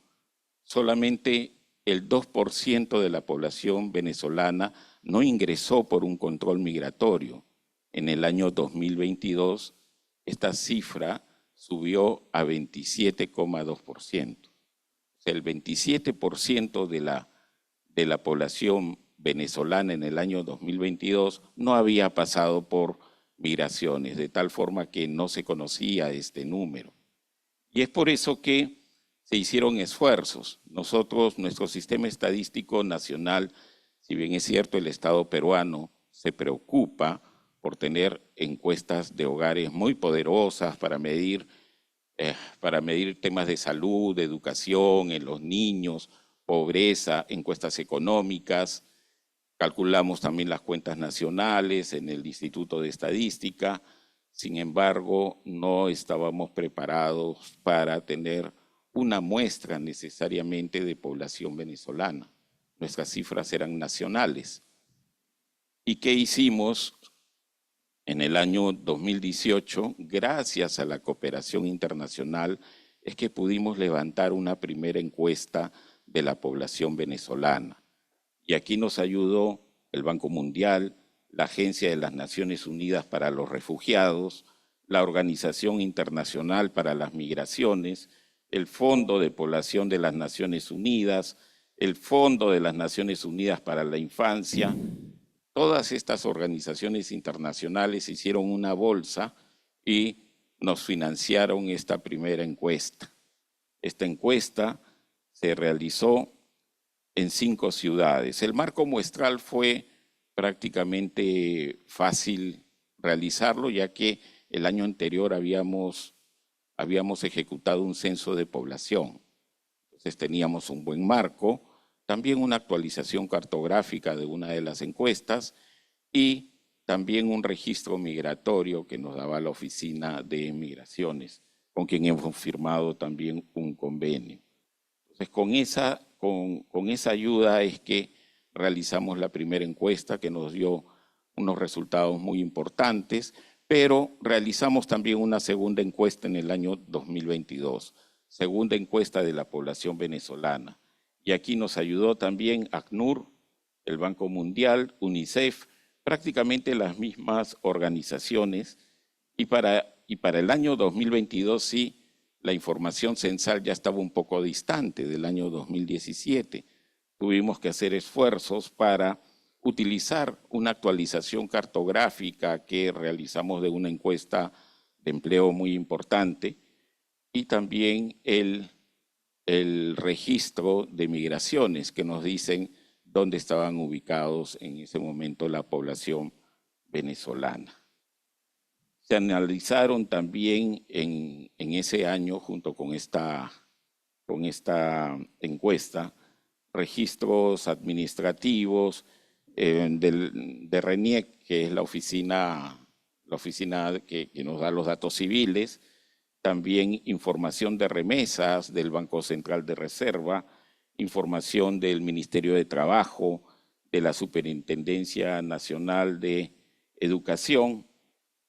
solamente el 2% de la población venezolana no ingresó por un control migratorio. En el año 2022, esta cifra subió a 27,2%. O sea, el 27% de la población venezolana en el año 2022 no había pasado por migraciones, de tal forma que no se conocía este número. Y es por eso que se hicieron esfuerzos. Nuestro sistema estadístico nacional, si bien es cierto, el Estado peruano se preocupa por tener encuestas de hogares muy poderosas para medir temas de salud, de educación en los niños, pobreza, encuestas económicas. Calculamos también las cuentas nacionales en el Instituto de Estadística. Sin embargo, no estábamos preparados para tener una muestra necesariamente de población venezolana. Nuestras cifras eran nacionales. ¿Y qué hicimos? En el año 2018, gracias a la cooperación internacional, es que pudimos levantar una primera encuesta de la población venezolana. Y aquí nos ayudó el Banco Mundial, la Agencia de las Naciones Unidas para los Refugiados, la Organización Internacional para las Migraciones, el Fondo de Población de las Naciones Unidas, el Fondo de las Naciones Unidas para la Infancia. Todas estas organizaciones internacionales hicieron una bolsa y nos financiaron esta primera encuesta. Esta encuesta se realizó en 5 ciudades. El marco muestral fue prácticamente fácil realizarlo, ya que el año anterior habíamos ejecutado un censo de población. Entonces teníamos un buen marco, también una actualización cartográfica de una de las encuestas y también un registro migratorio que nos daba la Oficina de Migraciones, con quien hemos firmado también un convenio. Pues con esa ayuda es que realizamos la primera encuesta que nos dio unos resultados muy importantes, pero realizamos también una segunda encuesta en el año 2022, segunda encuesta de la población venezolana. Y aquí nos ayudó también ACNUR, el Banco Mundial, UNICEF, prácticamente las mismas organizaciones. Y para el año 2022 sí, la información censal ya estaba un poco distante del año 2017. Tuvimos que hacer esfuerzos para utilizar una actualización cartográfica que realizamos de una encuesta de empleo muy importante y también el registro de migraciones que nos dicen dónde estaban ubicados en ese momento la población venezolana. Se analizaron también en ese año, junto con esta encuesta, registros administrativos de RENIEC, que es la oficina que nos da los datos civiles, también información de remesas del Banco Central de Reserva, información del Ministerio de Trabajo, de la Superintendencia Nacional de Educación,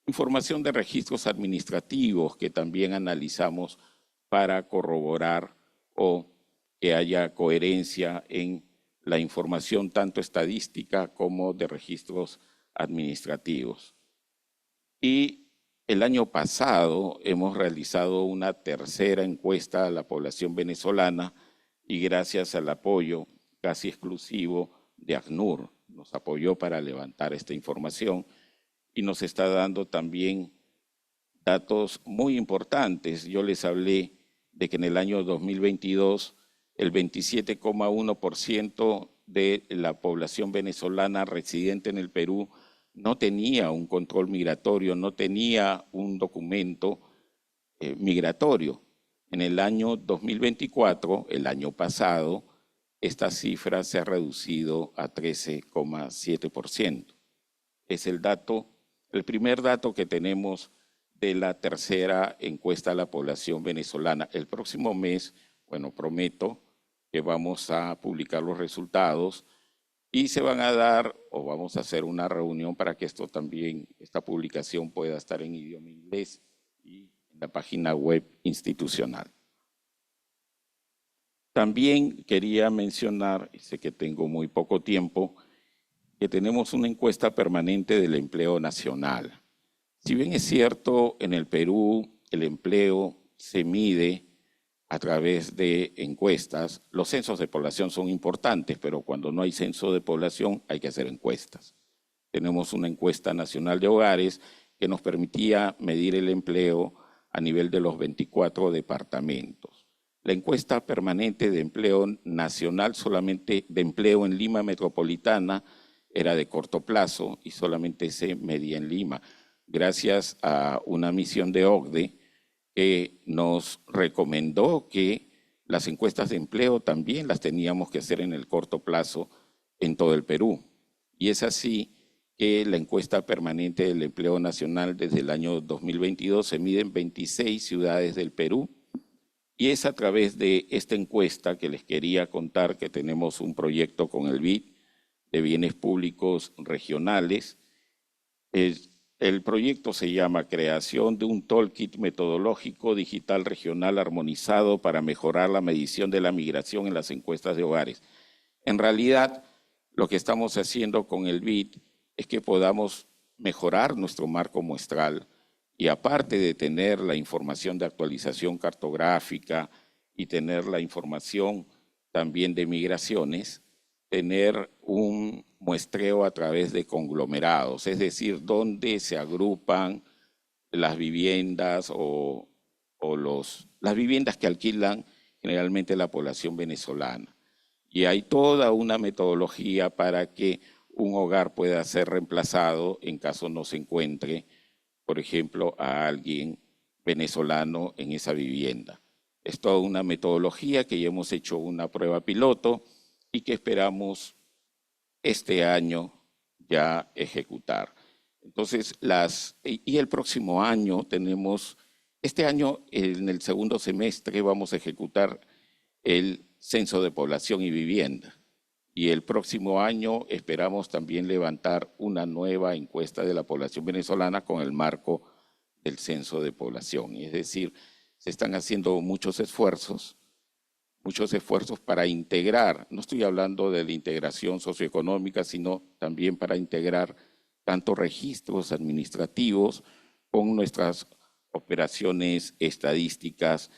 información de registros administrativos que también analizamos para corroborar o que haya coherencia en la información tanto estadística como de registros administrativos. Y el año pasado hemos realizado una tercera encuesta a la población venezolana y gracias al apoyo casi exclusivo de ACNUR, nos apoyó para levantar esta información y nos está dando también datos muy importantes. Yo les hablé de que en el año 2022 el 27,1% de la población venezolana residente en el Perú no tenía un control migratorio, no tenía un documento migratorio. En el año 2024, el año pasado, esta cifra se ha reducido a 13,7%. Es el primer dato que tenemos de la tercera encuesta a la población venezolana. El próximo mes, bueno, prometo que vamos a publicar los resultados y se van a dar, o vamos a hacer una reunión para que esta publicación pueda estar en idioma inglés y en la página web institucional. También quería mencionar, y sé que tengo muy poco tiempo, que tenemos una encuesta permanente del empleo nacional. Si bien es cierto, en el Perú el empleo se mide a través de encuestas, los censos de población son importantes, pero cuando no hay censo de población hay que hacer encuestas. Tenemos una encuesta nacional de hogares que nos permitía medir el empleo a nivel de los 24 departamentos. La encuesta permanente de empleo nacional, solamente de empleo en Lima metropolitana, era de corto plazo y solamente se medía en Lima, gracias a una misión de OCDE que nos recomendó que las encuestas de empleo también las teníamos que hacer en el corto plazo en todo el Perú. Y es así que la encuesta permanente del empleo nacional desde el año 2022 se mide en 26 ciudades del Perú. Y es a través de esta encuesta que les quería contar que tenemos un proyecto con el BID de bienes públicos regionales. El proyecto se llama Creación de un Toolkit Metodológico Digital Regional Armonizado para mejorar la medición de la migración en las encuestas de hogares. En realidad, lo que estamos haciendo con el BID es que podamos mejorar nuestro marco muestral y aparte de tener la información de actualización cartográfica y tener la información también de migraciones, tener un muestreo a través de conglomerados, es decir, donde se agrupan las viviendas las viviendas que alquilan generalmente la población venezolana. Y hay toda una metodología para que un hogar pueda ser reemplazado en caso no se encuentre, por ejemplo, a alguien venezolano en esa vivienda. Es toda una metodología que ya hemos hecho una prueba piloto y que esperamos este año ya ejecutar. Entonces, y el próximo año este año en el segundo semestre vamos a ejecutar el censo de población y vivienda. Y el próximo año esperamos también levantar una nueva encuesta de la población venezolana con el marco del censo de población. Es decir, se están haciendo muchos esfuerzos para integrar, no estoy hablando de la integración socioeconómica, sino también para integrar tanto registros administrativos con nuestras operaciones estadísticas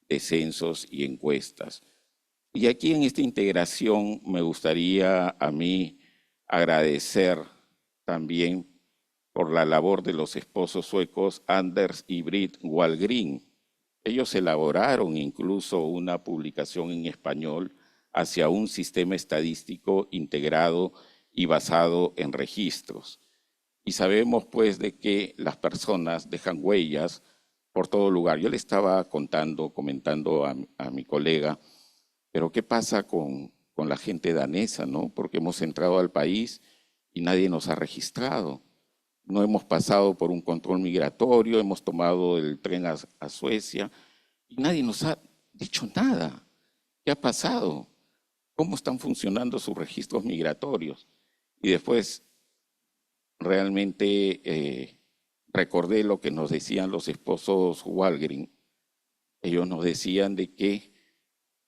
de censos y encuestas. Y aquí en esta integración me gustaría a mí agradecer también por la labor de los esposos suecos Anders y Britt Wahlgren. Ellos elaboraron incluso una publicación en español hacia un sistema estadístico integrado y basado en registros. Y sabemos pues de que las personas dejan huellas por todo lugar. Yo le estaba comentando a mi colega, pero ¿qué pasa con la gente danesa, no? Porque hemos entrado al país y nadie nos ha registrado. No hemos pasado por un control migratorio, hemos tomado el tren a Suecia y nadie nos ha dicho nada. ¿Qué ha pasado? ¿Cómo están funcionando sus registros migratorios? Y después realmente recordé lo que nos decían los esposos Wahlgren. Ellos nos decían de que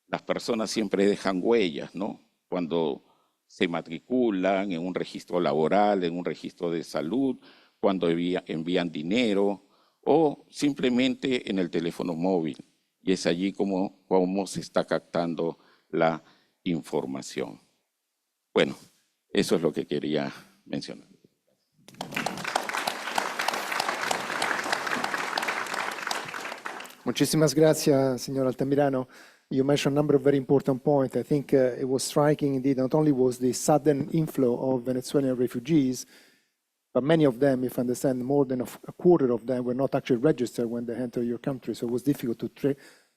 las personas siempre dejan huellas, ¿no? Cuando se matriculan en un registro laboral, en un registro de salud, cuando envían dinero o simplemente en el teléfono móvil. Y es allí como se está captando la información. Bueno, eso es lo que quería mencionar. Muchísimas gracias, señor Altamirano. You mentioned a number of very important points. I think it was striking indeed. Not only was the sudden inflow of Venezuelan refugees, but many of them, if I understand, more than a quarter of them were not actually registered when they entered your country. So it was difficult to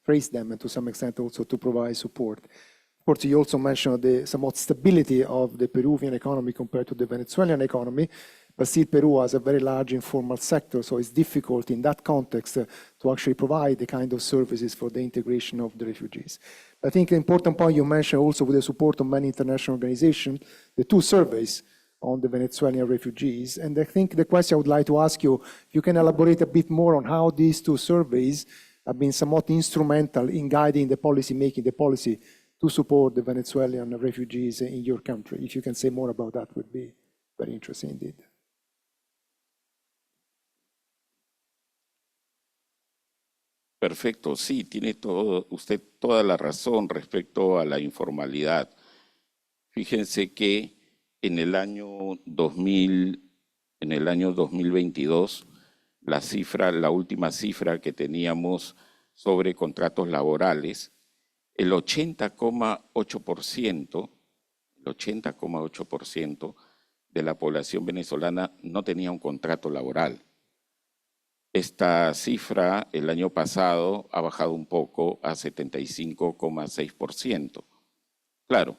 trace them and to some extent also to provide support. Of course, you also mentioned the somewhat stability of the Peruvian economy compared to the Venezuelan economy. But still, Peru has a very large informal sector, so it's difficult in that context to actually provide the kind of services for the integration of the refugees. I think an important point you mentioned also with the support of many international organizations, the 2 surveys on the Venezuelan refugees. And I think the question I would like to ask you, if you can elaborate a bit more on how these 2 surveys have been somewhat instrumental in guiding the policy making, the policy to support the Venezuelan refugees in your country. If you can say more about that, would be very interesting indeed. Perfecto, sí, tiene usted toda la razón respecto a la informalidad. Fíjense que en el año 2022, la última cifra que teníamos sobre contratos laborales, el 80,8% de la población venezolana no tenía un contrato laboral. Esta cifra el año pasado ha bajado un poco a 75,6%. Claro,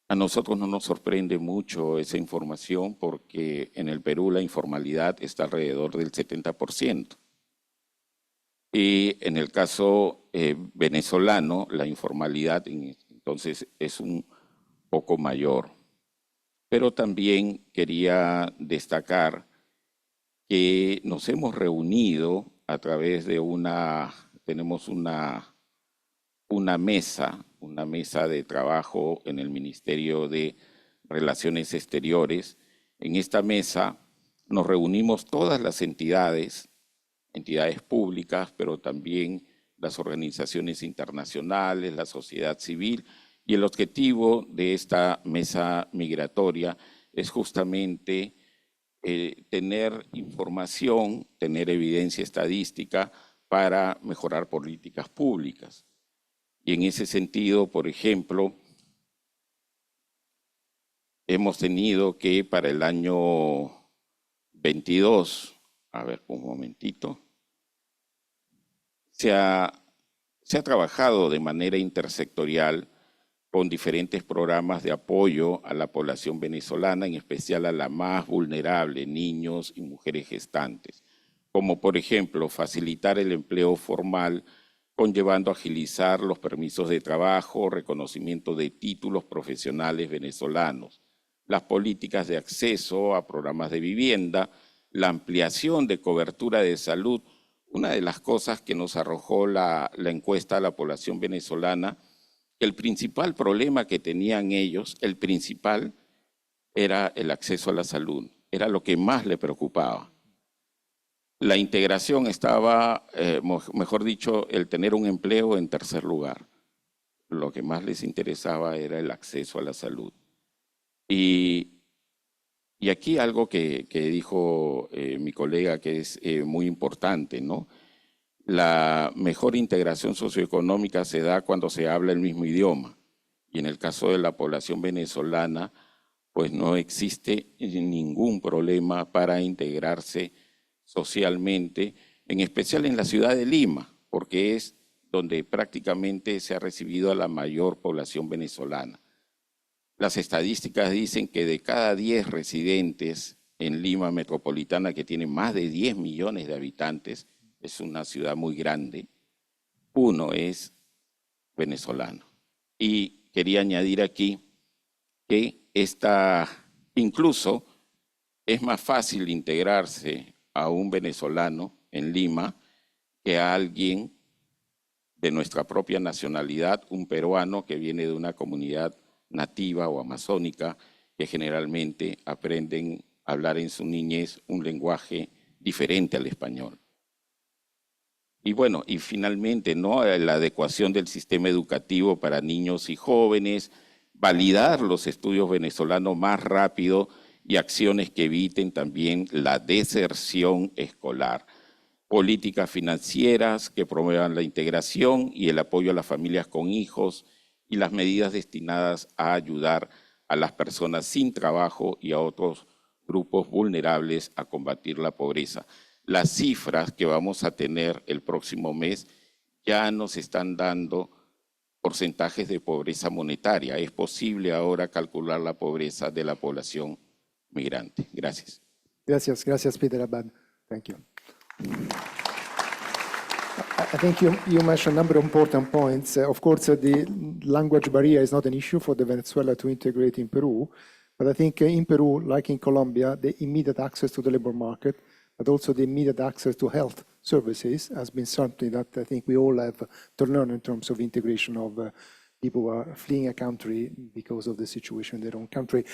a nosotros no nos sorprende mucho esa información porque en el Perú la informalidad está alrededor del 70%. Y en el caso venezolano, la informalidad entonces es un poco mayor. Pero también quería destacar que nos hemos reunido a través de tenemos una mesa de trabajo en el Ministerio de Relaciones Exteriores. En esta mesa nos reunimos todas las entidades públicas, pero también las organizaciones internacionales, la sociedad civil, y el objetivo de esta mesa migratoria es justamente tener información, tener evidencia estadística para mejorar políticas públicas. Y en ese sentido, por ejemplo, hemos tenido que para el año 22, a ver, un momentito, se ha trabajado de manera intersectorial con diferentes programas de apoyo a la población venezolana, en especial a la más vulnerable, niños y mujeres gestantes, como por ejemplo facilitar el empleo formal conllevando agilizar los permisos de trabajo, reconocimiento de títulos profesionales venezolanos, las políticas de acceso a programas de vivienda, la ampliación de cobertura de salud. Una de las cosas que nos arrojó la encuesta a la población venezolana, el principal problema que tenían ellos, el principal, era el acceso a la salud, era lo que más le preocupaba. La integración estaba, mejor dicho, el tener un empleo en tercer lugar. Lo que más les interesaba era el acceso a la salud. Y aquí algo que dijo mi colega que es muy importante, ¿no? La mejor integración socioeconómica se da cuando se habla el mismo idioma. Y en el caso de la población venezolana, pues no existe ningún problema para integrarse socialmente, en especial en la ciudad de Lima, porque es donde prácticamente se ha recibido a la mayor población venezolana. Las estadísticas dicen que de cada 10 residentes en Lima metropolitana, que tiene más de 10 millones de habitantes, es una ciudad muy grande, uno es venezolano. Y quería añadir aquí que incluso es más fácil integrarse a un venezolano en Lima que a alguien de nuestra propia nacionalidad, un peruano que viene de una comunidad nativa o amazónica, que generalmente aprenden a hablar en su niñez un lenguaje diferente al español. Y bueno, y finalmente, ¿no?, la adecuación del sistema educativo para niños y jóvenes, validar los estudios venezolanos más rápido y acciones que eviten también la deserción escolar. Políticas financieras que promuevan la integración y el apoyo a las familias con hijos y las medidas destinadas a ayudar a las personas sin trabajo y a otros grupos vulnerables a combatir la pobreza. Las cifras que vamos a tener el próximo mes ya nos están dando porcentajes de pobreza monetaria. Es posible ahora calcular la pobreza de la población migrante. Gracias. Gracias, Peter Abad. Thank you. I think you mentioned a number of important points. Of course, the language barrier is not an issue for the Venezuela to integrate in Peru, but I think in Peru, like in Colombia, the immediate access to the labor market, but also the immediate access to health services has been something that I think we all have to learn in terms of integration of people who are fleeing a country because of the situation in their own country.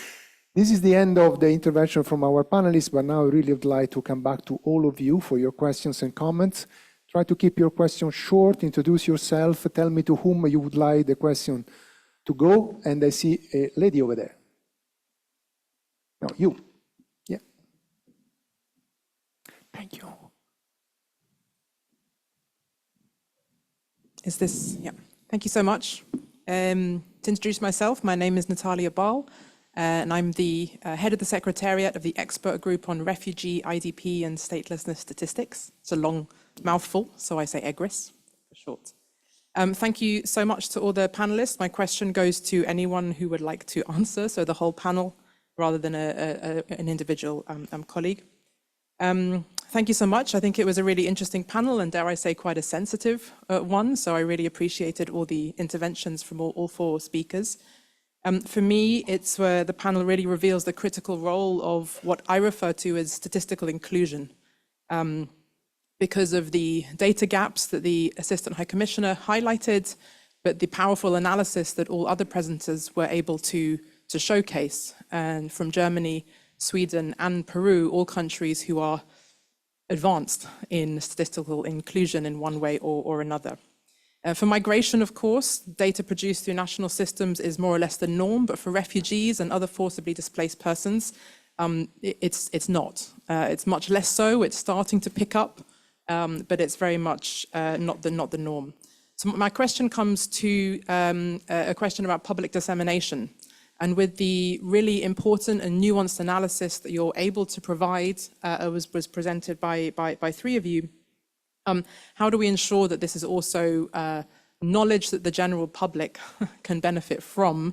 This is the end of the intervention from our panelists, but now I really would like to come back to all of you for your questions and comments. Try to keep your questions short, introduce yourself, tell me to whom you would like the question to go, and I see a lady over there. No, you. Yeah. Thank you. Is this, yeah. Thank you so much. To introduce myself, my name is Natalia Bal, and I'm the head of the Secretariat of the Expert Group on Refugee, IDP, and Statelessness Statistics. It's a long mouthful, so I say EGRIS for short. Thank you so much to all the panelists. My question goes to anyone who would like to answer, so the whole panel, rather than an individual colleague. Thank you so much. I think it was a really interesting panel and, dare I say, quite a sensitive one. So I really appreciated all the interventions from all 4 speakers. For me, it's where the panel really reveals the critical role of what I refer to as statistical inclusion. Because of the data gaps that the Assistant High Commissioner highlighted, but the powerful analysis that all other presenters were able to showcase, and from Germany, Sweden, and Peru, all countries who are advanced in statistical inclusion in one way or another. For migration, of course, data produced through national systems is more or less the norm, but for refugees and other forcibly displaced persons, it's not. It's much less so. It's starting to pick up, but it's very much not the norm. So my question comes to a question about public dissemination. And with the really important and nuanced analysis that you're able to provide, was presented by 3 of you, how do we ensure that this is also knowledge that the general public can benefit from,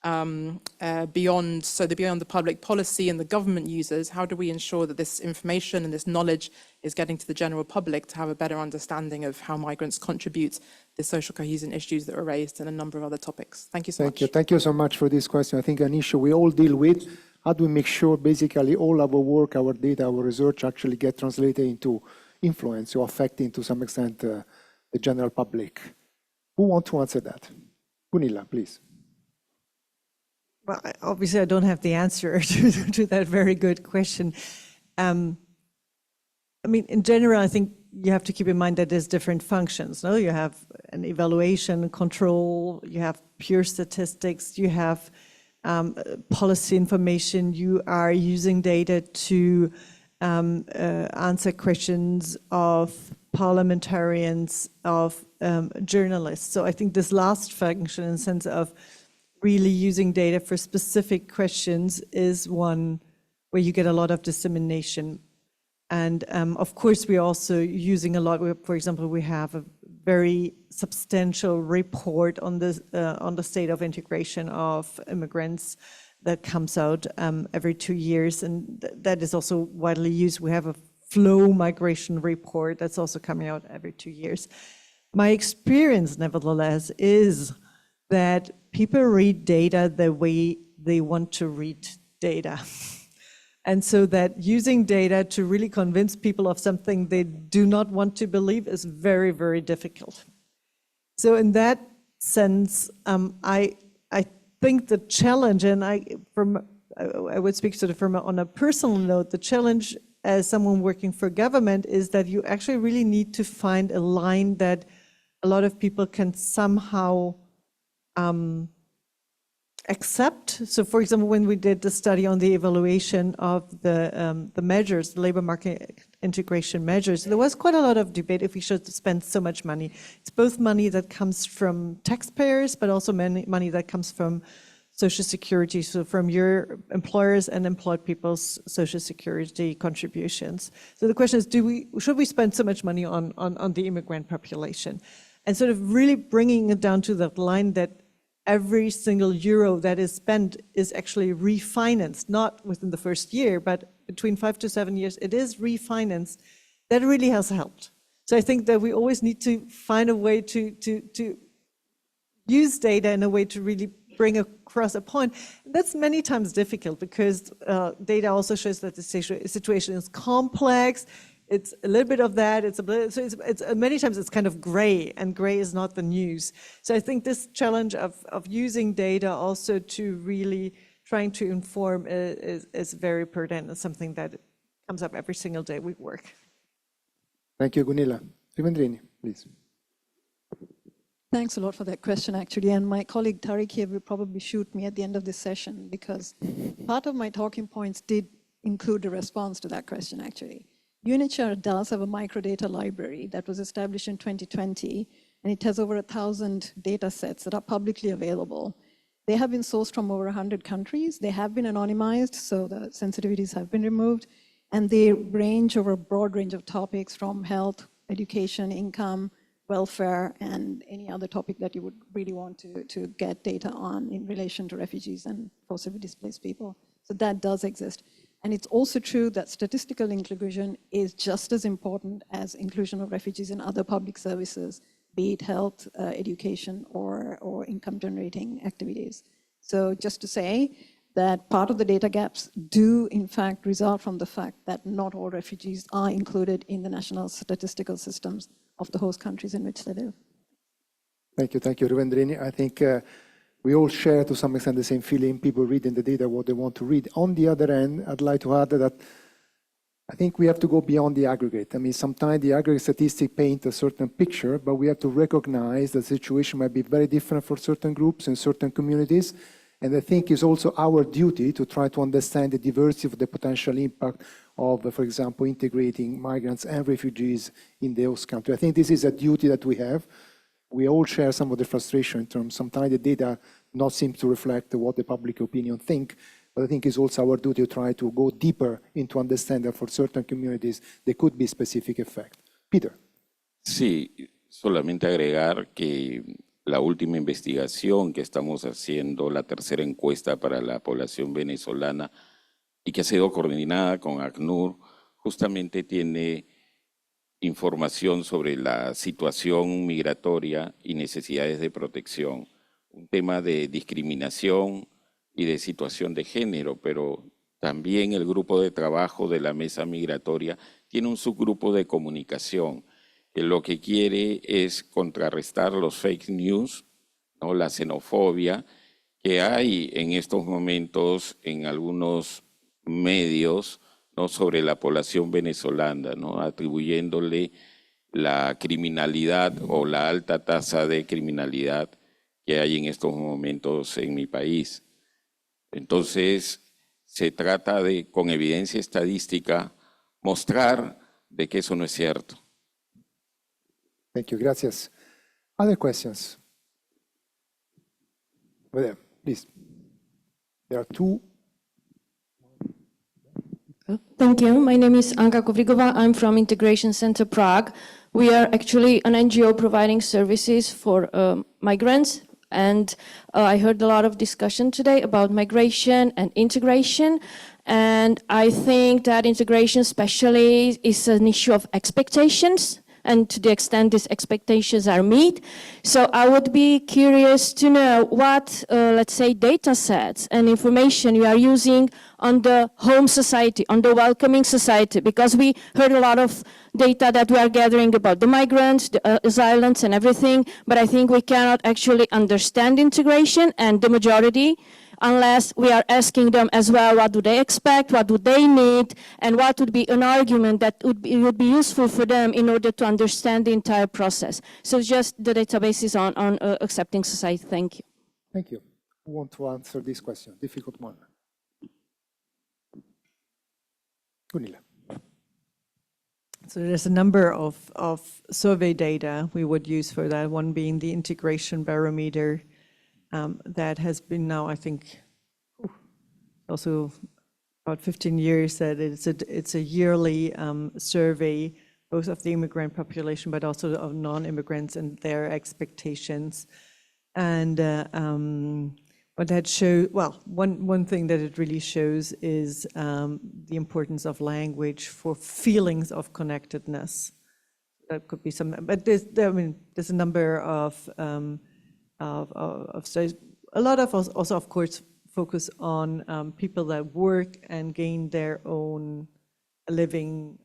beyond the public policy and the government users? How do we ensure that this information and this knowledge is getting to the general public to have a better understanding of how migrants contribute to the social cohesion issues that were raised and a number of other topics? Thank you so much. Thank you so much for this question. I think an issue we all deal with. How do we make sure basically all our work, our data, our research actually get translated into influence or affecting to some extent the general public? Who wants to answer that? Gunilla, please. Well, obviously, I don't have the answer to that very good question. I mean, in general, I think you have to keep in mind that there's different functions. No, you have an evaluation, control. You have pure statistics. You have policy information. You are using data to answer questions of parliamentarians, of journalists. So I think this last function, in the sense of really using data for specific questions, is one where you get a lot of dissemination. And of course, we're also using a lot. For example, we have a very substantial report on the state of integration of immigrants that comes out every 2 years, and that is also widely used. We have a flow migration report that's also coming out every 2 years. My experience, nevertheless, is that people read data the way they want to read data. And so that using data to really convince people of something they do not want to believe is very, very difficult. So in that sense, I think the challenge, and I would speak sort of on a personal note, the challenge as someone working for government is that you actually really need to find a line that a lot of people can somehow accept. So for example, when we did the study on the evaluation of the measures, the labor market integration measures, there was quite a lot of debate if we should spend so much money. It's both money that comes from taxpayers, but also money that comes from Social Security, so from your employers and employed people's Social Security contributions. So the question is, should we spend so much money on the immigrant population? And sort of really bringing it down to that line that every single euro that is spent is actually refinanced, not within the first year, but between 5 to 7 years, it is refinanced. That really has helped. So I think that we always need to find a way to use data in a way to really bring across a point. That's many times difficult because data also shows that the situation is complex. It's a little bit of that. It's many times it's kind of gray, and gray is not the news. So I think this challenge of using data also to really trying to inform is very pertinent and something that comes up every single day we work. Thank you, Gunilla. Rivendrini, please. Thanks a lot for that question, actually. And my colleague Tariq here will probably shoot me at the end of this session because part of my talking points did include a response to that question, actually. UNHCR does have a microdata library that was established in 2020, and it has over 1,000 data sets that are publicly available. They have been sourced from over 100 countries. They have been anonymized, so the sensitivities have been removed, and they range over a broad range of topics from health, education, income, welfare, and any other topic that you would really want to get data on in relation to refugees and forcibly displaced people. So that does exist. And it's also true that statistical inclusion is just as important as inclusion of refugees in other public services, be it health, education, or income generating activities. So just to say that part of the data gaps do in fact result from the fact that not all refugees are included in the national statistical systems of the host countries in which they live. Thank you, Rivendrini. I think we all share to some extent the same feeling, people reading the data, what they want to read. On the other end, I'd like to add that I think we have to go beyond the aggregate. I mean, sometimes the aggregate statistics paint a certain picture, but we have to recognize the situation might be very different for certain groups and certain communities. And I think it's also our duty to try to understand the diversity of the potential impact of, for example, integrating migrants and refugees in the host country. I think this is a duty that we have. We all share some of the frustration in terms, sometimes the data not seem to reflect what the public opinion think, but I think it's also our duty to try to go deeper into understand that for certain communities there could be specific effect. Peter. Sí, solamente agregar que la última investigación que estamos haciendo, la tercera encuesta para la población venezolana y que ha sido coordinada con ACNUR, justamente tiene información sobre la situación migratoria y necesidades de protección, un tema de discriminación y de situación de género, pero también el grupo de trabajo de la mesa migratoria tiene un subgrupo de comunicación que lo que quiere es contrarrestar los fake news, ¿no? La xenofobia que hay en estos momentos en algunos medios, ¿no? Sobre la población venezolana, ¿no? Atribuyéndole la criminalidad o la alta tasa de criminalidad que hay en estos momentos en mi país. Entonces, se trata de, con evidencia estadística, mostrar de que eso no es cierto. Thank you. Gracias. Other questions? Over there, please. There are two. Thank you. My name is Anka Kovrigova. I'm from Integration Center Prague. We are actually an NGO providing services for migrants. And I heard a lot of discussion today about migration and integration. And I think that integration especially is an issue of expectations, and to the extent these expectations are met. So I would be curious to know what, let's say, data sets and information you are using on the home society, on the welcoming society, because we heard a lot of data that we are gathering about the migrants, the asylums and everything, but I think we cannot actually understand integration and the majority unless we are asking them as well, what do they expect, what do they need, and what would be an argument that would be useful for them in order to understand the entire process. So just the databases on accepting society. Thank you. Thank you. Who want to answer this question? Difficult one. Gunilla. So there's a number of survey data we would use for that, one being the integration barometer that has been now, I think, also about 15 years that it's a yearly survey, both of the immigrant population, but also of non-immigrants and their expectations. And what that shows, well, one thing that it really shows is the importance of language for feelings of connectedness. That could be some, but there's a number of studies. A lot of us also, of course, focus on people that work and gain their own living,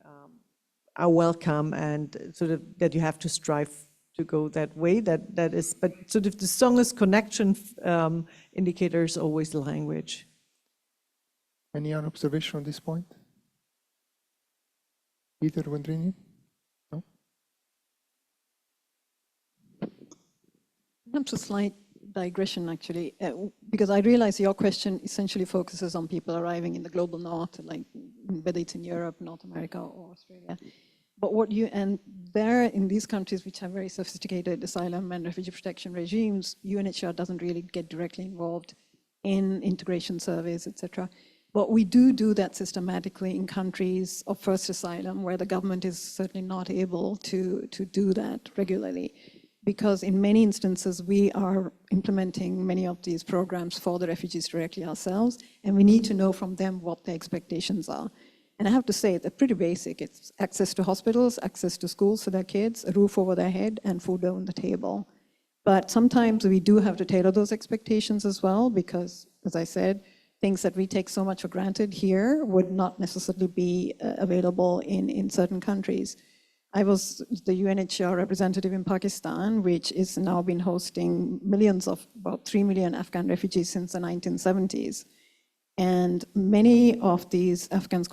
are welcome, and sort of that you have to strive to go that way. That is, but sort of the strongest connection indicator is always language. Any other observation on this point? Peter Wendrini? No? Perhaps a slight digression, actually, because I realize your question essentially focuses on people arriving in the global north, like whether it's in Europe, North America, or Australia. But there in these countries which have very sophisticated asylum and refugee protection regimes, UNHCR doesn't really get directly involved in integration surveys, etc. But we do that systematically in countries of first asylum where the government is certainly not able to do that regularly. Because in many instances, we are implementing many of these programs for the refugees directly ourselves, and we need to know from them what their expectations are. And I have to say, they're pretty basic. It's access to hospitals, access to schools for their kids, a roof over their head, and food on the table. But sometimes we do have to tailor those expectations as well, because, as I said, things that we take so much for granted here would not necessarily be available in certain countries. I was the UNHCR representative in Pakistan, which is now been hosting millions of, about 3 million Afghan refugees since the 1970s. And many of these Afghan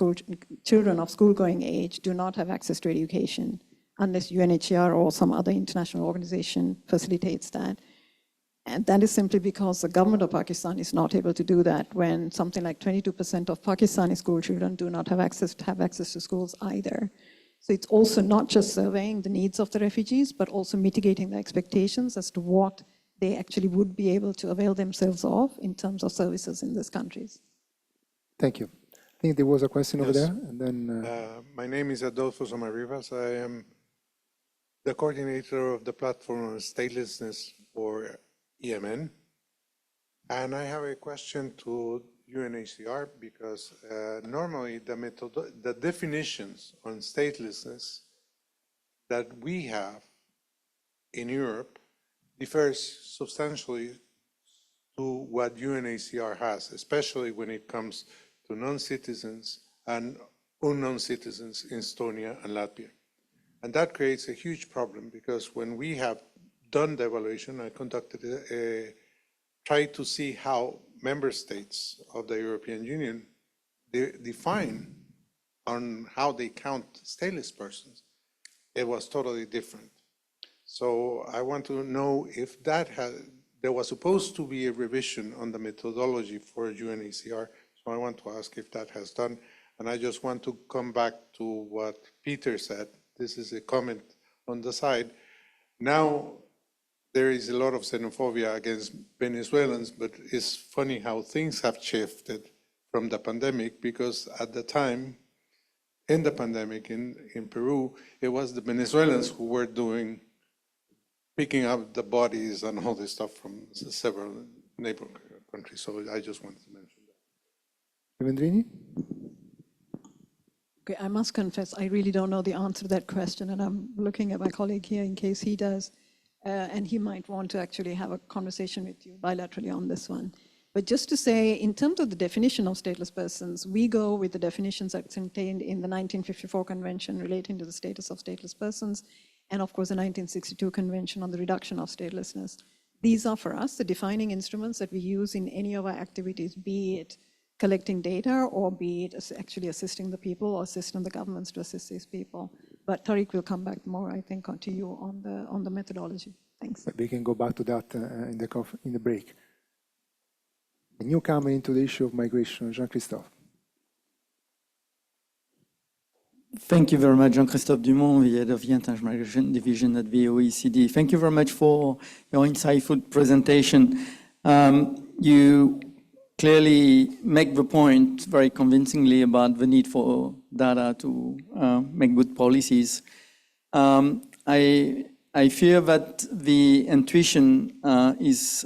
children of school-going age do not have access to education unless UNHCR or some other international organization facilitates that. And that is simply because the government of Pakistan is not able to do that when something like 22% of Pakistani school children do not have access to schools either. So it's also not just surveying the needs of the refugees, but also mitigating the expectations as to what they actually would be able to avail themselves of in terms of services in these countries. Thank you. I think there was a question over there, and then... my name is Adolfo Somarribas. I am the coordinator of the platform on statelessness for EMN. And I have a question to UNHCR because normally the definitions on statelessness that we have in Europe differs substantially to what UNHCR has, especially when it comes to non-citizens and unknown citizens in Estonia and Latvia. And that creates a huge problem because when we have done the evaluation, I conducted tried to see how member states of the European Union define on how they count stateless persons. It was totally different. So I want to know if that there was supposed to be a revision on the methodology for UNHCR. So I want to ask if that has done. And I just want to come back to what Peter said. This is a comment on the side. Now, there is a lot of xenophobia against Venezuelans, but it's funny how things have shifted from the pandemic, because at the time, in the pandemic in Peru, it was the Venezuelans who were picking up the bodies and all this stuff from several neighboring countries. So I just wanted to mention that. Vendrini? Okay, I must confess, I really don't know the answer to that question, and I'm looking at my colleague here in case he does. And he might want to actually have a conversation with you bilaterally on this one. But just to say, in terms of the definition of stateless persons, we go with the definitions that are contained in the 1954 Convention relating to the status of stateless persons, and of course the 1962 Convention on the reduction of statelessness. These are for us the defining instruments that we use in any of our activities, be it collecting data or be it actually assisting the people or assisting the governments to assist these people. But Tariq will come back more, I think, to you on the methodology. Thanks. We can go back to that in the break. A newcomer into the issue of migration, Jean-Christophe. Thank you very much, Jean-Christophe Dumont, the head of the Anti-Migration Division at the OECD. Thank you very much for your insightful presentation. You clearly make the point very convincingly about the need for data to make good policies. I fear that the intuition is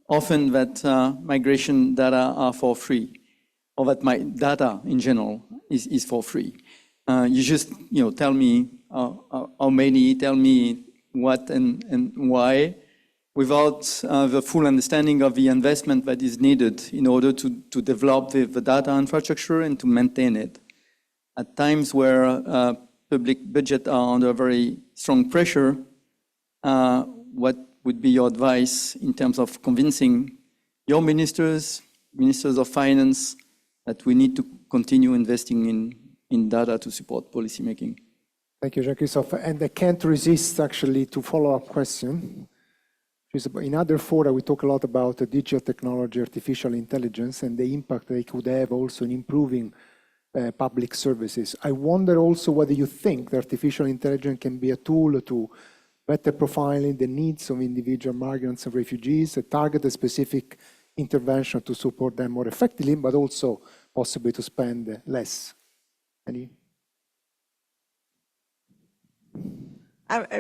often that migration data are for free, or that my data in general is for free. You just tell me how many, tell me what and why, without the full understanding of the investment that is needed in order to develop the data infrastructure and to maintain it. At times where public budgets are under very strong pressure, what would be your advice in terms of convincing your ministers of finance, that we need to continue investing in data to support policymaking? Thank you, Jean-Christophe. And I can't resist actually to follow-up question. In other fora, we talk a lot about digital technology, artificial intelligence, and the impact they could have also in improving public services. I wonder also whether you think that artificial intelligence can be a tool to better profiling the needs of individual migrants and refugees, target a specific intervention to support them more effectively, but also possibly to spend less. Any?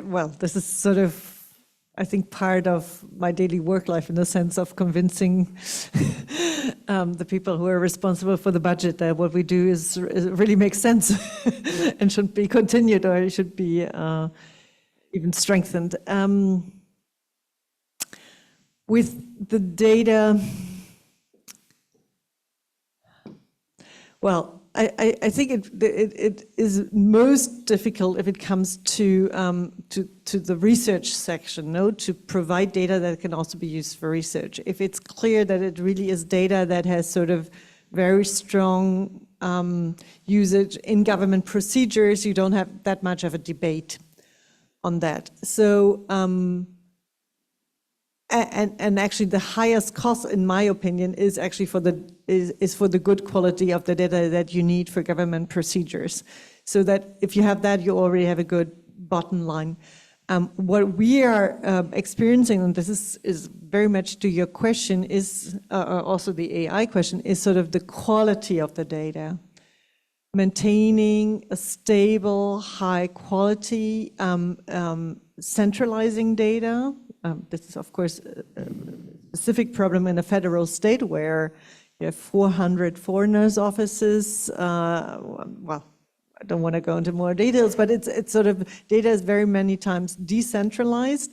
Well, this is sort of, I think, part of my daily work life in the sense of convincing the people who are responsible for the budget that what we do is really makes sense and should be continued or should be even strengthened. With the data, well, I think it is most difficult if it comes to the research section, no? To provide data that can also be used for research. If it's clear that it really is data that has sort of very strong usage in government procedures, you don't have that much of a debate on that. So, and actually the highest cost, in my opinion, is actually for the good quality of the data that you need for government procedures. So that if you have that, you already have a good bottom line. What we are experiencing, and this is very much to your question, is also the AI question, is sort of the quality of the data. Maintaining a stable, high quality, centralizing data, This is, of course, a specific problem in a federal state where you have 400 foreigners' offices. Well, I don't want to go into more details, but it's sort of, data is very many times decentralized.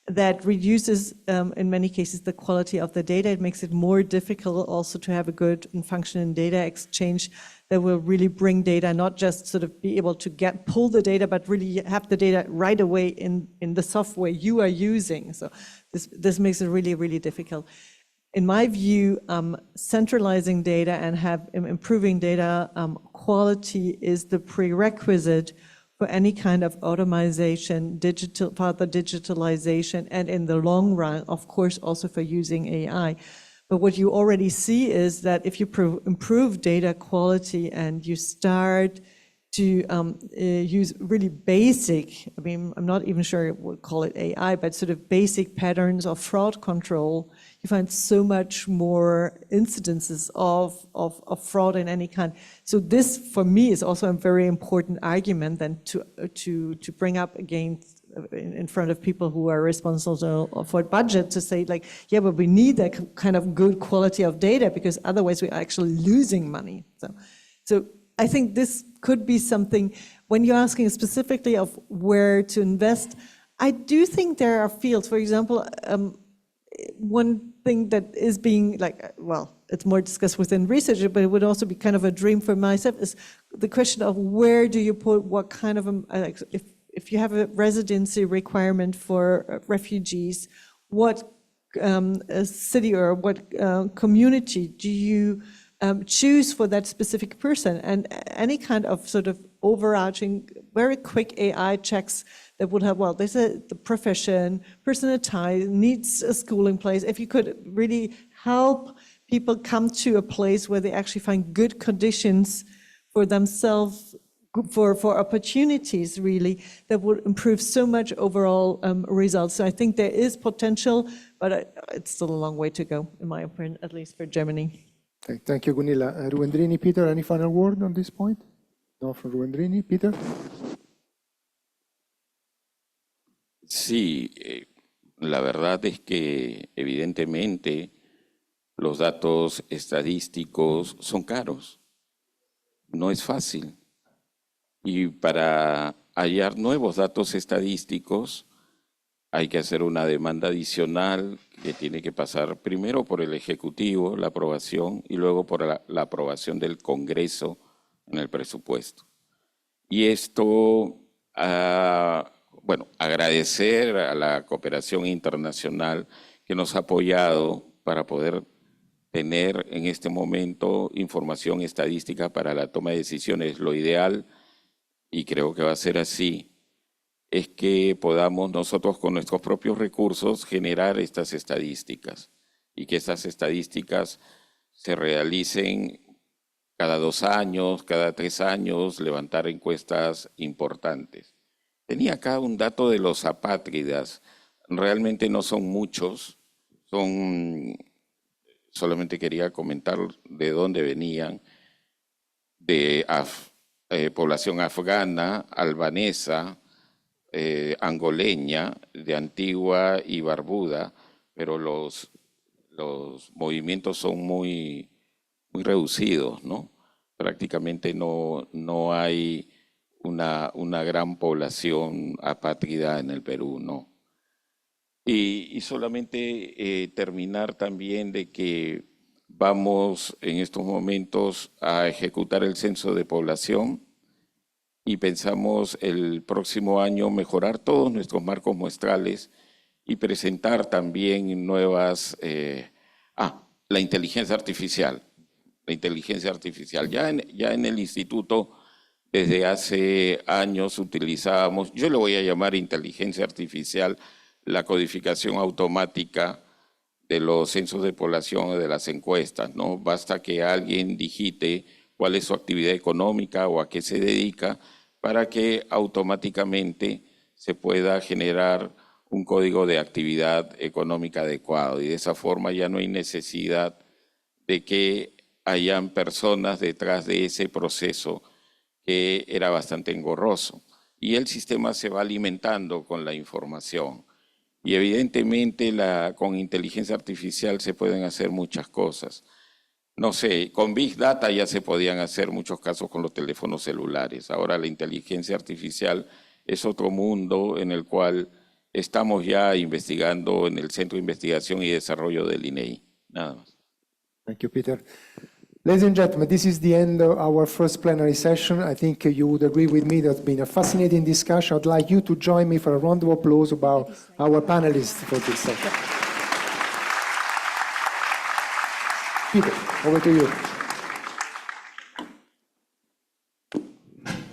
That reduces, in many cases, the quality of the data. It makes it more difficult also to have a good and functioning data exchange that will really bring data, not just sort of be able to pull the data, but really have the data right away in the software you are using. So this makes it really, really difficult. In my view, centralizing data and improving data quality is the prerequisite for any kind of automation, further digitalization, and in the long run, of course, also for using AI. But what you already see is that if you improve data quality and you start to use really basic, I mean, I'm not even sure I would call it AI, but sort of basic patterns of fraud control, you find so much more incidences of fraud in any kind. So this, for me, is also a very important argument then to bring up against in front of people who are responsible for budget, to say like, yeah, but we need that kind of good quality of data because otherwise we're actually losing money. So I think this could be something, when you're asking specifically of where to invest, I do think there are fields, for example, one thing that is being like, well, it's more discussed within research, but it would also be kind of a dream for myself, is the question of where do you put what kind of, if you have a residency requirement for refugees, what city or what community do you choose for that specific person? And any kind of sort of overarching, very quick AI checks that would have, well, there's the profession, personality, needs a schooling place. If you could really help people come to a place where they actually find good conditions for themselves, for opportunities, really, that would improve so much overall results. So I think there is potential, but it's still a long way to go, in my opinion, at least for Germany. Okay, thank you, Gunilla. Ruendrini, Peter, any final word on this point? No, from Ruendrini, Peter? Sí, la verdad es que evidentemente los datos estadísticos son caros. No es fácil. Y para hallar nuevos datos estadísticos hay que hacer una demanda adicional que tiene que pasar primero por el Ejecutivo, la aprobación, y luego por la aprobación del Congreso en el presupuesto. Y esto, bueno, agradecer a la cooperación internacional que nos ha apoyado para poder tener en este momento información estadística para la toma de decisiones. Lo ideal, y creo que va a ser así, es que podamos nosotros con nuestros propios recursos generar estas estadísticas y que estas estadísticas se realicen cada 2 años, cada 3 años, levantar encuestas importantes. Tenía acá un dato de los apátridas. Realmente no son muchos, solamente quería comentar de dónde venían, de población afgana, albanesa, angoleña, de Antigua y Barbuda, pero los movimientos son muy reducidos, ¿no? Prácticamente no hay una gran población apátrida en el Perú, ¿no? Y solamente terminar también de que vamos en estos momentos a ejecutar el censo de población y pensamos el próximo año mejorar todos nuestros marcos muestrales y presentar también nuevas... la inteligencia artificial. La inteligencia artificial. Ya en el instituto, desde hace años utilizábamos, yo le voy a llamar inteligencia artificial, la codificación automática de los censos de población o de las encuestas, ¿no? Basta que alguien digite cuál es su actividad económica o a qué se dedica para que automáticamente se pueda generar un código de actividad económica adecuado y de esa forma ya no hay necesidad de que hayan personas detrás de ese proceso que era bastante engorroso. Y el sistema se va alimentando con la información. Y evidentemente con inteligencia artificial se pueden hacer muchas cosas. No sé, con Big Data ya se podían hacer muchos casos con los teléfonos celulares. Ahora la inteligencia artificial es otro mundo en el cual estamos ya investigando en el Centro de Investigación y Desarrollo del INEI. Nada más. Thank you, Peter. Ladies and gentlemen, this is the end of our first plenary session. I think you would agree with me that it's been a fascinating discussion. I'd like you to join me for a round of applause about our panelists for this session. Peter, over to you.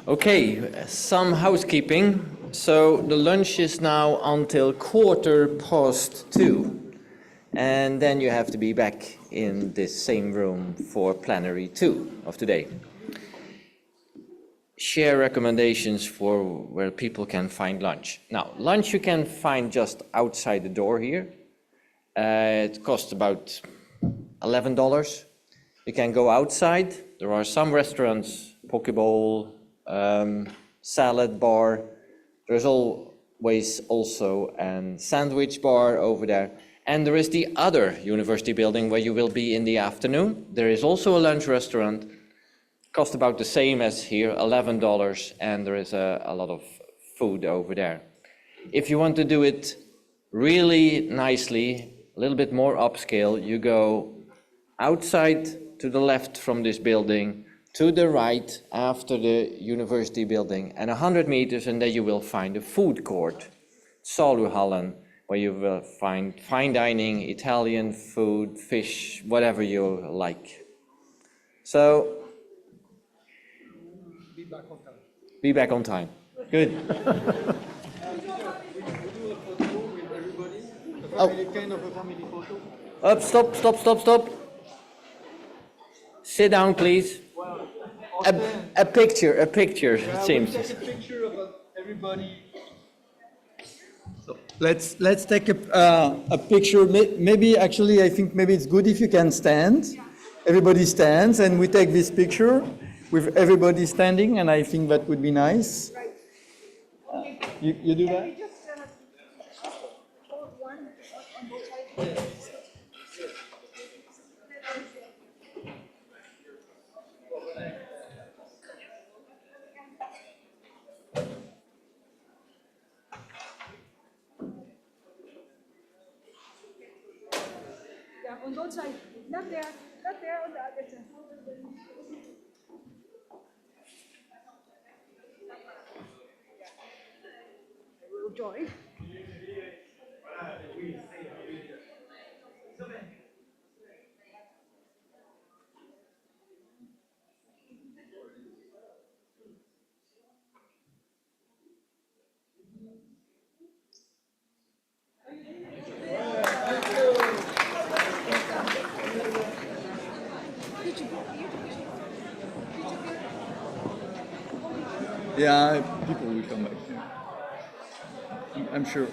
Okay, some housekeeping. So the lunch is now until 2:15, and then you have to be back in this same room for plenary 2 of today. Share recommendations for where people can find lunch. Now, lunch you can find just outside the door here. It costs about $11. You can go outside. There are some restaurants, poke bowl, salad bar. There's always also a sandwich bar over there. And there is the other university building where you will be in the afternoon. There is also a lunch restaurant. Cost about the same as here, $11, and there is a lot of food over there. If you want to do it really nicely, a little bit more upscale, you go outside to the left from this building, to the right after the university building, and 100 meters, and there you will find a food court, Saluhallen, where you will find fine dining, Italian food, fish, whatever you like. So, be back on time. Good. Oh. Stop. Sit down, please. A picture, it seems. Take a picture of everybody. So let's take a picture. Maybe actually, I think maybe it's good if you can stand. Everybody stands, and we take this picture with everybody standing, and I think that would be nice. You do that? On both sides, not there, on the other side. I will join. Yeah, people will come back. I'm sure.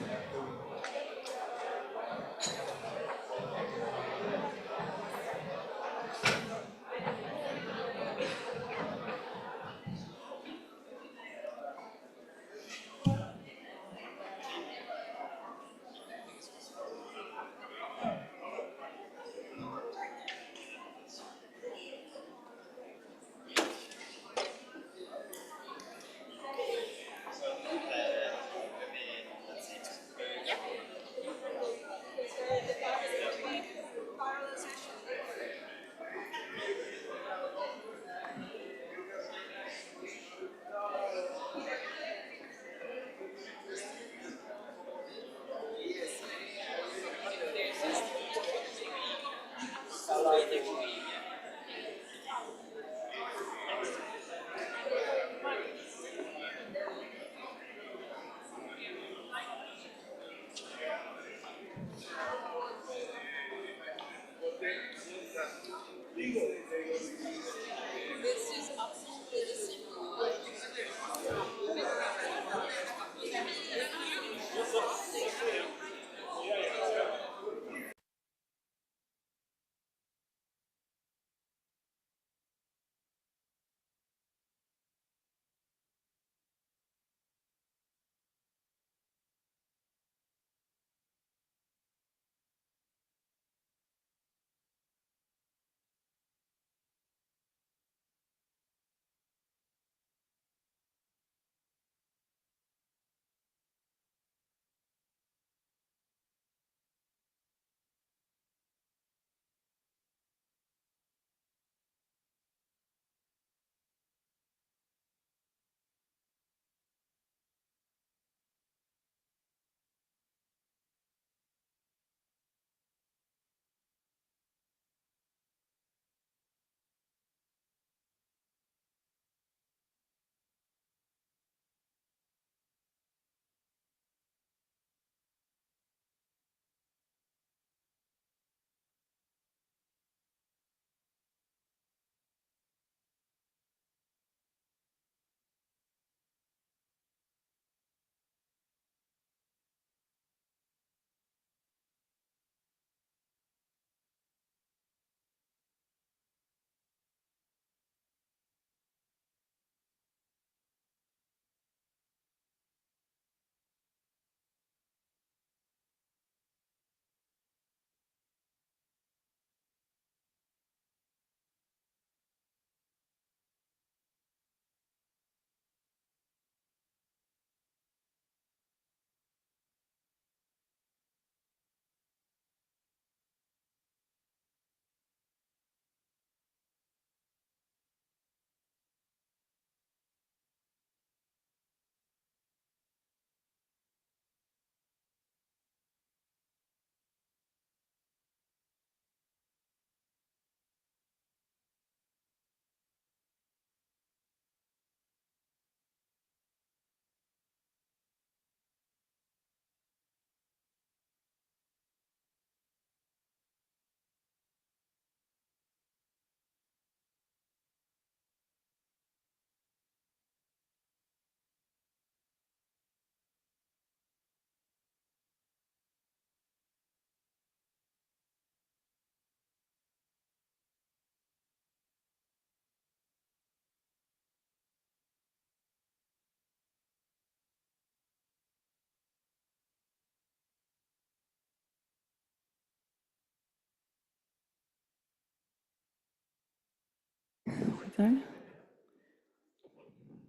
Okay.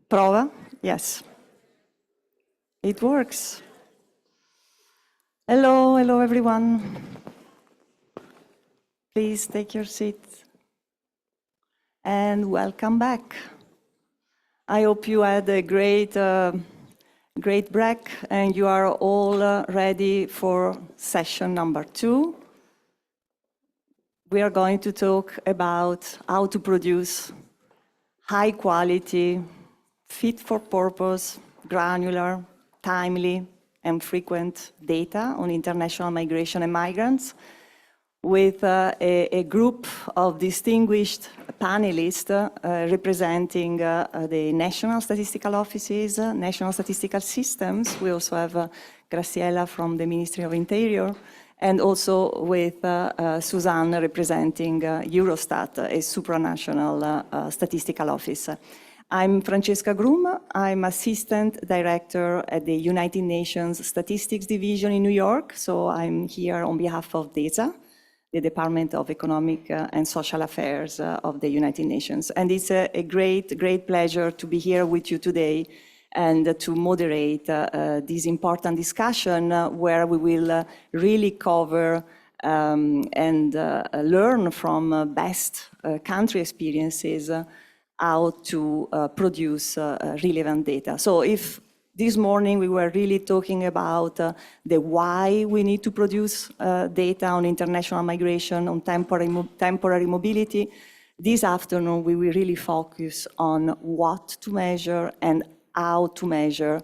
Prova? Yes. It works. Hello, hello everyone. Please take your seat. And welcome back. I hope you had a great break and you are all ready for session number 2. We are going to talk about how to produce high quality, fit for purpose, granular, timely, and frequent data on international migration and migrants with a group of distinguished panelists representing the national statistical offices, national statistical systems. We also have Graciela from the Ministry of Interior, and also with Suzanne representing Eurostat, a supranational statistical office. I'm Francesca Grum. I'm Assistant Director at the United Nations Statistics Division in New York. So I'm here on behalf of DESA, the Department of Economic and Social Affairs of the United Nations. And it's a great pleasure to be here with you today and to moderate this important discussion where we will really cover and learn from best country experiences how to produce relevant data. So if this morning we were really talking about the why we need to produce data on international migration, on temporary mobility, this afternoon we will really focus on what to measure and how to measure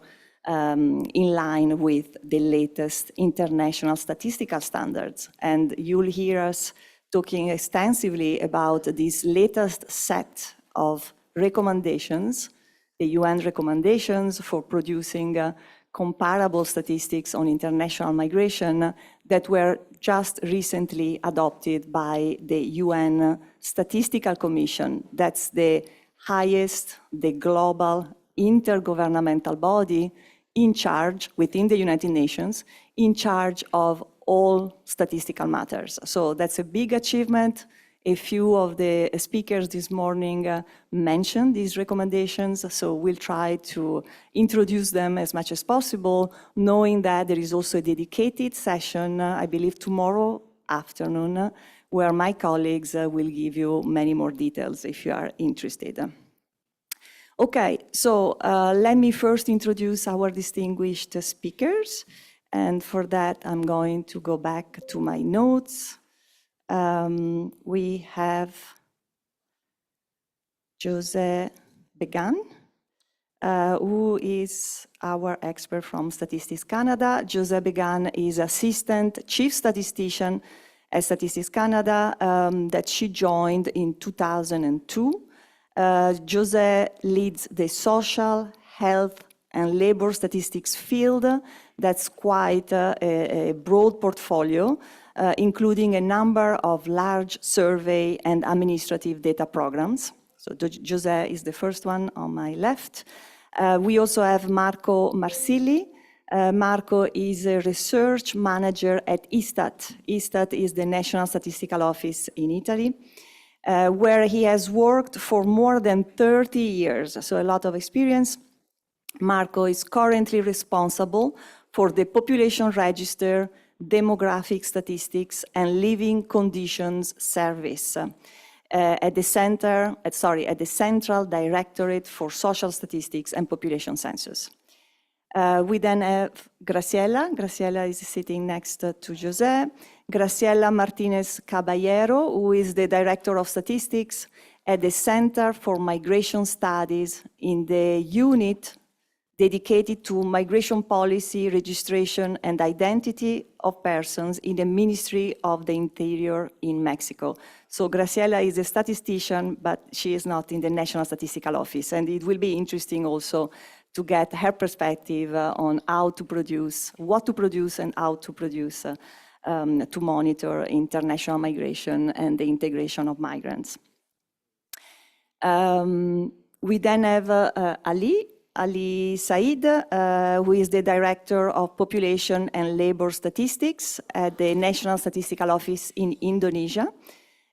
in line with the latest international statistical standards. And you'll hear us talking extensively about this latest set of recommendations, the UN recommendations for producing comparable statistics on international migration that were just recently adopted by the UN Statistical Commission. That's the highest, the global intergovernmental body in charge within the United Nations, in charge of all statistical matters. So that's a big achievement. A few of the speakers this morning mentioned these recommendations, so we'll try to introduce them as much as possible, knowing that there is also a dedicated session, I believe tomorrow afternoon, where my colleagues will give you many more details if you are interested. Okay, so let me first introduce our distinguished speakers, and for that I'm going to go back to my notes. We have José Began, who is our expert from Statistics Canada. José Began is Assistant Chief Statistician at Statistics Canada that she joined in 2002. José leads the social, health, and labor statistics field. That's quite a broad portfolio, including a number of large survey and administrative data programs. So José is the first one on my left. We also have Marco Marsilli. Marco is a research manager at ISTAT. ISTAT is the National Statistical Office in Italy, where he has worked for more than 30 years, so a lot of experience. Marco is currently responsible for the population register, demographic statistics, and living conditions service at the Central Directorate for Social Statistics and Population Census. We then have Graciela. Graciela is sitting next to José. Graciela Martinez Caballero, who is the Director of Statistics at the Center for Migration Studies in the unit dedicated to migration policy, registration, and identity of persons in the Ministry of the Interior in Mexico. So Graciela is a statistician, but she is not in the National Statistical Office. And it will be interesting also to get her perspective on how to produce, what to produce, and how to produce to monitor international migration and the integration of migrants. We then have Ali Said, who is the Director of Population and Labor Statistics at the National Statistical Office in Indonesia.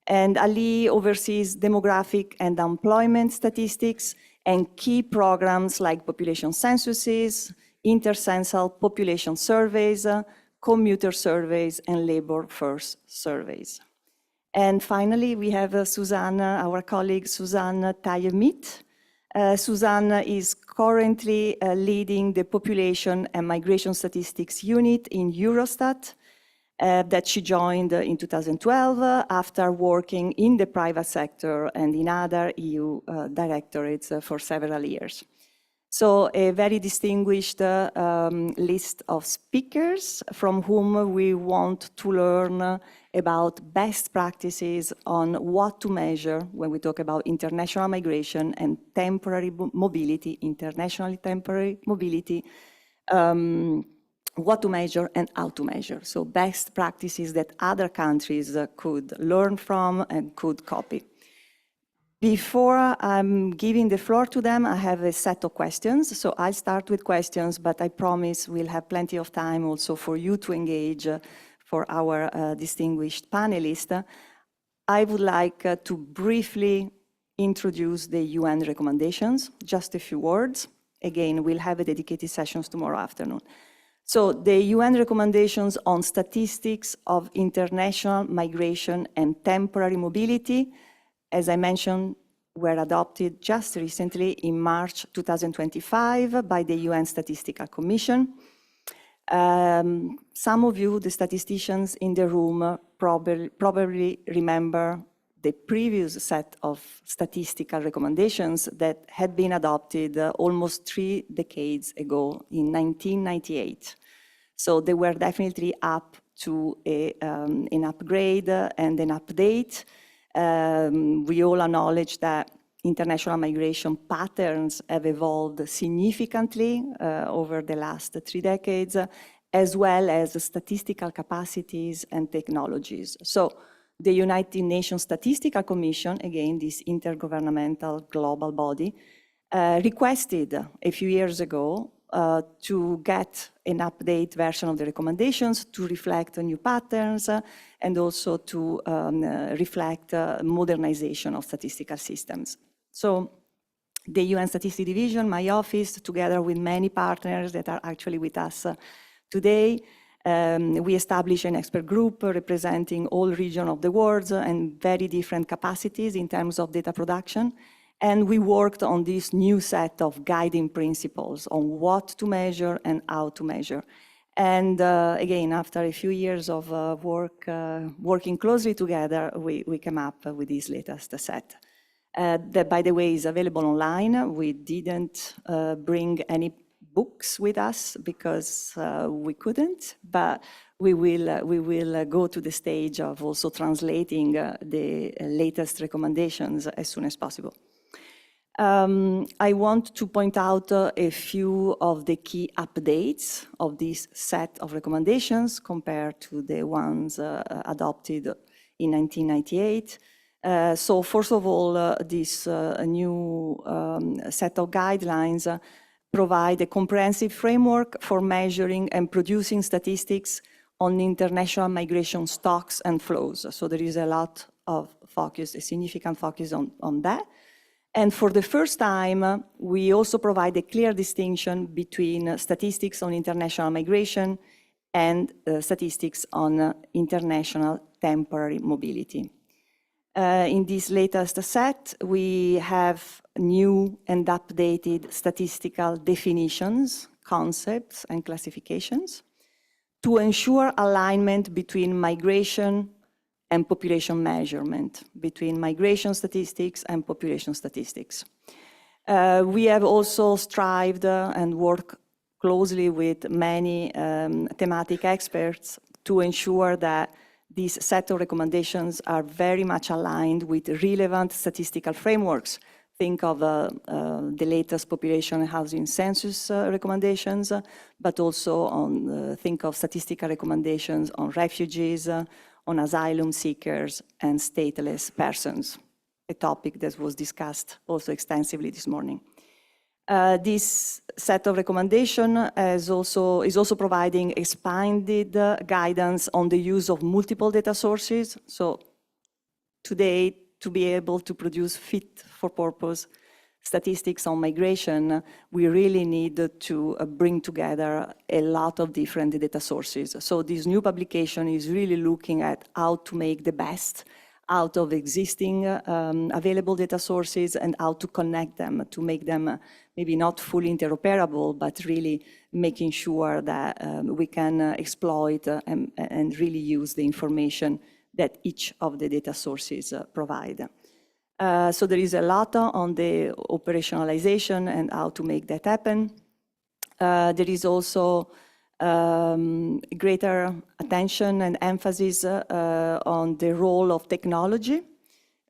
And Ali oversees demographic and employment statistics and key programs like population censuses, intercensal population surveys, commuter surveys, and labor force surveys. And finally, we have Suzanne, our colleague Suzanne Taille-Mit. Suzanne is currently leading the Population and Migration Statistics Unit in Eurostat that she joined in 2012 after working in the private sector and in other EU directorates for several years. So a very distinguished list of speakers from whom we want to learn about best practices on what to measure when we talk about international migration and temporary mobility, internationally temporary mobility, what to measure and how to measure. So best practices that other countries could learn from and could copy. Before I'm giving the floor to them, I have a set of questions. So I'll start with questions, but I promise we'll have plenty of time also for you to engage for our distinguished panelists. I would like to briefly introduce the UN recommendations, just a few words. Again, we'll have a dedicated sessions tomorrow afternoon. So the UN recommendations on statistics of international migration and temporary mobility, as I mentioned, were adopted just recently in March 2025 by the UN Statistical Commission. Some of you, the statisticians in the room, probably remember the previous set of statistical recommendations that had been adopted almost 3 decades ago in 1998. So they were definitely up to an upgrade and an update. We all acknowledge that international migration patterns have evolved significantly over the last 3 decades, as well as statistical capacities and technologies. So the United Nations Statistical Commission, again, this intergovernmental global body, requested a few years ago to get an update version of the recommendations to reflect new patterns and also to reflect modernization of statistical systems. So the UN Statistics Division, my office, together with many partners that are actually with us today, we established an expert group representing all regions of the world and very different capacities in terms of data production. And we worked on this new set of guiding principles on what to measure and how to measure. And again, after a few years of working closely together, we came up with this latest set. That, by the way, is available online. We didn't bring any books with us because we couldn't, but we will go to the stage of also translating the latest recommendations as soon as possible. I want to point out a few of the key updates of this set of recommendations compared to the ones adopted in 1998. So first of all, this new set of guidelines provide a comprehensive framework for measuring and producing statistics on international migration stocks and flows. So there is a lot of focus, a significant focus on that. And for the first time, we also provide a clear distinction between statistics on international migration and statistics on international temporary mobility. In this latest set, we have new and updated statistical definitions, concepts, and classifications to ensure alignment between migration and population measurement, between migration statistics and population statistics. We have also strived and worked closely with many thematic experts to ensure that these set of recommendations are very much aligned with relevant statistical frameworks. Think of the latest population and housing census recommendations, but also think of statistical recommendations on refugees, on asylum seekers and stateless persons, a topic that was discussed also extensively this morning. This set of recommendations is also providing expanded guidance on the use of multiple data sources. So today to be able to produce fit-for-purpose statistics on migration, we really need to bring together a lot of different data sources. So this new publication is really looking at how to make the best out of existing available data sources and how to connect them, to make them maybe not fully interoperable, but really making sure that we can exploit and really use the information that each of the data sources provide. So there is a lot on the operationalization and how to make that happen. There is also greater attention and emphasis on the role of technology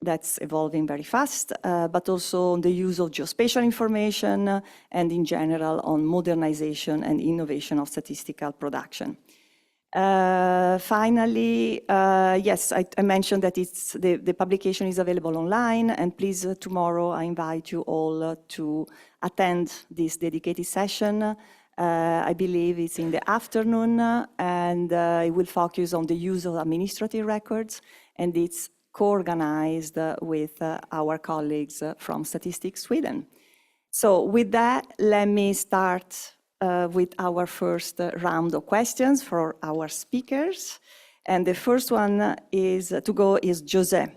that's evolving very fast, but also on the use of geospatial information and in general on modernization and innovation of statistical production. Finally, yes, I mentioned that the publication is available online, and please tomorrow I invite you all to attend this dedicated session. I believe it's in the afternoon, and it will focus on the use of administrative records, and it's co-organized with our colleagues from Statistics Sweden. So with that, let me start with our first round of questions for our speakers. And the first one is Jose.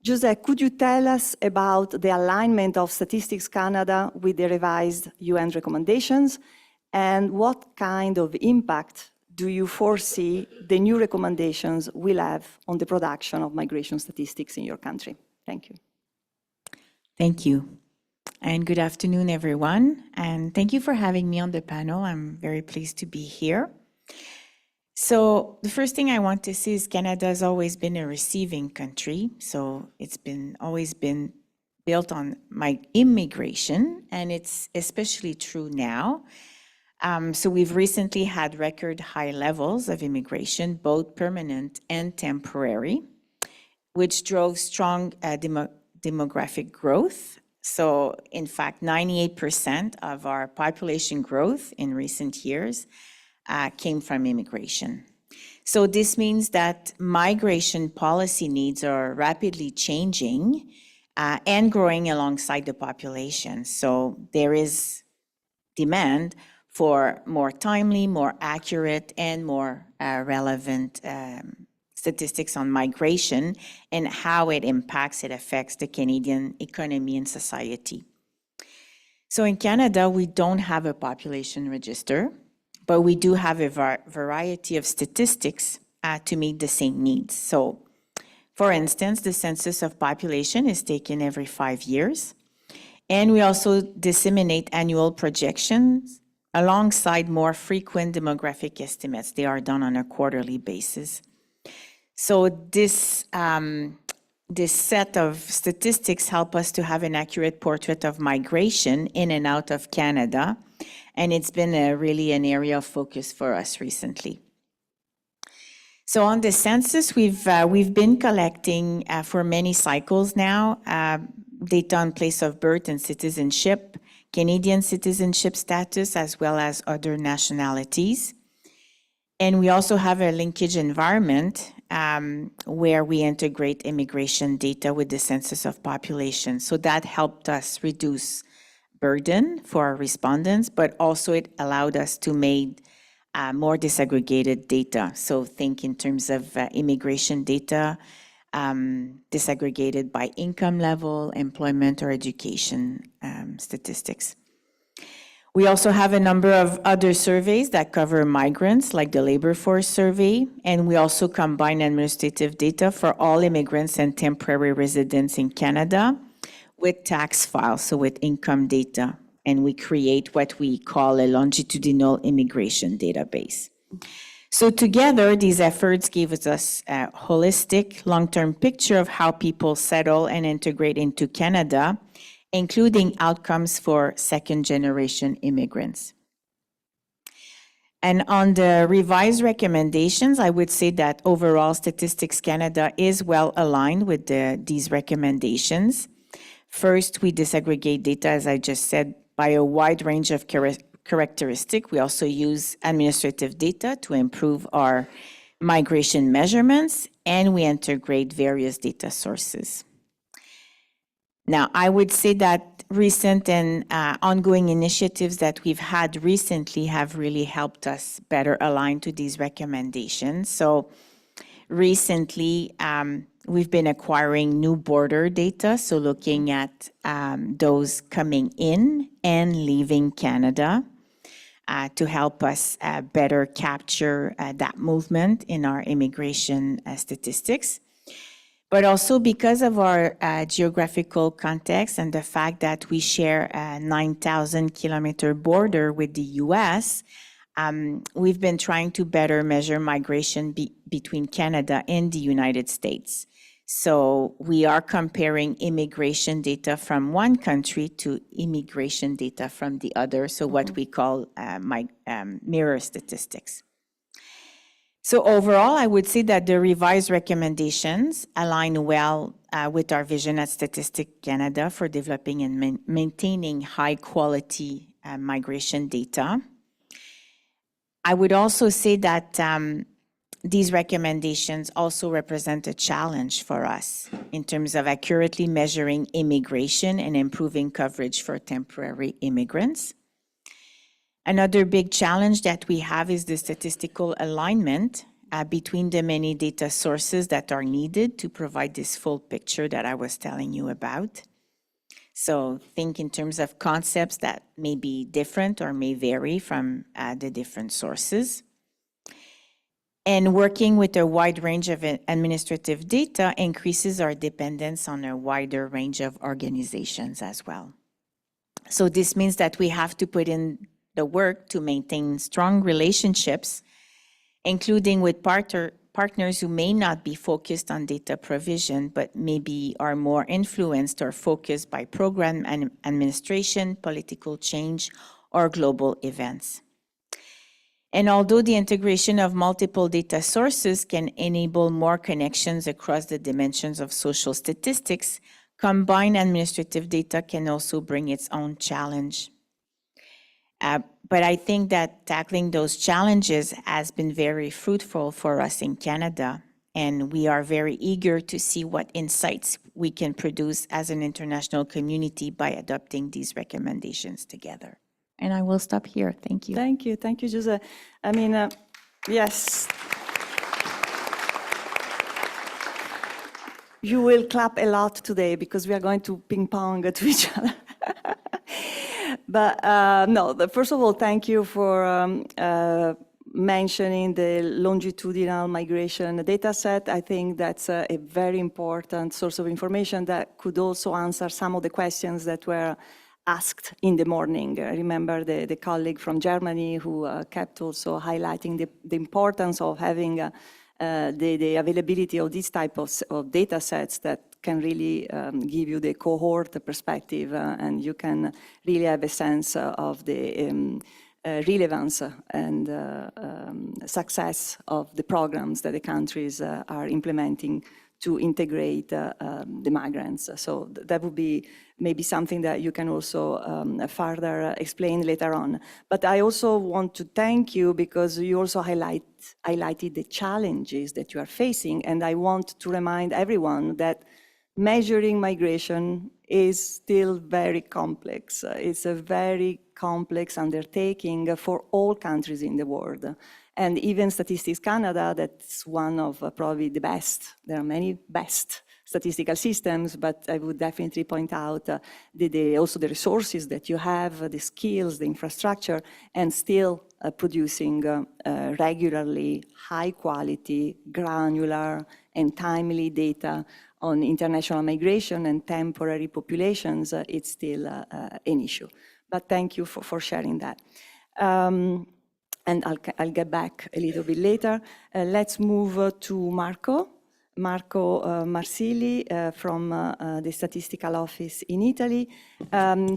Jose, could you tell us about the alignment of Statistics Canada with the revised UN recommendations, and what kind of impact do you foresee the new recommendations will have on the production of migration statistics in your country? Thank you. Thank you. And good afternoon, everyone. And thank you for having me on the panel. I'm very pleased to be here. So the first thing I want to say is Canada has always been a receiving country. So it's always been built on immigration, and it's especially true now. So we've recently had record high levels of immigration, both permanent and temporary, which drove strong demographic growth. So in fact, 98% of our population growth in recent years came from immigration. So this means that migration policy needs are rapidly changing and growing alongside the population. So there is demand for more timely, more accurate, and more relevant statistics on migration and how it affects the Canadian economy and society. So in Canada, we don't have a population register, but we do have a variety of statistics to meet the same needs. So for instance, the census of population is taken every 5 years, and we also disseminate annual projections alongside more frequent demographic estimates. They are done on a quarterly basis. So this set of statistics help us to have an accurate portrait of migration in and out of Canada, and it's been really an area of focus for us recently. So on the census, we've been collecting for many cycles now data on place of birth and citizenship, Canadian citizenship status, as well as other nationalities. And we also have a linkage environment where we integrate immigration data with the census of population. So that helped us reduce burden for our respondents, but also it allowed us to make more disaggregated data. So think in terms of immigration data, disaggregated by income level, employment, or education statistics. We also have a number of other surveys that cover migrants, like the labor force survey, and we also combine administrative data for all immigrants and temporary residents in Canada with tax files, so with income data, and we create what we call a longitudinal immigration database. So together, these efforts gave us a holistic, long-term picture of how people settle and integrate into Canada, including outcomes for second-generation immigrants. And on the revised recommendations, I would say that overall Statistics Canada is well aligned with these recommendations. First, we disaggregate data, as I just said, by a wide range of characteristics. We also use administrative data to improve our migration measurements, and we integrate various data sources. Now, I would say that recent and ongoing initiatives that we've had recently have really helped us better align to these recommendations. So recently, we've been acquiring new border data, so looking at those coming in and leaving Canada to help us better capture that movement in our immigration statistics. But also because of our geographical context and the fact that we share a 9,000-kilometer border with the US, we've been trying to better measure migration between Canada and the United States. So we are comparing immigration data from one country to immigration data from the other, so what we call mirror statistics. So overall, I would say that the revised recommendations align well with our vision at Statistics Canada for developing and maintaining high-quality migration data. I would also say that these recommendations also represent a challenge for us in terms of accurately measuring immigration and improving coverage for temporary immigrants. Another big challenge that we have is the statistical alignment between the many data sources that are needed to provide this full picture that I was telling you about. So think in terms of concepts that may be different or may vary from the different sources. And working with a wide range of administrative data increases our dependence on a wider range of organizations as well. So this means that we have to put in the work to maintain strong relationships, including with partners who may not be focused on data provision, but maybe are more influenced or focused by program and administration, political change, or global events. And although the integration of multiple data sources can enable more connections across the dimensions of social statistics, combined administrative data can also bring its own challenge. But I think that tackling those challenges has been very fruitful for us in Canada, and we are very eager to see what insights we can produce as an international community by adopting these recommendations together. And I will stop here. Thank you. Thank you, Jose. I mean, yes. You will clap a lot today because we are going to ping pong to each other. But no, first of all, thank you for mentioning the longitudinal migration data set. I think that's a very important source of information that could also answer some of the questions that were asked in the morning. I remember the colleague from Germany who kept also highlighting the importance of having the availability of these type of data sets that can really give you the cohort perspective and you can really have a sense of the relevance and success of the programs that the countries are implementing to integrate the migrants. So that would be maybe something that you can also further explain later on. But I also want to thank you because you also highlighted the challenges that you are facing. And I want to remind everyone that measuring migration is still very complex. It's a very complex undertaking for all countries in the world. And even Statistics Canada, that's one of probably the best. There are many best statistical systems, but I would definitely point out also the resources that you have, the skills, the infrastructure, and still producing regularly high quality, granular, and timely data on international migration and temporary populations. It's still an issue. But thank you for sharing that. And I'll get back a little bit later. Let's move to Marco Marsili from the Statistical Office in Italy.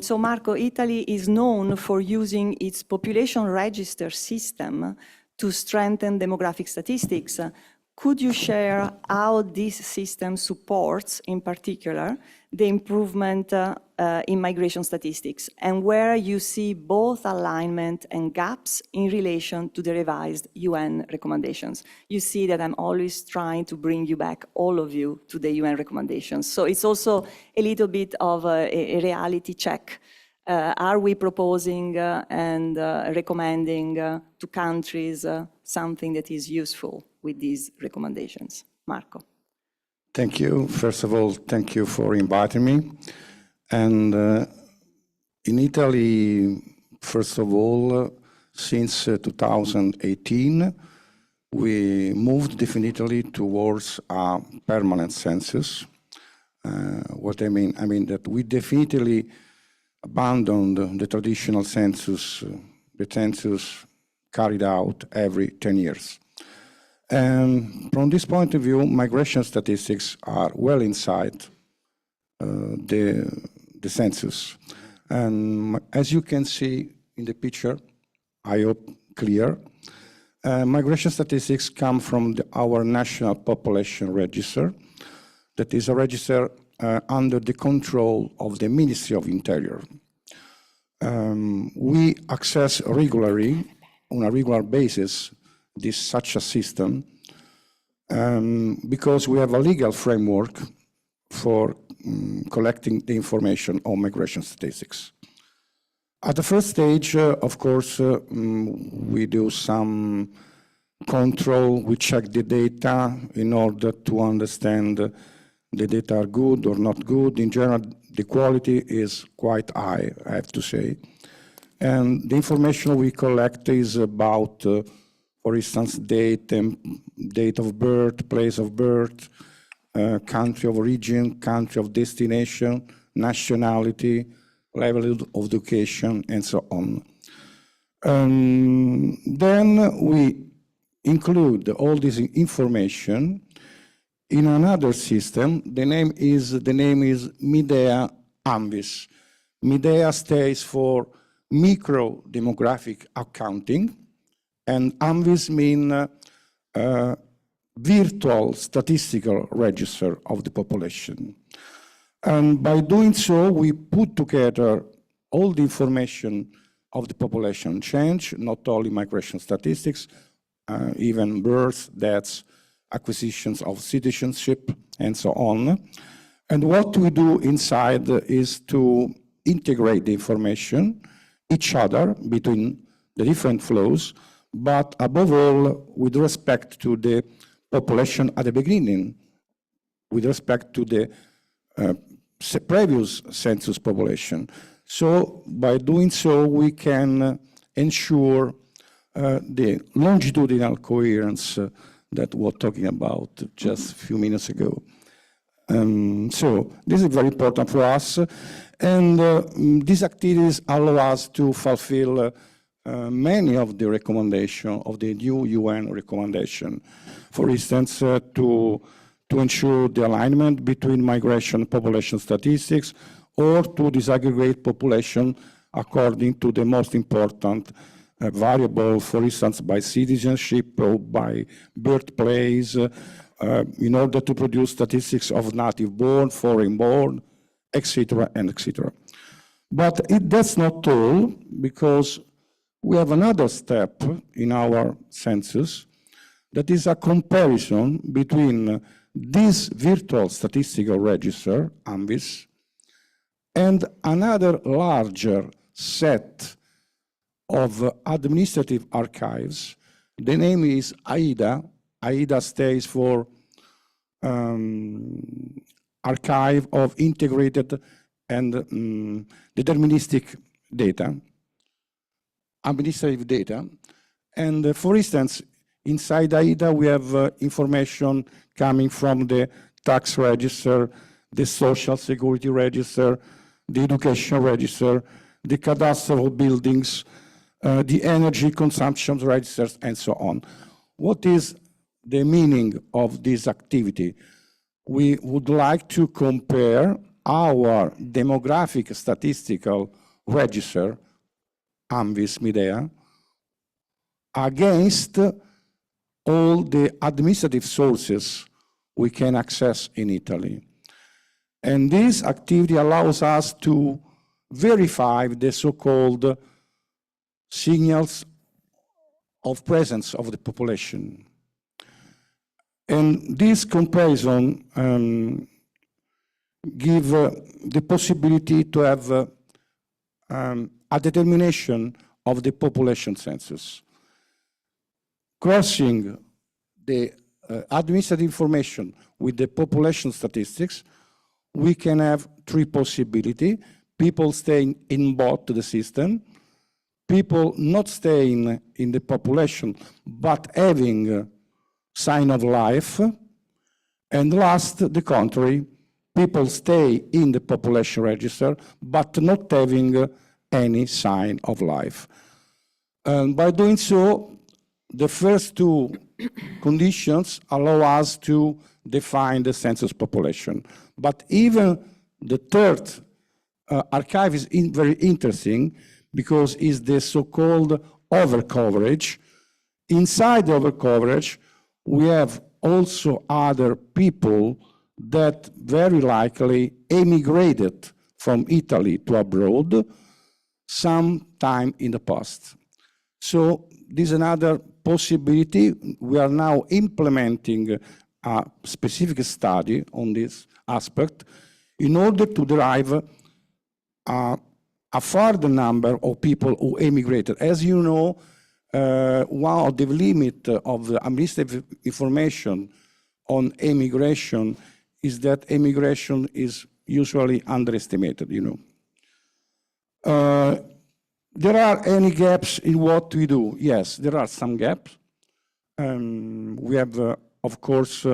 So Marco, Italy is known for using its population register system to strengthen demographic statistics. Could you share how this system supports, in particular, the improvement in migration statistics, and where you see both alignment and gaps in relation to the revised UN recommendations. You see that I'm always trying to bring you back, all of you, to the UN recommendations. So it's also a little bit of a reality check. Are we proposing and recommending to countries something that is useful with these recommendations? Marco. Thank you. First of all, thank you for inviting me. And in Italy, first of all, since 2018, we moved definitely towards a permanent census. What I mean that we definitely abandoned the traditional census, the census carried out every 10 years. And from this point of view, migration statistics are well inside the census. And as you can see in the picture, I hope clear, migration statistics come from our National Population Register. That is a register under the control of the Ministry of Interior. We access regularly, on a regular basis, such a system because we have a legal framework for collecting the information on migration statistics. At the first stage, of course, we do some control, we check the data in order to understand the data are good or not good. In general, the quality is quite high, I have to say. And the information we collect is about, for instance, date of birth, place of birth, country of origin, country of destination, nationality, level of education, and so on. Then we include all this information in another system. The name is Midea ANVIS. Midea stands for Micro Demographic Accounting, and ANVIS means virtual statistical register of the population. And by doing so, we put together all the information of the population change, not only migration statistics, even births, deaths, acquisitions of citizenship, and so on. And what we do inside is to integrate the information, each other, between the different flows, but above all, with respect to the population at the beginning, with respect to the previous census population. So by doing so, we can ensure the longitudinal coherence that we were talking about just a few minutes ago. So this is very important for us. And these activities allow us to fulfill many of the recommendations of the new UN recommendation. For instance, to ensure the alignment between migration and population statistics, or to disaggregate population according to the most important variable, for instance, by citizenship or by birthplace, in order to produce statistics of native-born, foreign-born, etc., and etc. But that's not all, because we have another step in our census that is a comparison between this virtual statistical register, ANVIS, and another larger set of administrative archives. The name is AIDA. AIDA stands for Archive of Integrated and Deterministic Data, administrative data. And for instance, inside AIDA, we have information coming from the tax register, the social security register, the education register, the cadastral buildings, the energy consumption registers, and so on. What is the meaning of this activity? We would like to compare our demographic statistical register, ANVIS Midea, against all the administrative sources we can access in Italy. And this activity allows us to verify the so-called signals of presence of the population. And this comparison give the possibility to have a determination of the population census. Crossing the administrative information with the population statistics, we can have three possibilities: people staying in both the system, people not staying in the population but having sign of life, and last, the contrary, people stay in the population register but not having any sign of life. And by doing so, the first two conditions allow us to define the census population. But even the third archive is very interesting because it's the so-called overcoverage. Inside the overcoverage, we have also other people that very likely emigrated from Italy to abroad sometime in the past. So this is another possibility. We are now implementing a specific study on this aspect in order to derive a further number of people who emigrated. As you know, one of the limits of the administrative information on emigration is that emigration is usually underestimated, you know. There are any gaps in what we do? Yes, there are some gaps. We have, of course,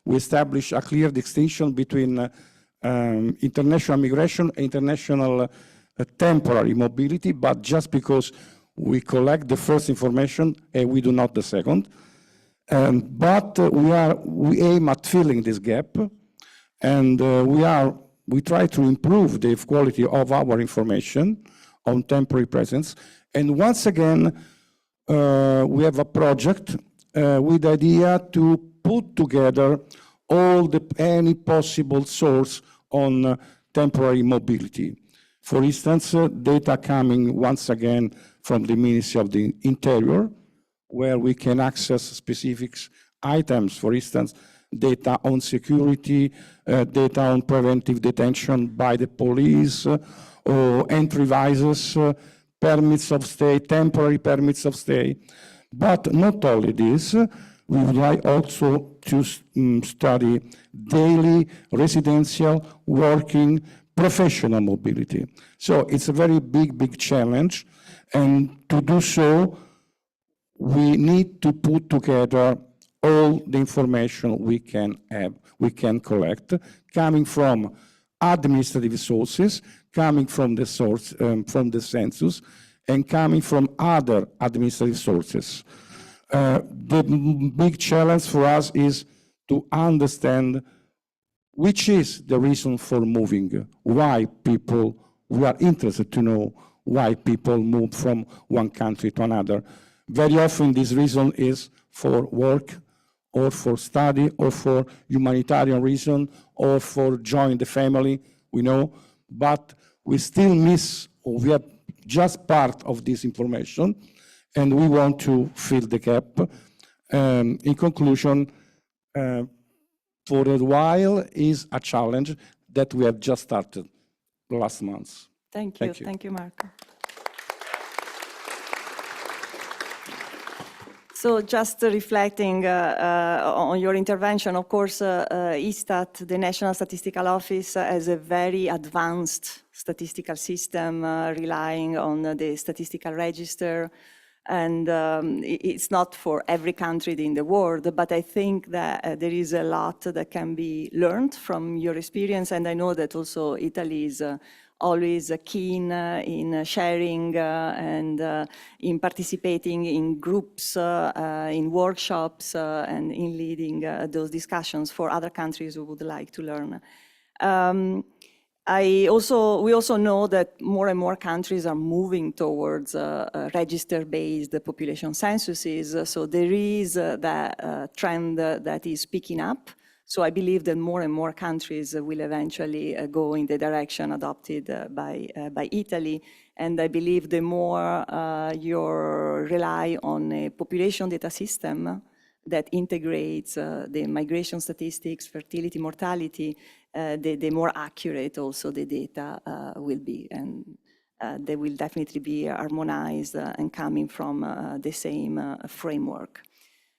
we establish a clear distinction between international migration and international temporary mobility, but just because we collect the first information and we do not the second. But we aim at filling this gap, and we try to improve the quality of our information on temporary presence. And once again, we have a project with the idea to put together any possible source on temporary mobility. For instance, data coming once again from the Ministry of the Interior, where we can access specific items, for instance, data on security, data on preventive detention by the police, or entry visas, permits of stay, temporary permits of stay. But not only this, we would like also to study daily, residential, working, professional mobility. So it's a very big challenge. And to do so, we need to put together all the information we can have, we can collect, coming from administrative sources, coming from the source, from the census, and coming from other administrative sources. The big challenge for us is to understand which is the reason for moving, why people, we are interested to know why people move from one country to another. Very often this reason is for work, or for study, or for humanitarian reason, or for join the family, we know, but we still miss, or we have just part of this information, and we want to fill the gap. In conclusion, for a while is a challenge that we have just started last month. Thank you, Marco. So just reflecting on your intervention, of course, ISTAT, the National Statistical Office, has a very advanced statistical system relying on the statistical register. And it's not for every country in the world, but I think that there is a lot that can be learned from your experience. And I know that also Italy is always keen in sharing and in participating in groups, in workshops, and in leading those discussions for other countries who would like to learn. We also know that more and more countries are moving towards register-based population censuses. So there is that trend that is picking up So I believe that more and more countries will eventually go in the direction adopted by Italy. And I believe the more you rely on a population data system that integrates the migration statistics, fertility, mortality, the more accurate also the data will be. And they will definitely be harmonized and coming from the same framework.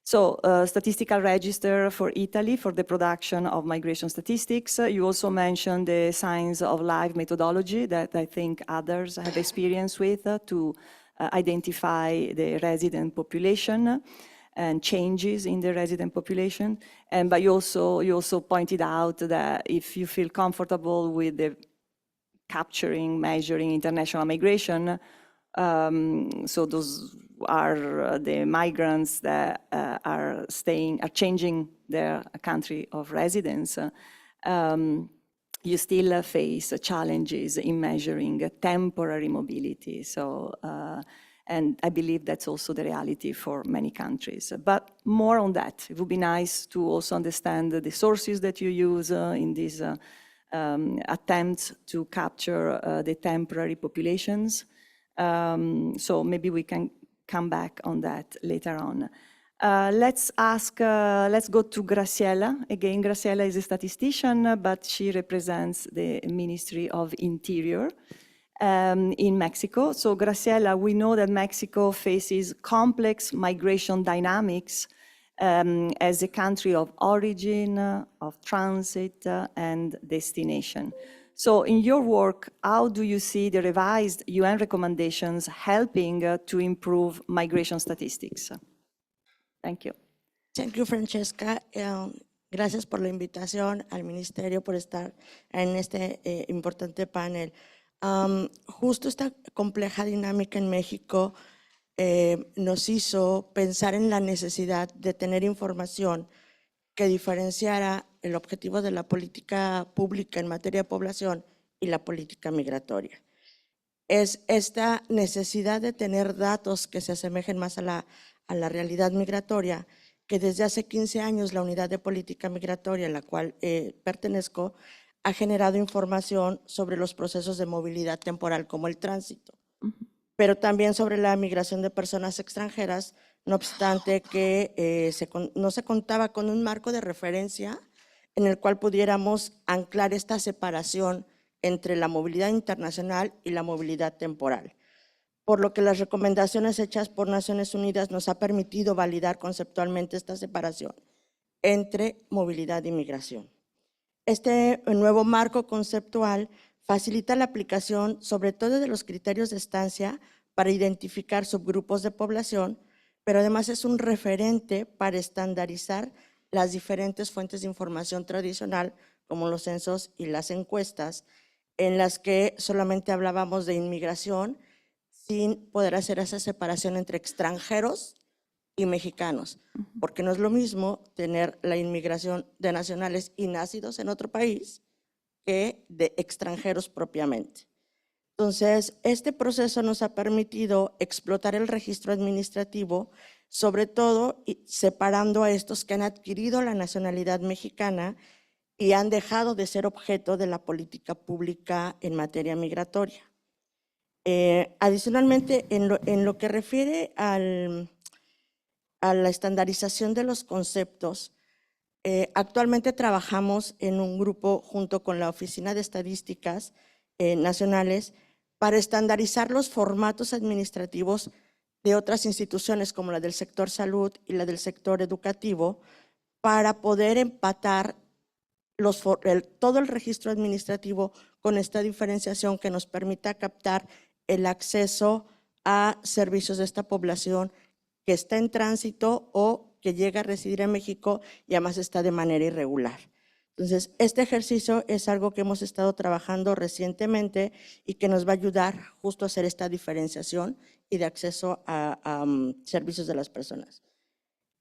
So, statistical register for Italy for the production of migration statistics. You also mentioned the science of life methodology that I think others have experience with to identify the resident population and changes in the resident population. But you also pointed out that if you feel comfortable with the capturing, measuring international migration, so those are the migrants that are changing their country of residence. You still face challenges in measuring temporary mobility. So, and I believe that's also the reality for many countries. But more on that, it would be nice to also understand the sources that you use in this attempt to capture the temporary populations. So maybe we can come back on that later on. Let's go to Graciela. Again, Graciela is a statistician, but she represents the Ministry of Interior in Mexico. So Graciela, we know that Mexico faces complex migration dynamics as a country of origin, of transit, and destination. So in your work, how do you see the revised UN recommendations helping to improve migration statistics? Thank you. Thank you, Francesca. Gracias por la invitación al Ministerio por estar en este importante panel. Justo esta compleja dinámica en México nos hizo pensar en la necesidad de tener información que diferenciara el objetivo de la política pública en materia de población y la política migratoria. Es esta necesidad de tener datos que se asemejen más a la realidad migratoria, que desde hace 15 años la Unidad de Política Migratoria, a la cual pertenezco, ha generado información sobre los procesos de movilidad temporal como el tránsito, pero también sobre la migración de personas extranjeras, no obstante que no se contaba con un marco de referencia en el cual pudiéramos anclar esta separación entre la movilidad internacional y la movilidad temporal. Por lo que las recomendaciones hechas por Naciones Unidas nos ha permitido validar conceptualmente esta separación entre movilidad y migración. Este nuevo marco conceptual facilita la aplicación sobre todo de los criterios de estancia para identificar subgrupos de población, pero además es un referente para estandarizar las diferentes fuentes de información tradicional, como los censos y las encuestas, en las que solamente hablábamos de inmigración, sin poder hacer esa separación entre extranjeros y mexicanos, porque no es lo mismo tener la inmigración de nacionales y nacidos en otro país que de extranjeros propiamente. Entonces, este proceso nos ha permitido explotar el registro administrativo, sobre todo separando a estos que han adquirido la nacionalidad mexicana y han dejado de ser objeto de la política pública en materia migratoria. Adicionalmente, en lo que refiere a la estandarización de los conceptos, actualmente trabajamos en un grupo junto con la Oficina de Estadísticas Nacionales para estandarizar los formatos administrativos de otras instituciones como la del sector salud y la del sector educativo para poder empatar todo el registro administrativo con esta diferenciación que nos permita captar el acceso a servicios de esta población que está en tránsito o que llega a residir en México y además está de manera irregular. Entonces, este ejercicio es algo que hemos estado trabajando recientemente y que nos va a ayudar justo a hacer esta diferenciación y de acceso a servicios de las personas.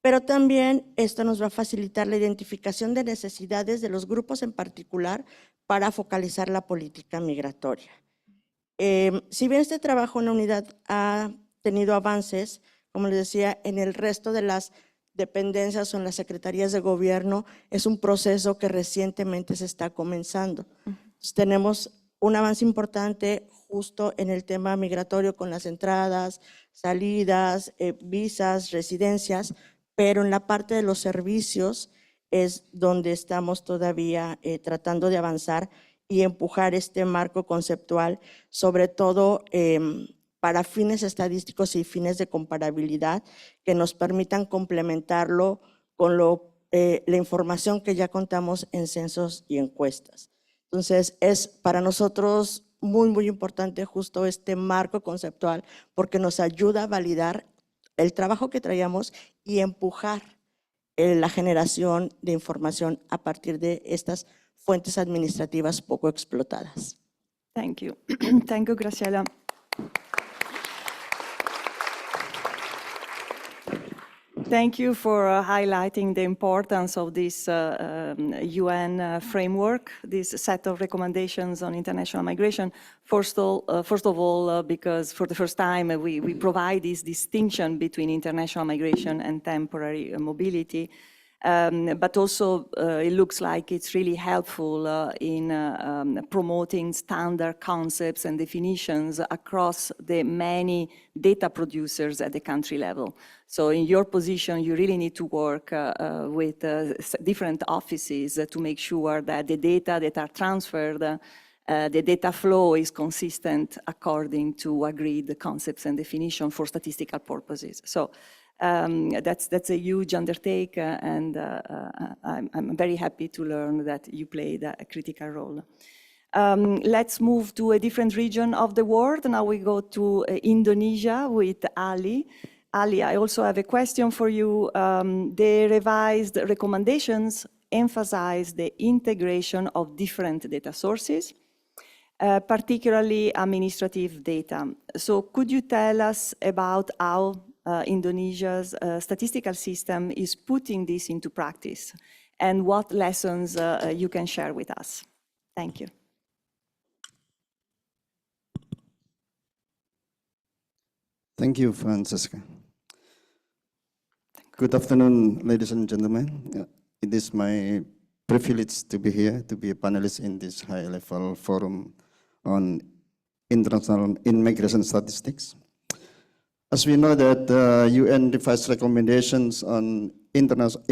Pero también esto nos va a facilitar la identificación de necesidades de los grupos en particular para focalizar la política migratoria. Si bien este trabajo en la unidad ha tenido avances, como les decía, en el resto de las dependencias o en las secretarías de gobierno, es un proceso que recientemente se está comenzando. Entonces, tenemos un avance importante justo en el tema migratorio con las entradas, salidas, visas, residencias, pero en la parte de los servicios es donde estamos todavía tratando de avanzar y empujar este marco conceptual, sobre todo para fines estadísticos y fines de comparabilidad que nos permitan complementarlo con la información que ya contamos en censos y encuestas. Entonces, es para nosotros muy, muy importante justo este marco conceptual porque nos ayuda a validar el trabajo que traíamos y empujar la generación de información a partir de estas fuentes administrativas poco explotadas. Thank you. Thank you, Graciela. Thank you for highlighting the importance of this UN framework, this set of recommendations on international migration. First of all, because for the first time we provide this distinction between international migration and temporary mobility. But also it looks like it's really helpful in promoting standard concepts and definitions across the many data producers at the country level. So in your position, you really need to work with different offices to make sure that the data that are transferred, the data flow is consistent according to agreed concepts and definition for statistical purposes. So that's a huge undertaking, and I'm very happy to learn that you played a critical role. Let's move to a different region of the world. Now we go to Indonesia with Ali. Ali, I also have a question for you. The revised recommendations emphasize the integration of different data sources, particularly administrative data. So could you tell us about how Indonesia's statistical system is putting this into practice and what lessons you can share with us? Thank you. Thank you, Francesca. Good afternoon, ladies and gentlemen. It is my privilege to be here, to be a panelist in this high-level forum on international immigration statistics. As we know that UN revised recommendations on international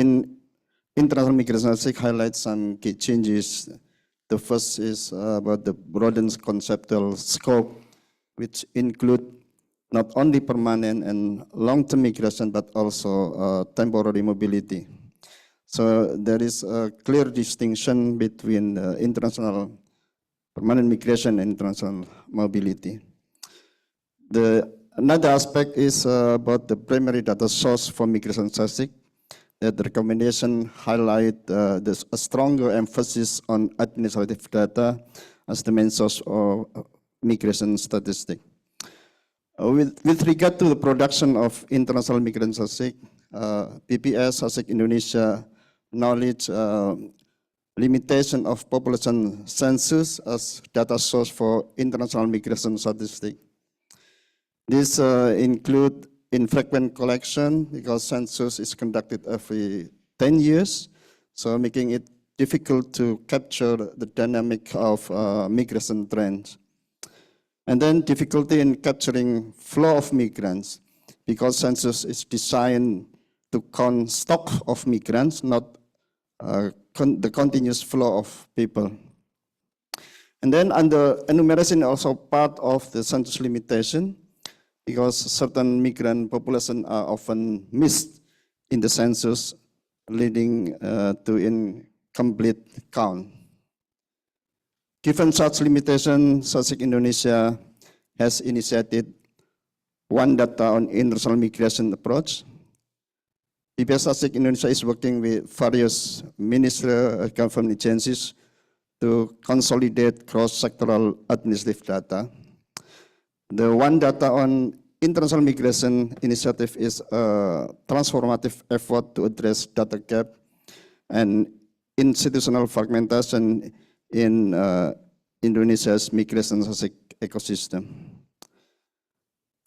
migration statistics highlight some key changes. The first is about the broadened conceptual scope, which include not only permanent and long-term migration, but also temporary mobility. So there is a clear distinction between international permanent migration and international mobility. Another aspect is about the primary data source for migration statistics. That the recommendation highlight a stronger emphasis on administrative data as the main source of migration statistics. With regard to the production of international migration statistics, PPS Statistics Indonesia acknowledge limitation of population census as data source for international migration statistics. This include infrequent collection because census is conducted every 10 years, so making it difficult to capture the dynamic of migration trends. And then difficulty in capturing flow of migrants because census is designed to count stock of migrants, not the continuous flow of people. And then under enumeration also part of the census limitation because certain migrant population are often missed in the census, leading to incomplete count. Given such limitation, Statistics Indonesia has initiated one data on international migration approach. PPS Statistics Indonesia is working with various ministerial government agencies to consolidate cross-sectoral administrative data. The one data on international migration initiative is a transformative effort to address data gap and institutional fragmentation in Indonesia's migration ecosystem.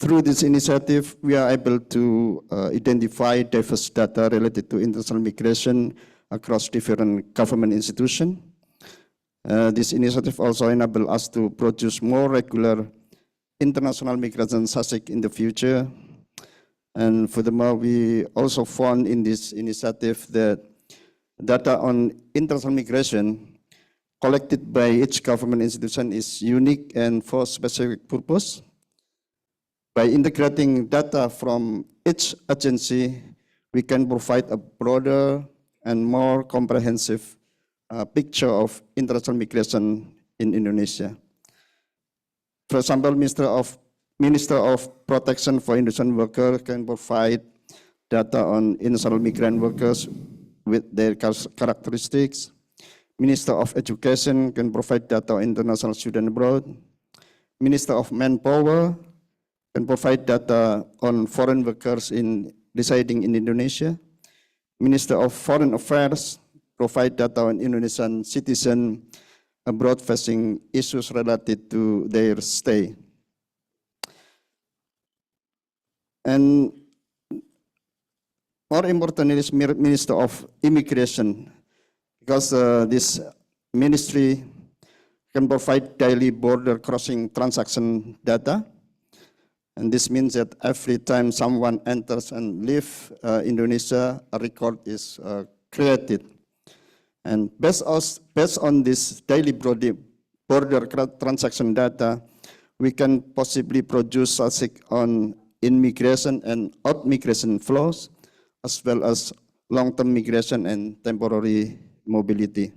Through this initiative, we are able to identify diverse data related to international migration across different government institutions. This initiative also enables us to produce more regular international migration statistics in the future. And furthermore, we also found in this initiative that data on international migration collected by each government institution is unique and for specific purpose. By integrating data from each agency, we can provide a broader and more comprehensive picture of international migration in Indonesia. For example, Minister of Protection for Indonesian Workers can provide data on international migrant workers with their characteristics. Minister of Education can provide data on international students abroad. Minister of Manpower can provide data on foreign workers residing in Indonesia. Minister of Foreign Affairs provide data on Indonesian citizens abroad facing issues related to their stay. And more importantly is Minister of Immigration, because this ministry can provide daily border crossing transaction data. And this means that every time someone enters and leaves Indonesia, a record is created. And based on this daily border transaction data, we can possibly produce statistics on in-migration and out-migration flows, as well as long-term migration and temporary mobility.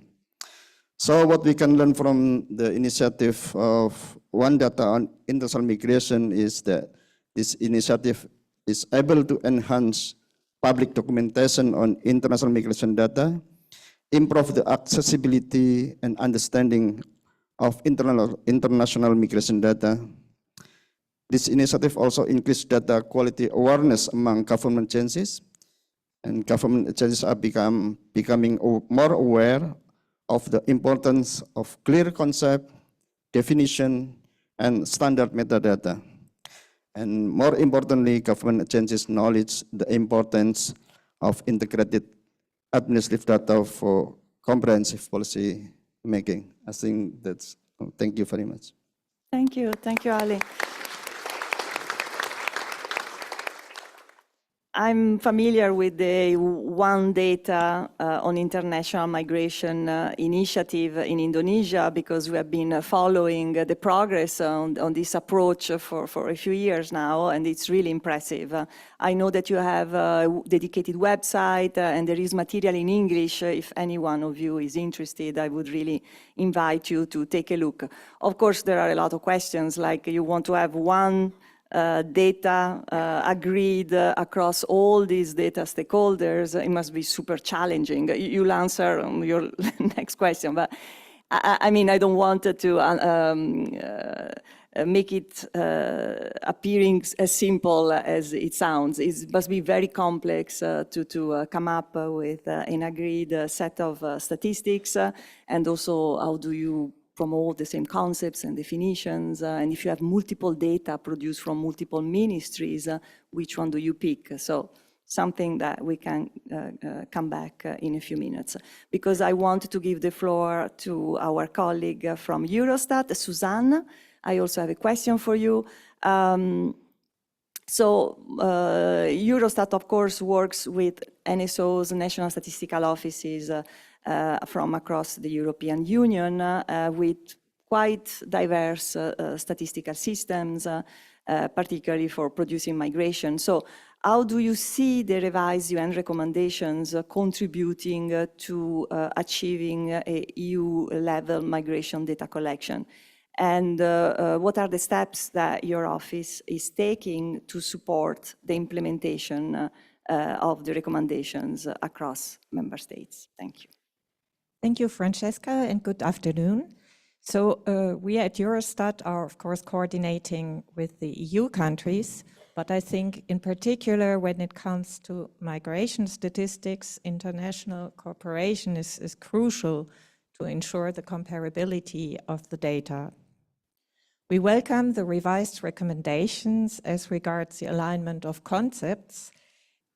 So what we can learn from the initiative of One Data on international migration is that this initiative is able to enhance public documentation on international migration data, improve the accessibility and understanding of international migration data. This initiative also increases data quality awareness among government agencies, and government agencies are becoming more aware of the importance of clear concept, definition, and standard metadata. And more importantly, government agencies acknowledge the importance of integrated administrative data for comprehensive policy making. I think that's, thank you very much. Thank you, Ali. I'm familiar with the One Data on International Migration initiative in Indonesia because we have been following the progress on this approach for a few years now, and it's really impressive. I know that you have a dedicated website and there is material in English. If any one of you is interested, I would really invite you to take a look. Of course, there are a lot of questions, like you want to have one data agreed across all these data stakeholders. It must be super challenging. You'll answer your next question, but I mean, I don't want to make it appearing as simple as it sounds. It must be very complex to come up with an agreed set of statistics, and also how do you promote the same concepts and definitions, and if you have multiple data produced from multiple ministries, which one do you pick? So something that we can come back in a few minutes. Because I want to give the floor to our colleague from Eurostat, Suzanne. I also have a question for you. Eurostat, of course, works with NSOs, National Statistical Offices, from across the European Union with quite diverse statistical systems, particularly for producing migration. So how do you see the revised UN recommendations contributing to achieving a EU-level migration data collection? And what are the steps that your office is taking to support the implementation of the recommendations across member states? Thank you. Thank you, Francesca, and good afternoon. So we at Eurostat are, of course, coordinating with the EU countries, but I think in particular when it comes to migration statistics, international cooperation is crucial to ensure the comparability of the data. We welcome the revised recommendations as regards the alignment of concepts,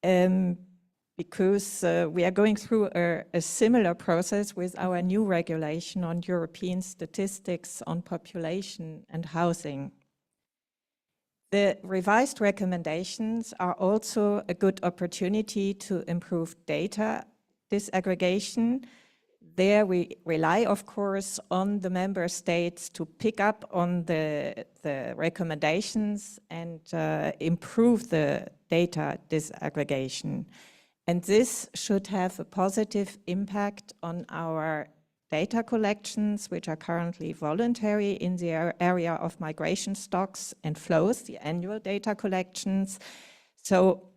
because we are going through a similar process with our new regulation on European statistics on population and housing. The revised recommendations are also a good opportunity to improve data disaggregation. There we rely, of course, on the member states to pick up on the recommendations and improve the data disaggregation. And this should have a positive impact on our data collections, which are currently voluntary in the area of migration stocks and flows, the annual data collections. So,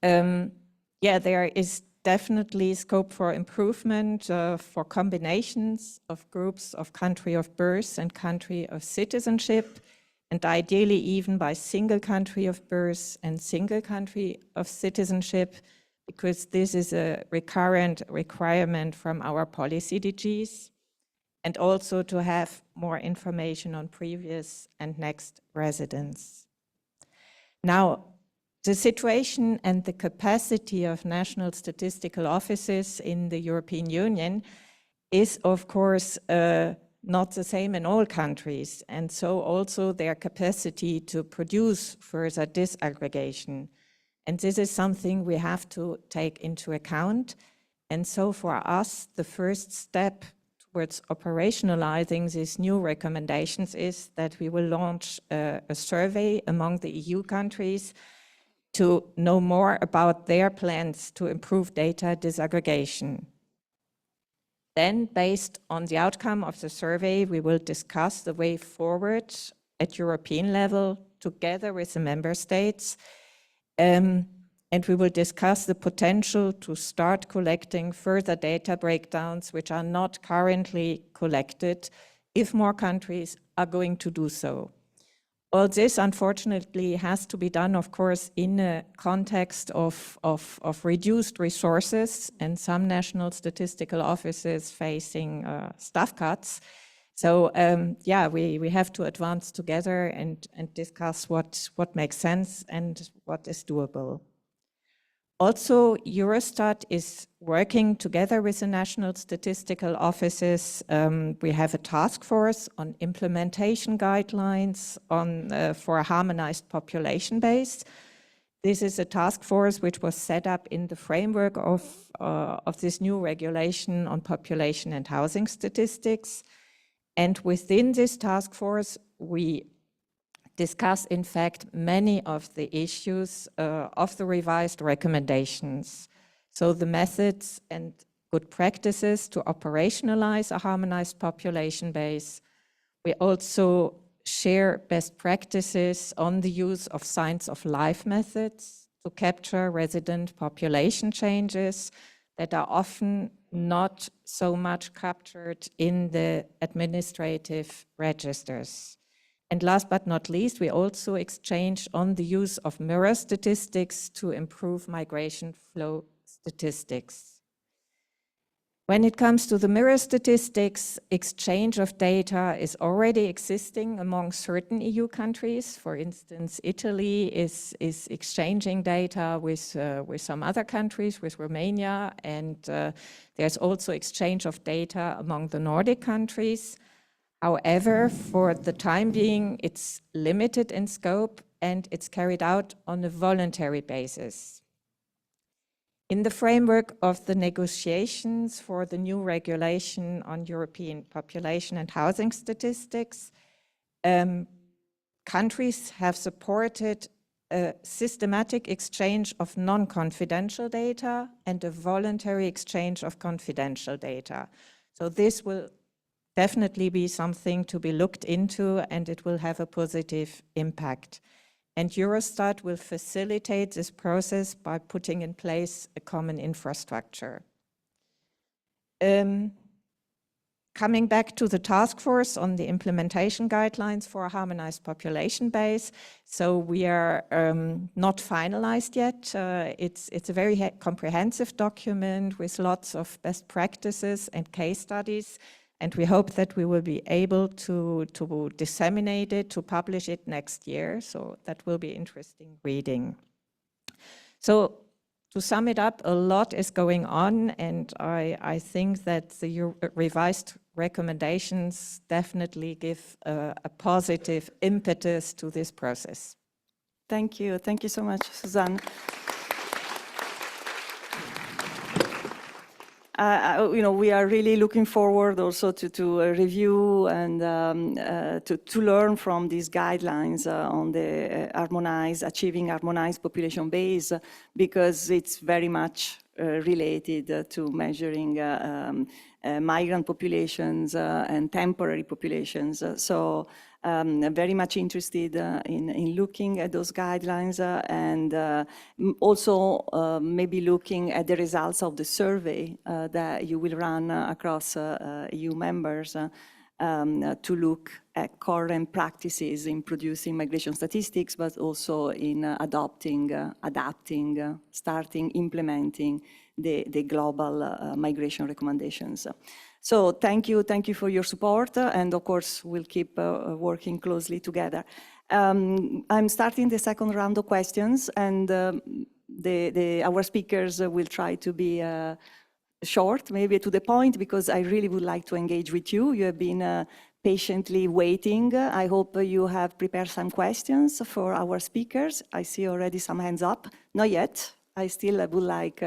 yeah, there is definitely scope for improvement for combinations of groups of country of birth and country of citizenship, and ideally even by single country of birth and single country of citizenship, because this is a recurrent requirement from our policy DGs, and also to have more information on previous and next residents. Now, the situation and the capacity of national statistical offices in the European Union is, of course, not the same in all countries, and so also their capacity to produce further disaggregation. And this is something we have to take into account. And so for us, the first step towards operationalizing these new recommendations is that we will launch a survey among the EU countries to know more about their plans to improve data disaggregation. Then, based on the outcome of the survey, we will discuss the way forward at European level together with the member states. And we will discuss the potential to start collecting further data breakdowns which are not currently collected if more countries are going to do so. All this, unfortunately, has to be done, of course, in a context of reduced resources and some national statistical offices facing staff cuts. So, yeah, we have to advance together and discuss what makes sense and what is doable. Also, Eurostat is working together with the national statistical offices. We have a task force on implementation guidelines for a harmonized population base. This is a task force which was set up in the framework of this new regulation on population and housing statistics. And within this task force, we discuss, in fact, many of the issues of the revised recommendations. So the methods and good practices to operationalize a harmonized population base. We also share best practices on the use of science of life methods to capture resident population changes that are often not so much captured in the administrative registers. And last but not least, we also exchange on the use of mirror statistics to improve migration flow statistics. When it comes to the mirror statistics, exchange of data is already existing among certain EU countries. For instance, Italy is exchanging data with some other countries, with Romania, and there's also exchange of data among the Nordic countries. However, for the time being, it's limited in scope and it's carried out on a voluntary basis. In the framework of the negotiations for the new regulation on European population and housing statistics, countries have supported a systematic exchange of non-confidential data and a voluntary exchange of confidential data. So this will definitely be something to be looked into, and it will have a positive impact. And Eurostat will facilitate this process by putting in place a common infrastructure. Coming back to the task force on the implementation guidelines for a harmonized population base. So we are not finalized yet. It's a very comprehensive document with lots of best practices and case studies. And we hope that we will be able to disseminate it, to publish it next year. So that will be interesting reading. So to sum it up, a lot is going on, and I think that the revised recommendations definitely give a positive impetus to this process. Thank you. Thank you so much, Suzanne. We are really looking forward also to a review and to learn from these guidelines on the achieving harmonized population base, because it's very much related to measuring migrant populations and temporary populations. So I'm very much interested in looking at those guidelines and also maybe looking at the results of the survey that you will run across EU members to look at current practices in producing migration statistics, but also in adapting, starting implementing the global migration recommendations. So thank you for your support, and of course we'll keep working closely together. I'm starting the second round of questions, and our speakers will try to be short, maybe to the point, because I really would like to engage with you. You have been patiently waiting. I hope you have prepared some questions for our speakers. I see already some hands up. Not yet. I still would like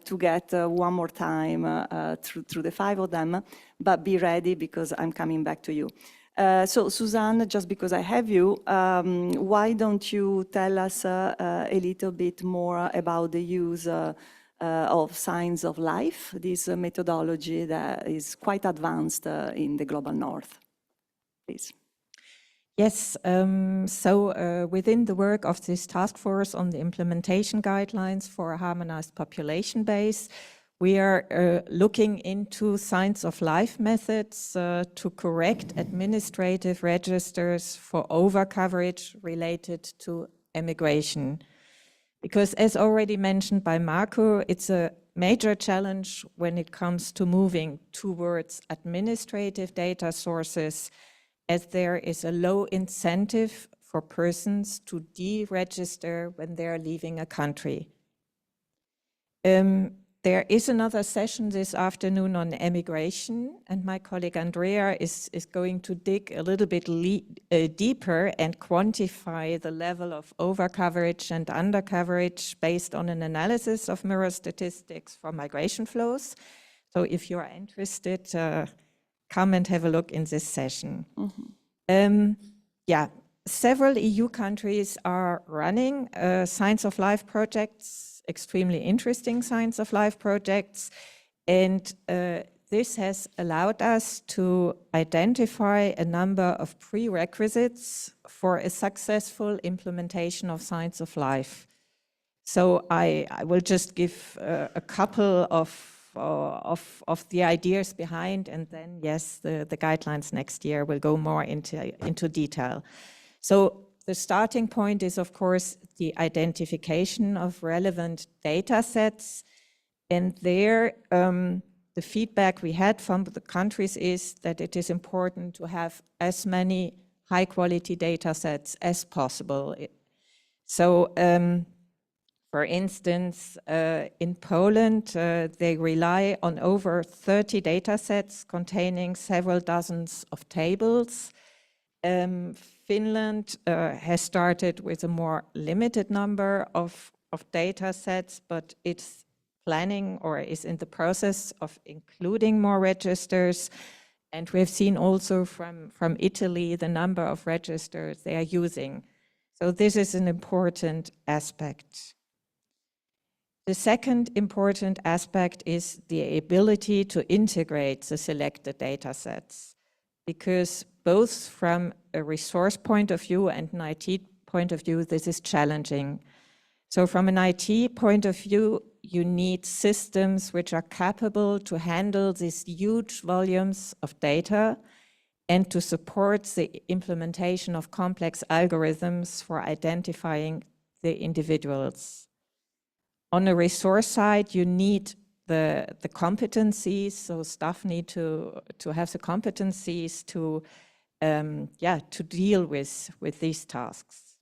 to get one more time through the 5 of them, but be ready because I'm coming back to you. So Suzanne, just because I have you, why don't you tell us a little bit more about the use of signs of life, this methodology that is quite advanced in the global north, please. Yes, so within the work of this task force on the implementation guidelines for a harmonized population base, we are looking into signs of life methods to correct administrative registers for overcoverage related to emigration. Because as already mentioned by Marco, it's a major challenge when it comes to moving towards administrative data sources, as there is a low incentive for persons to deregister when they're leaving a country. There is another session this afternoon on emigration, and my colleague Andrea is going to dig a little bit deeper and quantify the level of overcoverage and undercoverage based on an analysis of mirror statistics for migration flows. So if you are interested, come and have a look in this session. Several EU countries are running Signs of Life projects, extremely interesting Signs of Life projects, and this has allowed us to identify a number of prerequisites for a successful implementation of Signs of Life. So I will just give a couple of the ideas behind, and then yes, the guidelines next year will go more into detail. So the starting point is, of course, the identification of relevant data sets, and there the feedback we had from the countries is that it is important to have as many high-quality data sets as possible. So for instance, in Poland, they rely on over 30 data sets containing several dozens of tables. Finland has started with a more limited number of data sets, but it's planning or is in the process of including more registers. And we have seen also from Italy the number of registers they are using. So this is an important aspect. The second important aspect is the ability to integrate the selected data sets, because both from a resource point of view and an IT point of view, this is challenging. So from an IT point of view, you need systems which are capable to handle these huge volumes of data and to support the implementation of complex algorithms for identifying the individuals. On the resource side, you need the competencies. So staff need to have the competencies to to deal with these tasks.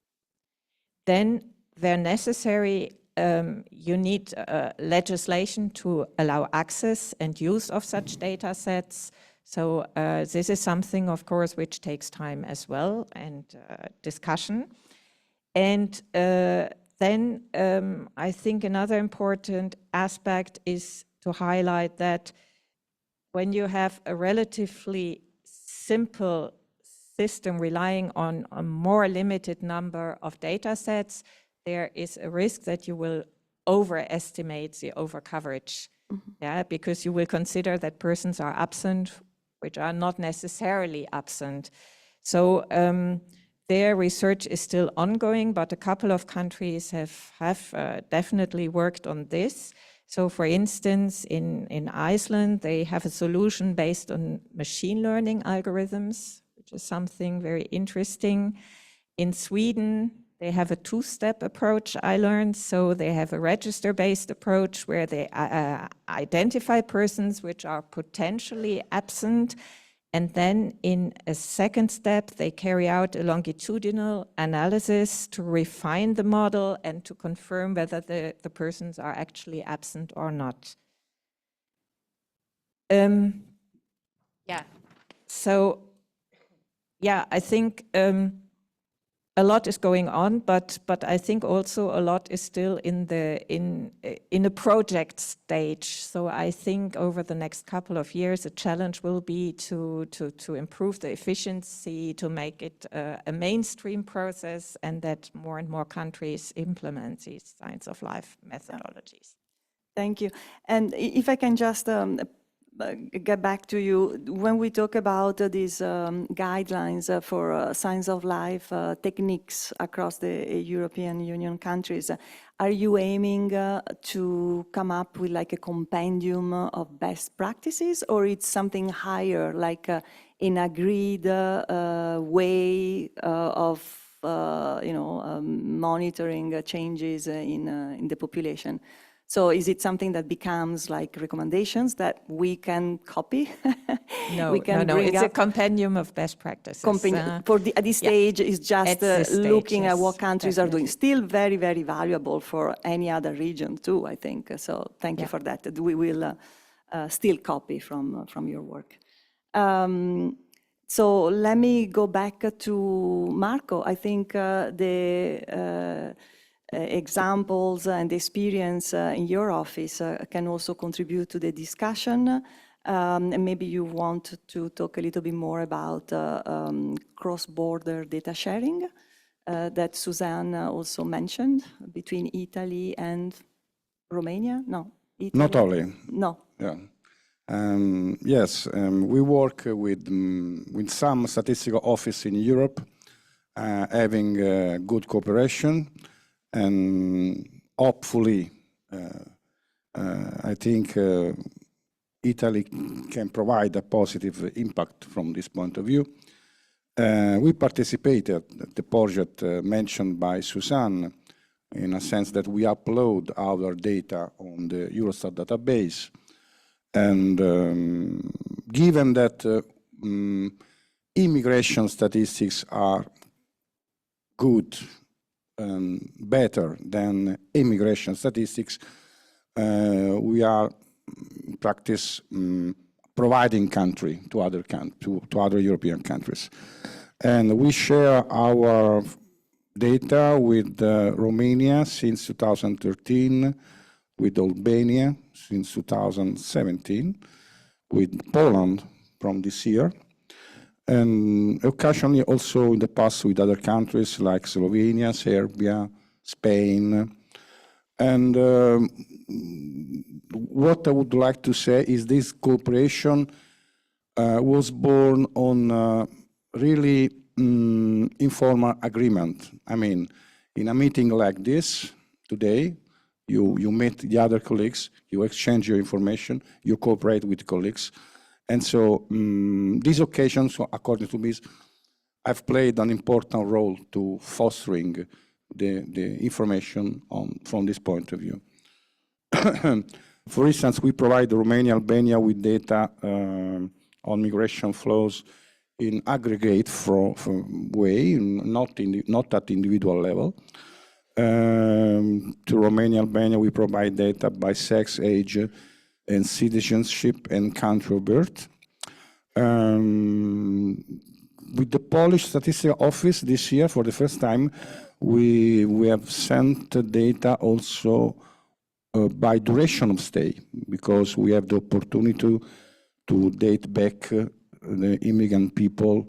Then, where necessary, you need legislation to allow access and use of such data sets. So this is something, of course, which takes time as well, and discussion. And then I think another important aspect is to highlight that when you have a relatively simple system relying on a more limited number of data sets, there is a risk that you will overestimate the overcoverage. Yeah, because you will consider that persons are absent, which are not necessarily absent. So their research is still ongoing, but a couple of countries have definitely worked on this. So for instance, in Iceland, they have a solution based on machine learning algorithms, which is something very interesting. In Sweden, they have a two-step approach, I learned. So they have a register-based approach where they identify persons which are potentially absent. And then in a second step, they carry out a longitudinal analysis to refine the model and to confirm whether the persons are actually absent or not. So I think a lot is going on, but I think also a lot is still in a project stage. So I think over the next couple of years, the challenge will be to improve the efficiency, to make it a mainstream process, and that more and more countries implement these science of life methodologies. Thank you. And if I can just get back to you, when we talk about these guidelines for science of life techniques across the European Union countries, are you aiming to come up with like a compendium of best practices, or it's something higher, like an agreed way of monitoring changes in the population? So is it something that becomes like recommendations that we can copy? No, it's a compendium of best practices. At this stage, it's just looking at what countries are doing. Still very, very valuable for any other region too, I think. So thank you for that. We will still copy from your work. So let me go back to Marco. I think the examples and experience in your office can also contribute to the discussion. And maybe you want to talk a little bit more about cross-border data sharing that Suzanne also mentioned between Italy and Romania? No, Italy. Not only. No. Yeah. Yes, we work with some statistical office in Europe, having good cooperation. And hopefully, I think Italy can provide a positive impact from this point of view. We participated at the project mentioned by Suzanne, in a sense that we upload our data on the Eurostat database. And given that immigration statistics are good, better than immigration statistics, we are in practice providing country to other European countries. And we share our data with Romania since 2013, with Albania since 2017, with Poland from this year, and occasionally also in the past with other countries like Slovenia, Serbia, Spain. And what I would like to say is this cooperation was born on really informal agreement. I mean, in a meeting like this today, you meet the other colleagues, you exchange your information, you cooperate with colleagues. And so these occasions, according to me, have played an important role to fostering the information from this point of view. For instance, we provide Romania, Albania with data on migration flows in aggregate way, not at individual level. To Romania, Albania, we provide data by sex, age, and citizenship and country of birth. With the Polish Statistical Office this year, for the first time, we have sent data also by duration of stay, because we have the opportunity to date back the immigrant people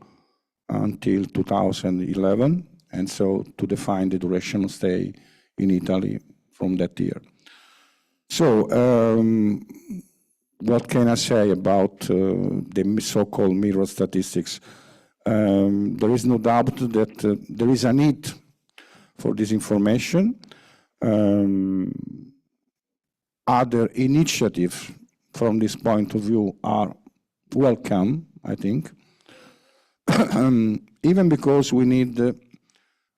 until 2011, and so to define the duration of stay in Italy from that year. So, what can I say about the so-called mirror statistics? There is no doubt that there is a need for this information. Other initiatives from this point of view are welcome, I think. Even because we need,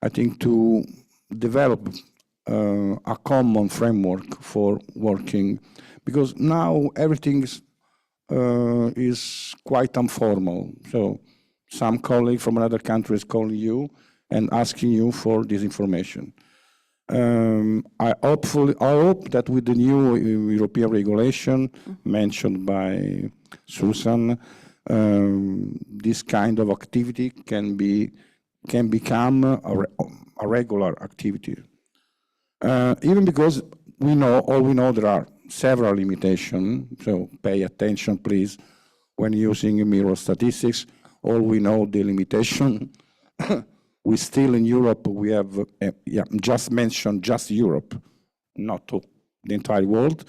I think, to develop a common framework for working, because now everything is quite informal. So some colleague from another country is calling you and asking you for this information. I hope that with the new European regulation mentioned by Susan, this kind of activity can become a regular activity. Even because we know there are several limitations, so pay attention, please, when using mirror statistics. All we know the limitation. We still in Europe, we have, just mentioned just Europe, not the entire world.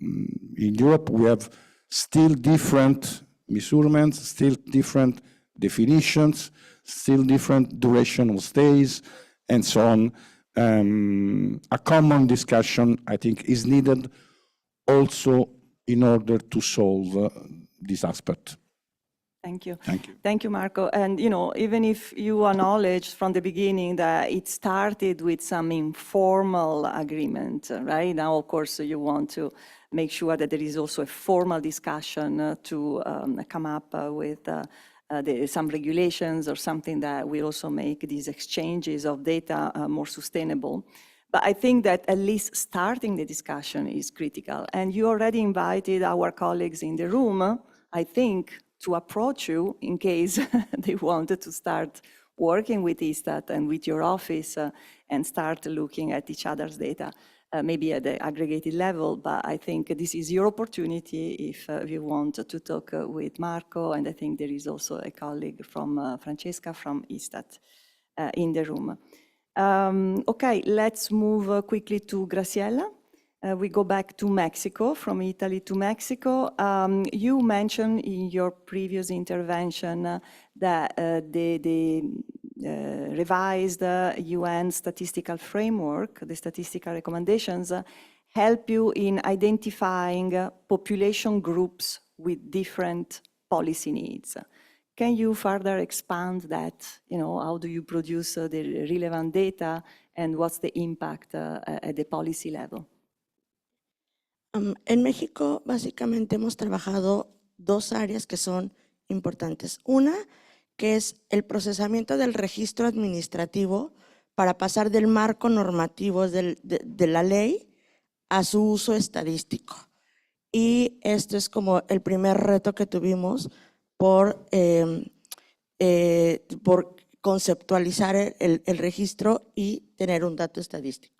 In Europe, we have still different measurements, still different definitions, still different duration of stays, and so on. A common discussion, I think, is needed also in order to solve this aspect. Thank you. Thank you. Thank you, Marco. And, you know, even if you acknowledged from the beginning that it started with some informal agreement, right? Now, of course, you want to make sure that there is also a formal discussion to come up with some regulations or something that will also make these exchanges of data more sustainable. But I think that at least starting the discussion is critical. And you already invited our colleagues in the room, I think, to approach you in case they wanted to start working with ISTAT and with your office and start looking at each other's data, maybe at the aggregated level. But I think this is your opportunity if you want to talk with Marco, and I think there is also a colleague from Francesca from ISTAT in the room. Okay, let's move quickly to Graciela. We go back to Mexico, from Italy to Mexico. You mentioned in your previous intervention that the revised UN statistical framework, the statistical recommendations, help you in identifying population groups with different policy needs. Can you further expand that? You know, how do you produce the relevant data, and what's the impact at the policy level? En México, básicamente hemos trabajado dos áreas que son importantes. Una, que es el procesamiento del registro administrativo para pasar del marco normativo de la ley a su uso estadístico. Y esto es como el primer reto que tuvimos por conceptualizar el registro y tener un dato estadístico.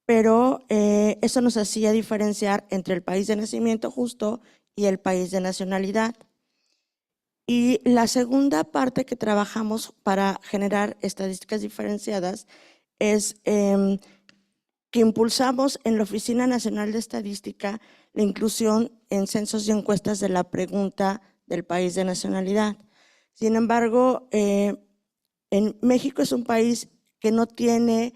Pero eso nos hacía diferenciar entre el país de nacimiento justo y el país de nacionalidad. Y la segunda parte que trabajamos para generar estadísticas diferenciadas es que impulsamos en la Oficina Nacional de Estadística la inclusión en censos y encuestas de la pregunta del país de nacionalidad. Sin embargo, en México es un país que no tiene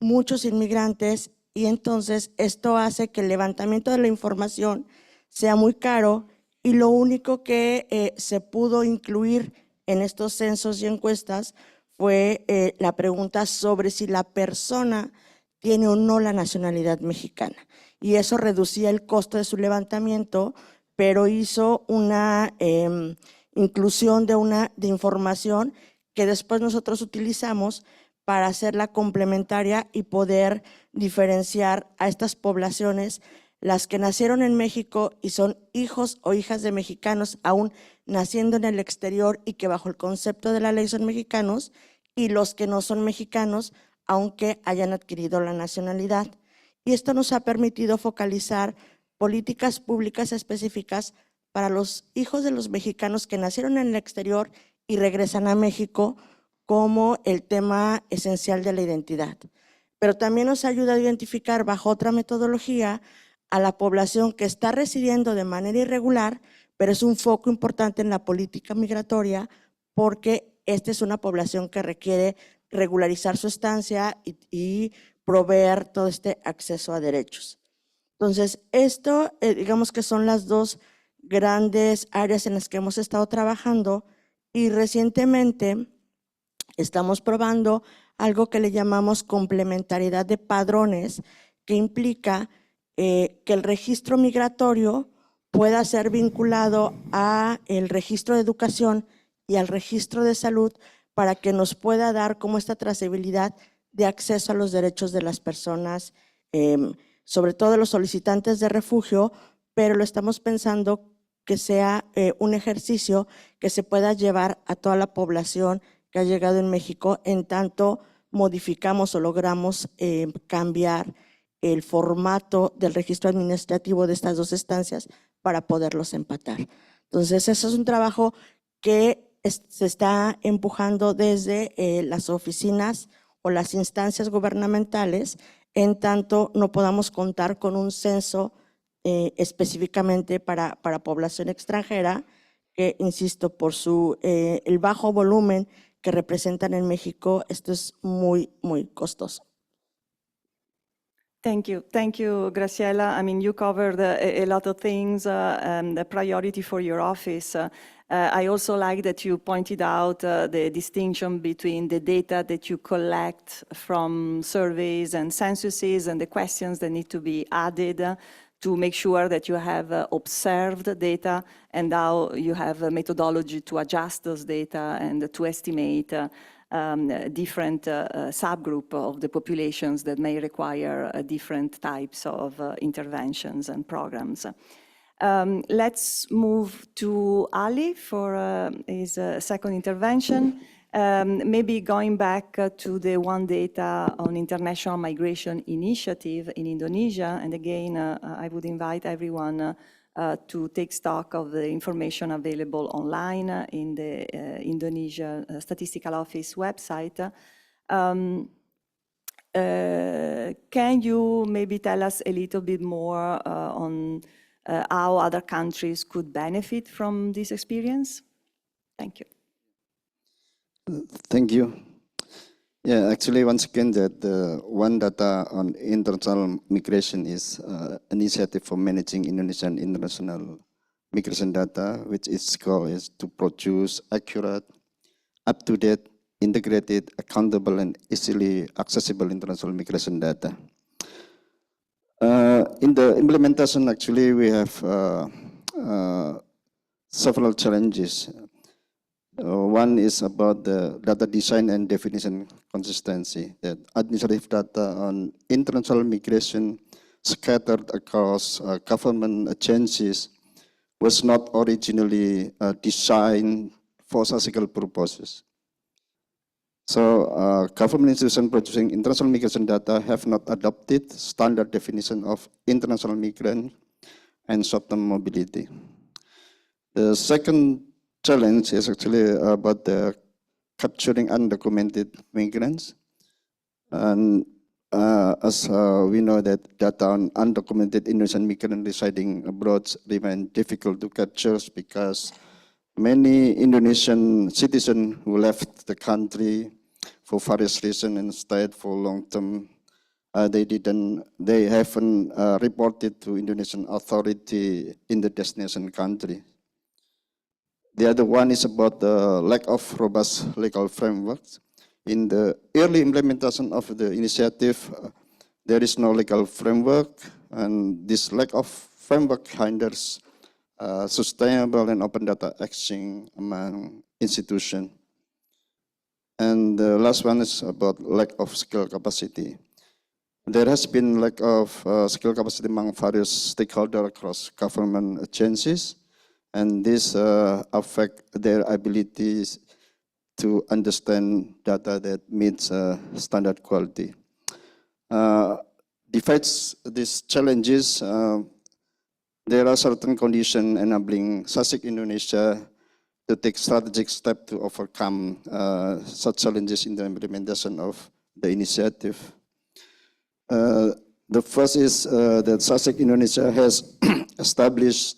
muchos inmigrantes, y entonces esto hace que el levantamiento de la información sea muy caro, y lo único que se pudo incluir en estos censos y encuestas fue la pregunta sobre si la persona tiene o no la nacionalidad mexicana. y eso reducía el costo de su levantamiento, pero hizo una inclusión de información que después nosotros utilizamos para hacerla complementaria y poder diferenciar a estas poblaciones, las que nacieron en México y son hijos o hijas de mexicanos, aún naciendo en el exterior y que bajo el concepto de la ley son mexicanos, y los que no son mexicanos, aunque hayan adquirido la nacionalidad. Y esto nos ha permitido focalizar políticas públicas específicas para los hijos de los mexicanos que nacieron en el exterior y regresan a México, como el tema esencial de la identidad. Pero también nos ayuda a identificar bajo otra metodología a la población que está residiendo de manera irregular, pero es un foco importante en la política migratoria porque esta es una población que requiere regularizar su estancia y proveer todo este acceso a derechos. Entonces, esto digamos que son las dos grandes áreas en las que hemos estado trabajando, y recientemente estamos probando algo que le llamamos complementariedad de padrones, que implica que el registro migratorio pueda ser vinculado a el registro de educación y al registro de salud para que nos pueda dar como esta trazabilidad de acceso a los derechos de las personas, sobre todo los solicitantes de refugio, pero lo estamos pensando que sea un ejercicio que se pueda llevar a toda la población que ha llegado en México, en tanto modificamos o logramos cambiar el formato del registro administrativo de estas dos estancias para poderlos empatar. Entonces, eso es un trabajo que se está empujando desde las oficinas o las instancias gubernamentales, en tanto no podamos contar con un censo específicamente para población extranjera, que, insisto, por el bajo volumen que representan en México, esto es muy, muy costoso. Thank you, Graciela. I mean, you covered a lot of things, the priority for your office. I also like that you pointed out the distinction between the data that you collect from surveys and censuses and the questions that need to be added to make sure that you have observed data, and how you have a methodology to adjust those data and to estimate different subgroup of the populations that may require different types of interventions and programs. Let's move to Ali for his second intervention. Maybe going back to the One Data on International Migration initiative in Indonesia. And again, I would invite everyone to take stock of the information available online in the Indonesia Statistical Office website. Can you maybe tell us a little bit more on how other countries could benefit from this experience? Thank you. Thank you. Yeah, actually, once again, that One Data on International Migration is an initiative for managing Indonesian international migration data, which its goal is to produce accurate, up-to-date, integrated, accountable, and easily accessible international migration data. In the implementation, actually, we have several challenges. One is about the data design and definition consistency, that administrative data on international migration scattered across government agencies was not originally designed for statistical purposes. So government institutions producing international migration data have not adopted standard definition of international migrant and short-term mobility. The second challenge is actually about the capturing undocumented migrants. And as we know that data on undocumented Indonesian migrants residing abroad remain difficult to capture because many Indonesian citizens who left the country for various reasons and stayed for long term, they haven't reported to Indonesian authority in the destination country. The other one is about the lack of robust legal frameworks. In the early implementation of the initiative, there is no legal framework And this lack of framework hinders sustainable and open data exchange among institutions. And the last one is about lack of skill capacity. There has been lack of skill capacity among various stakeholders across government agencies, and this affect their abilities to understand data that meets standard quality. Despite these challenges, there are certain conditions enabling SASIC Indonesia to take strategic steps to overcome such challenges in the implementation of the initiative. The first is that SASIC Indonesia has established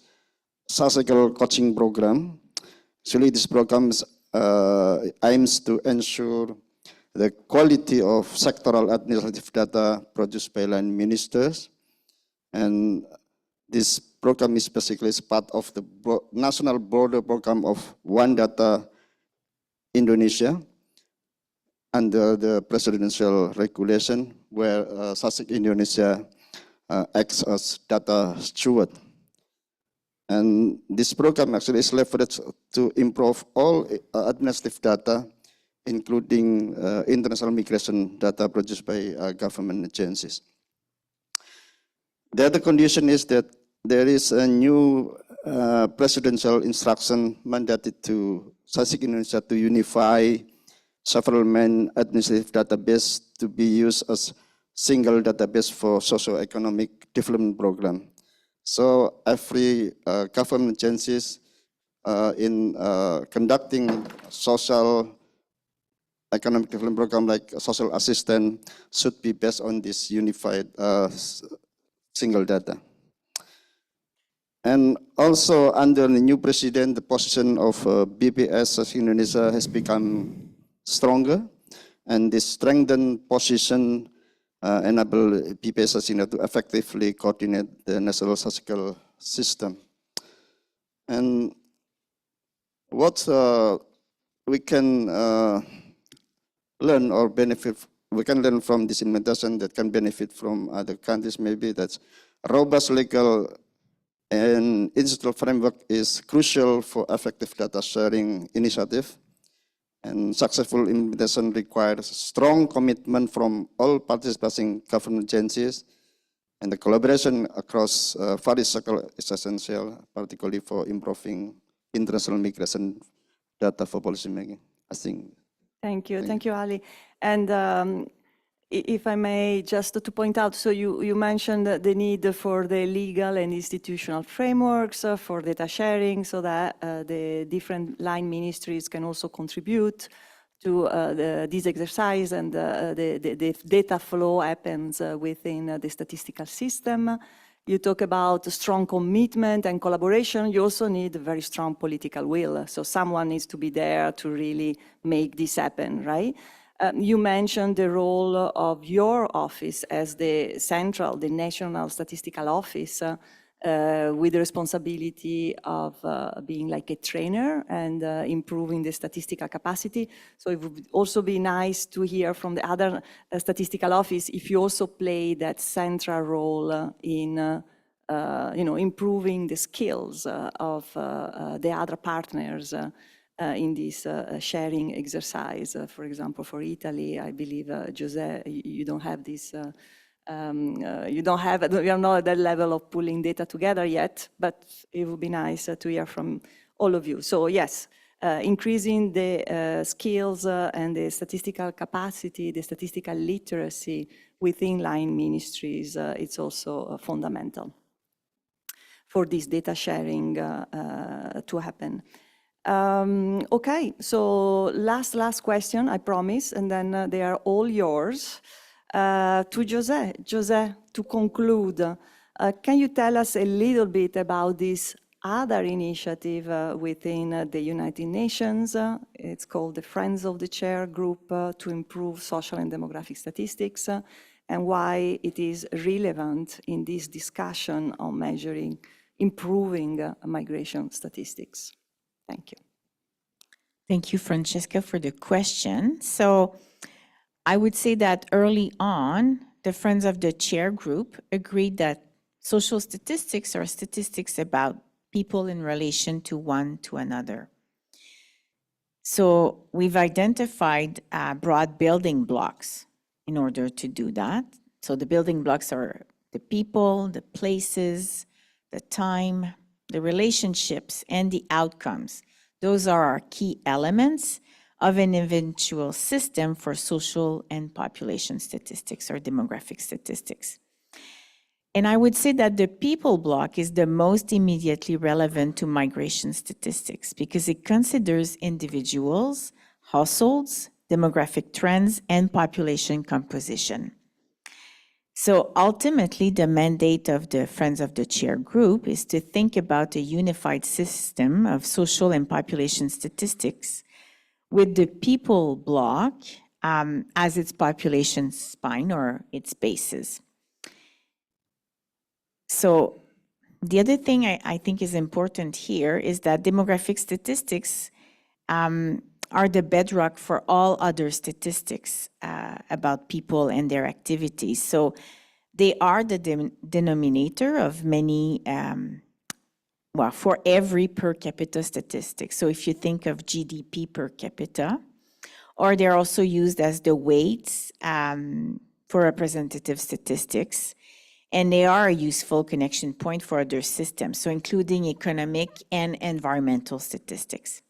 SASIC coaching program. Actually, this program aims to ensure the quality of sectoral administrative data produced by line ministers. And this program is basically part of the national border program of One Data Indonesia under the presidential regulation, where SASIC Indonesia acts as data steward. And this program actually is leveraged to improve all administrative data, including international migration data produced by government agencies. The other condition is that there is a new presidential instruction mandated to SASIC Indonesia to unify several main administrative database to be used as single database for socio-economic development program. So every government agencies in conducting social economic development program like social assistance should be based on this unified single data. And also under the new president, the position of BPS as Indonesia has become stronger, and this strengthened position enable BPS as Indonesia to effectively coordinate the national statistical system. And what we can learn or benefit, we can learn from this implementation that can benefit from other countries, maybe that's robust legal and institutional framework is crucial for effective data sharing initiative. And successful implementation requires strong commitment from all participating government agencies, and the collaboration across various sectors is essential, particularly for improving international migration data for policymaking. I think. Thank you, Ali. And if I may, just to point out, so you mentioned the need for the legal and institutional frameworks for data sharing, so that the different line ministries can also contribute to this exercise, and the data flow happens within the statistical system. You talk about strong commitment and collaboration. You also need a very strong political will. So someone needs to be there to really make this happen, right? You mentioned the role of your office as the National Statistical Office, with the responsibility of being like a trainer and improving the statistical capacity. So it would also be nice to hear from the other statistical office if you also play that central role in improving the skills of the other partners in this sharing exercise. For example, for Italy, I believe, Jose, you don't have this, you are not at that level of pulling data together yet, but it would be nice to hear from all of you. So yes, increasing the skills and the statistical capacity, the statistical literacy within line ministries, it's also fundamental for this data sharing to happen. Okay, so last question, I promise, and then they are all yours. To Jose. Jose, to conclude, can you tell us a little bit about this other initiative within the United Nations? It's called the Friends of the Chair Group to improve social and demographic statistics, and why it is relevant in this discussion on improving migration statistics. Thank you. Thank you, Francesca, for the question. So I would say that early on, the Friends of the Chair Group agreed that Social statistics are statistics about people in relation to one to another. So we've identified broad building blocks in order to do that. So the building blocks are the people, the places, the time, the relationships, and the outcomes. Those are our key elements of an eventual system for social and population statistics or demographic statistics. And I would say that the people block is the most immediately relevant to migration statistics because it considers individuals, households, demographic trends, and population composition. So ultimately, the mandate of the Friends of the Chair group is to think about a unified system of social and population statistics with the people block as its population spine or its basis. So the other thing I think is important here is that demographic statistics are the bedrock for all other statistics about people and their activities. So they are the denominator of many, for every per capita statistic. So if you think of GDP per capita, or they're also used as the weights for representative statistics. And they are a useful connection point for other systems, so including economic and environmental statistics.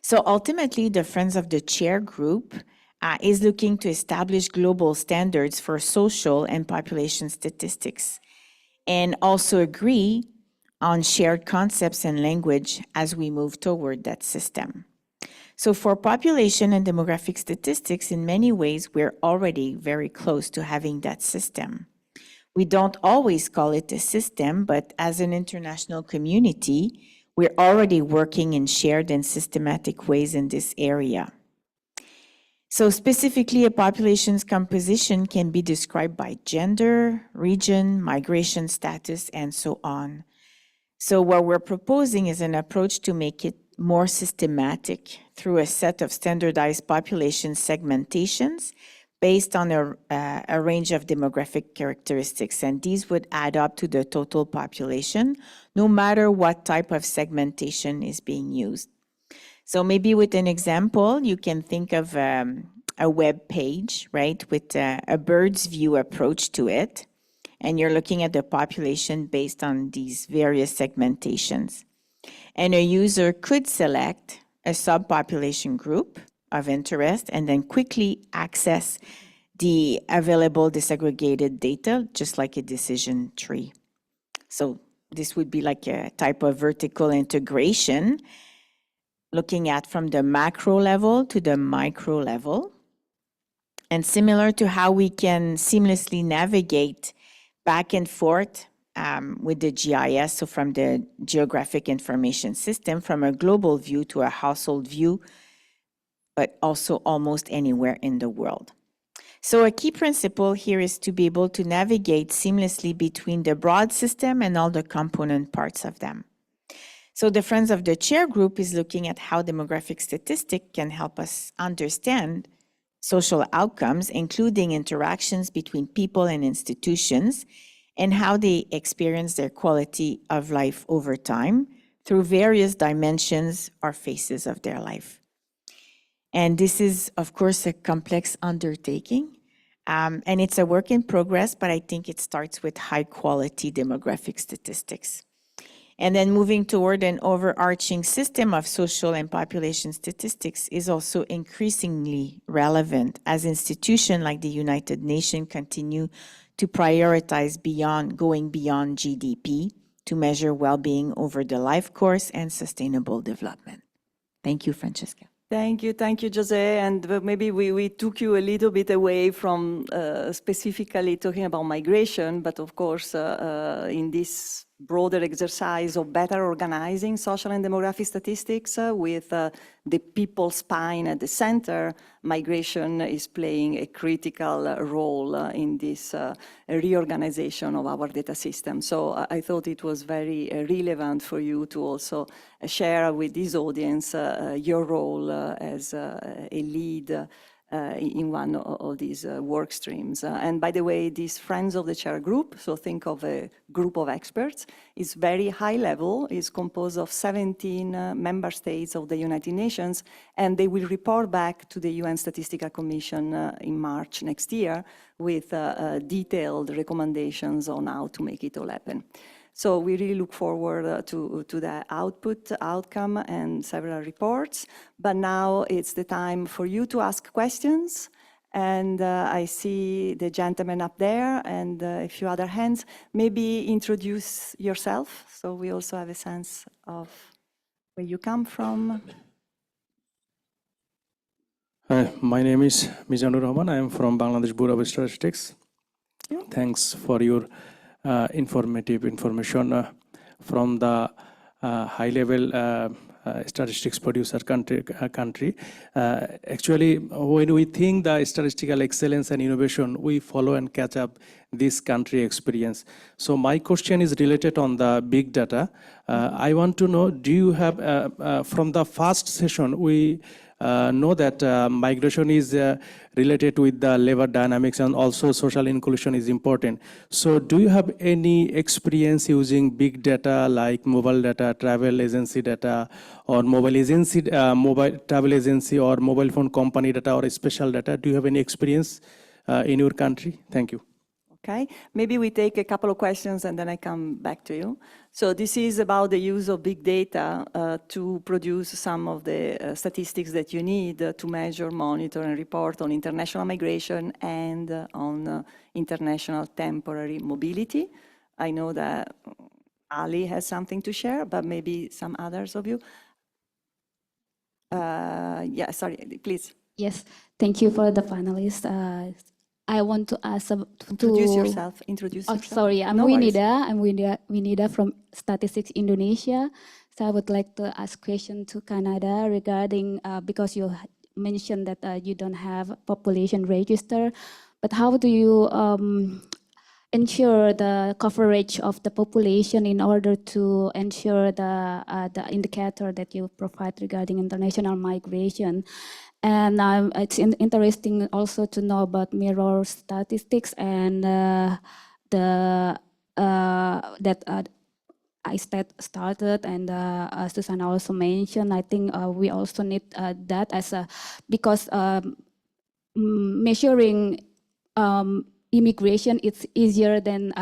So ultimately, the Friends of the Chair group is looking to establish global standards for social and population statistics, and also agree on shared concepts and language as we move toward that system. So for population and demographic statistics, in many ways, we're already very close to having that system. We don't always call it a system, but as an international community, we're already working in shared and systematic ways in this area. So specifically, a population's composition can be described by gender, region, migration status, and so on. So what we're proposing is an approach to make it more systematic through a set of standardized population segmentations based on a range of demographic characteristics. And these would add up to the total population, no matter what type of segmentation is being used. So maybe with an example, you can think of a web page, right, with a bird's view approach to it. And you're looking at the population based on these various segmentations. And a user could select a subpopulation group of interest and then quickly access the available disaggregated data, just like a decision tree. So this would be like a type of vertical integration, looking at from the macro level to the micro level. And similar to how we can seamlessly navigate back and forth with the GIS, so from the Geographic Information System, from a global view to a household view, but also almost anywhere in the world. So a key principle here is to be able to navigate seamlessly between the broad system and all the component parts of them. So the Friends of the Chair group is looking at how demographic statistics can help us understand social outcomes, including interactions between people and institutions, and how they experience their quality of life over time through various dimensions or phases of their life. And this is, of course, a complex undertaking, and it's a work in progress, but I think it starts with high-quality demographic statistics. And then moving toward an overarching system of social and population statistics is also increasingly relevant as institutions like the United Nations continue to prioritize going beyond GDP to measure well-being over the life course and sustainable development. Thank you, Francesca. Thank you, Jose. And maybe we took you a little bit away from specifically talking about migration, but of course, in this broader exercise of better organizing social and demographic statistics with the people spine at the center, migration is playing a critical role in this reorganization of our data system. So I thought it was very relevant for you to also share with this audience your role as a lead in one of these work streams. And by the way, this Friends of the Chair group, so think of a group of experts, is very high level, is composed of 17 member states of the United Nations, and they will report back to the UN Statistical Commission in March next year with detailed recommendations on how to make it all happen. So we really look forward to the outcome and several reports. But now it's the time for you to ask questions. And I see the gentleman up there and a few other hands. Maybe introduce yourself so we also have a sense of where you come from. Hi, my name is Mizanur Rahman. I am from Bangladesh Bureau of Statistics. Thanks for your informative information from the high-level statistics producer country. Actually, when we think the statistical excellence and innovation, we follow and catch up this country experience. So my question is related on the big data. I want to know, do you have, from the first session, we know that migration is related with the labor dynamics and also social inclusion is important. So do you have any experience using big data like mobile data, travel agency data, or mobile travel agency or mobile phone company data or special data? Do you have any experience in your country? Thank you. Okay, maybe we take a couple of questions and then I come back to you. So this is about the use of big data to produce some of the statistics that you need to measure, monitor, and report on international migration and on international temporary mobility. I know that Ali has something to share, but maybe some others of you. Yeah, sorry, please. Yes, thank you for the panelists. I want to ask Introduce yourself. Sorry, I'm Winida. I'm Winida from Statistics Indonesia. So I would like to ask question to Canada regarding because you mentioned that you don't have population register, but how do you ensure the coverage of the population in order to ensure the indicator that you provide regarding international migration? And it's interesting also to know about mirror statistics and that I started and Susanna also mentioned. I think we also need that as a because measuring immigration it's easier than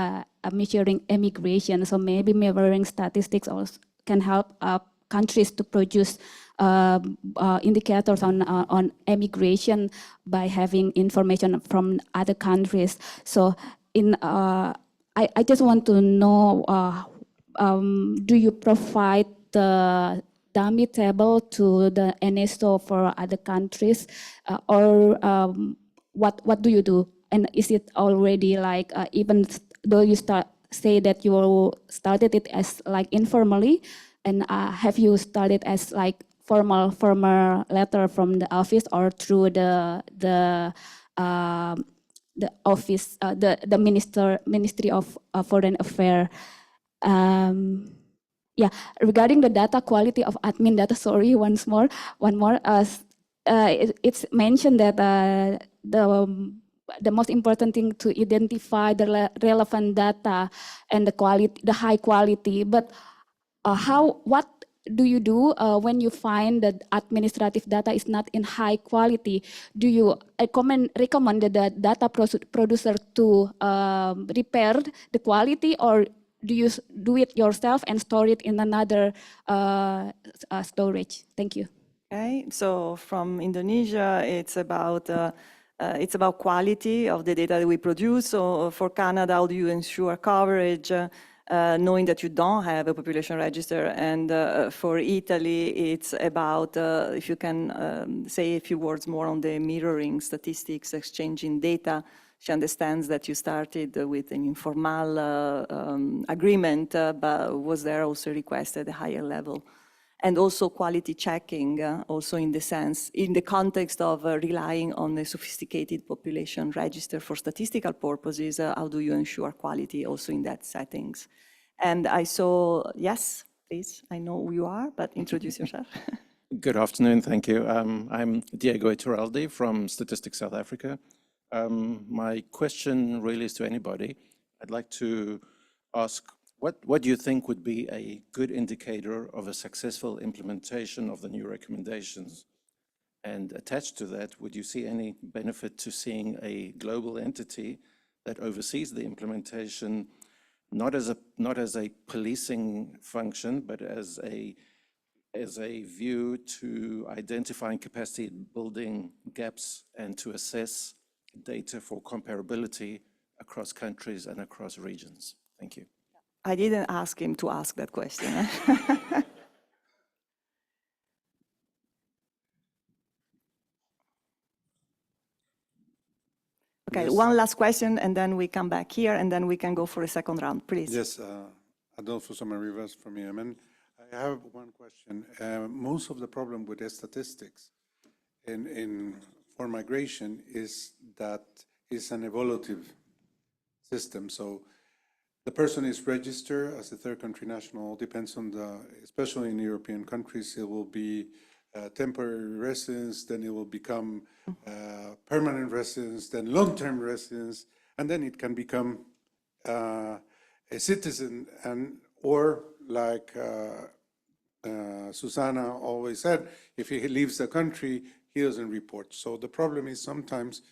measuring immigration. So maybe mirroring statistics also can help countries to produce indicators on immigration by having information from other countries. So I just want to know, do you provide the dummy table to the NSO for other countries, or what do you do? And is it already like, even though you say that you started it as like informally, and have you started as like formal letter from the office or through the office, the Ministry of Foreign Affairs? Yeah, regarding the data quality of admin data, sorry, one more. It's mentioned that the most important thing to identify the relevant data and the quality, the high quality. But what do you do when you find that administrative data is not in high quality? Do you recommend the data producer to repair the quality, or do you do it yourself and store it in another storage? Thank you. Okay, so from Indonesia, it's about quality of the data that we produce. So for Canada, how do you ensure coverage? Knowing that you don't have a population register, and for Italy, it's about, if you can say a few words more on the mirroring statistics, exchanging data. She understands that you started with an informal agreement, but was there also a request at a higher level? And also quality checking, also in the context of relying on a sophisticated population register for statistical purposes, how do you ensure quality also in that settings? And I saw, yes, please, I know who you are, but introduce yourself. Good afternoon, thank you. I'm Diego Iturralde from Statistics South Africa. My question really is to anybody. I'd like to ask, what do you think would be a good indicator of a successful implementation of the new recommendations? And attached to that, would you see any benefit to seeing a global entity that oversees the implementation, not as a policing function, but as a view to identifying capacity building gaps and to assess data for comparability across countries and across regions? Thank you. I didn't ask him to ask that question. Okay, Yes. one last question, and then we come back here, and then we can go for a second round, please. Yes, Adolfo Somarivas from Yemen. I have one question. Most of the problem with the statistics for migration is that it's an evolutive system. So the person is registered as a third country national, depends on especially in European countries, it will be temporary residence, then it will become permanent residence, then long-term residence, and then it can become a citizen, or like Susanna always said, if he leaves the country, he doesn't report. So the problem is sometimes,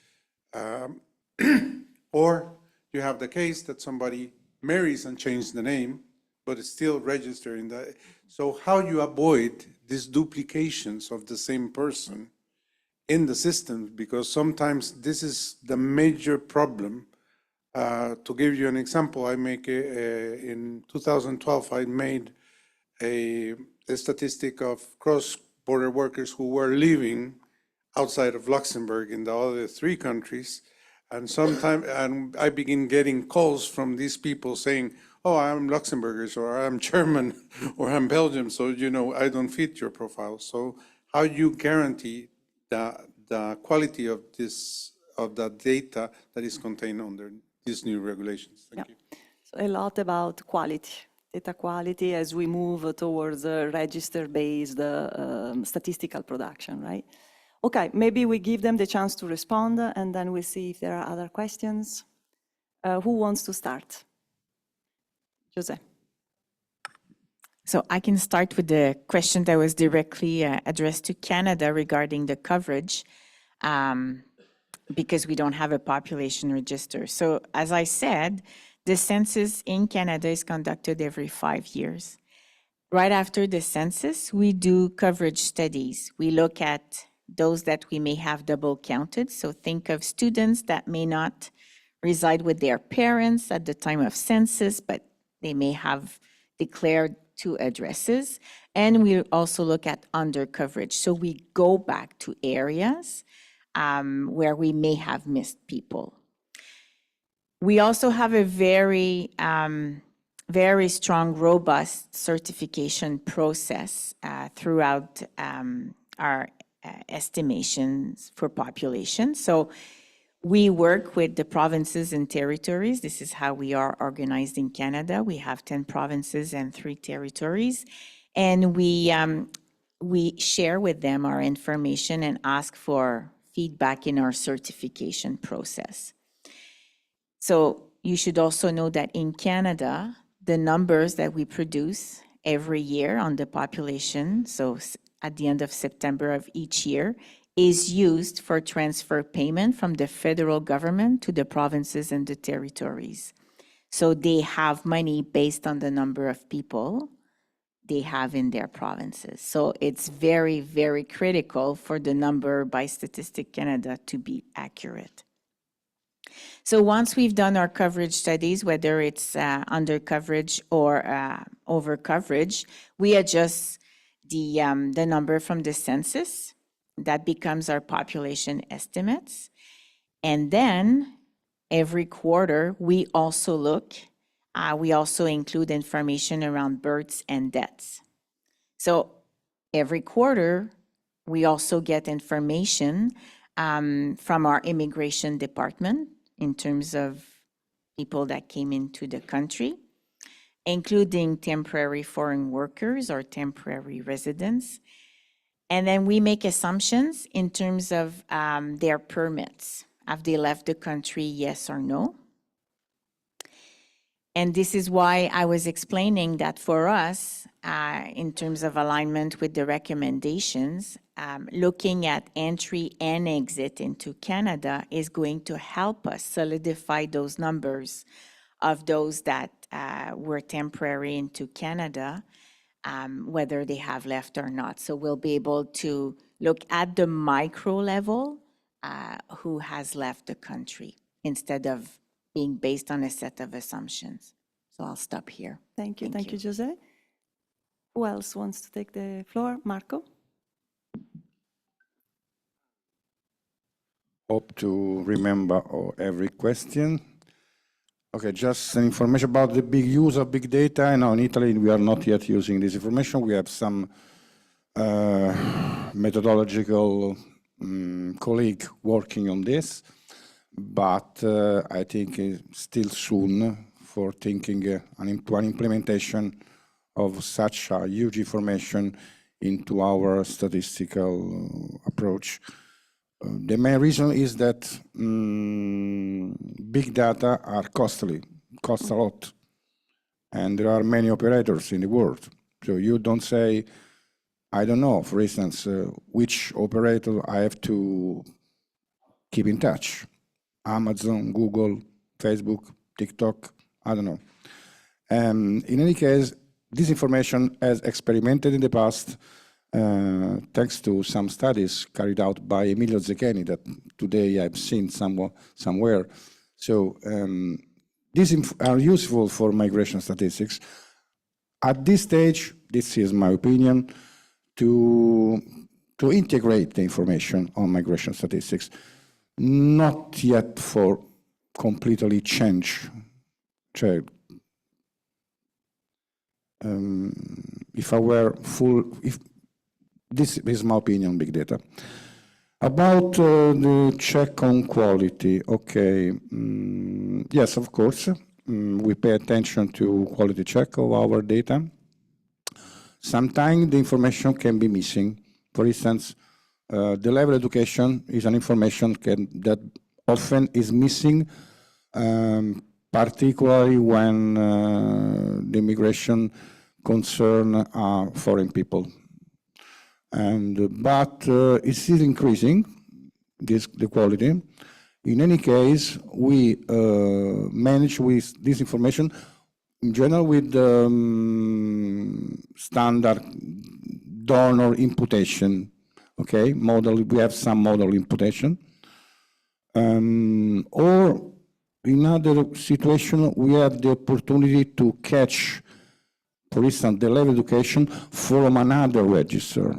or you have the case that somebody marries and changes the name, but it's still registered in the. So how you avoid these duplications of the same person in the system? Because sometimes this is the major problem. To give you an example, in 2012, I made a statistic of cross-border workers who were living outside of Luxembourg in the other 3 countries. And I begin getting calls from these people saying, oh, I'm Luxembourgers, or I'm German, or I'm Belgian, so, I don't fit your profile. So how you guarantee the quality of the data that is contained under these new regulations? Thank you. So a lot about quality, data quality as we move towards a register-based statistical production, right? Okay, maybe we give them the chance to respond, and then we see if there are other questions. Who wants to start? Jose. So I can start with the question that was directly addressed to Canada regarding the coverage, because we don't have a population register. So as I said, the census in Canada is conducted every 5 years. Right after the census, we do coverage studies. We look at those that we may have double counted. So think of students that may not reside with their parents at the time of census, but they may have declared 2 addresses. And we also look at under coverage. So we go back to areas where we may have missed people. We also have a very, very strong, robust certification process throughout our estimations for population. So we work with the provinces and territories. This is how we are organized in Canada. We have 10 provinces and 3 territories. And we share with them our information and ask for feedback in our certification process. So you should also know that in Canada, the numbers that we produce every year on the population, so at the end of September of each year, is used for transfer payment from the federal government to the provinces and the territories. So they have money based on the number of people they have in their provinces. So it's very, very critical for the number by Statistic Canada to be accurate. So once we've done our coverage studies, whether it's under coverage or over coverage, we adjust the number from the census. That becomes our population estimates. And then every quarter, we also include information around births and deaths. So every quarter, we also get information from our immigration department in terms of people that came into the country, including temporary foreign workers or temporary residents. And then we make assumptions in terms of their permits. Have they left the country, yes or no? And this is why I was explaining that for us, in terms of alignment with the recommendations, looking at entry and exit into Canada is going to help us solidify those numbers of those that were temporary into Canada, whether they have left or not. So we'll be able to look at the micro level who has left the country instead of being based on a set of assumptions. So I'll stop here. Thank you, Jose. Who else wants to take the floor? Marco? Hope to remember every question. Okay, just some information about the big use of big data. Now in Italy, we are not yet using this information. We have some methodological colleague working on this, but I think it's still soon for thinking into an implementation of such a huge information into our statistical approach. The main reason is that big data are costly, cost a lot, and there are many operators in the world. So you don't say, I don't know, for instance, which operator I have to keep in touch. Amazon, Google, Facebook, TikTok, I don't know. In any case, this information has experimented in the past thanks to some studies carried out by Emilio Zecchini that today I've seen somewhere. So these are useful for migration statistics. At this stage, this is my opinion, to integrate the information on migration statistics, not yet for completely change. If I were this is my opinion on big data. About the check on quality, okay, yes, of course, we pay attention to quality check of our data. Sometimes the information can be missing. For instance, the level of education is an information that often is missing, particularly when the immigration concern foreign people. But it's still increasing, the quality. In any case, we manage with this information in general with standard donor imputation, okay, model, we have some model imputation. Or in other situation, we have the opportunity to catch, for instance, the level of education from another register.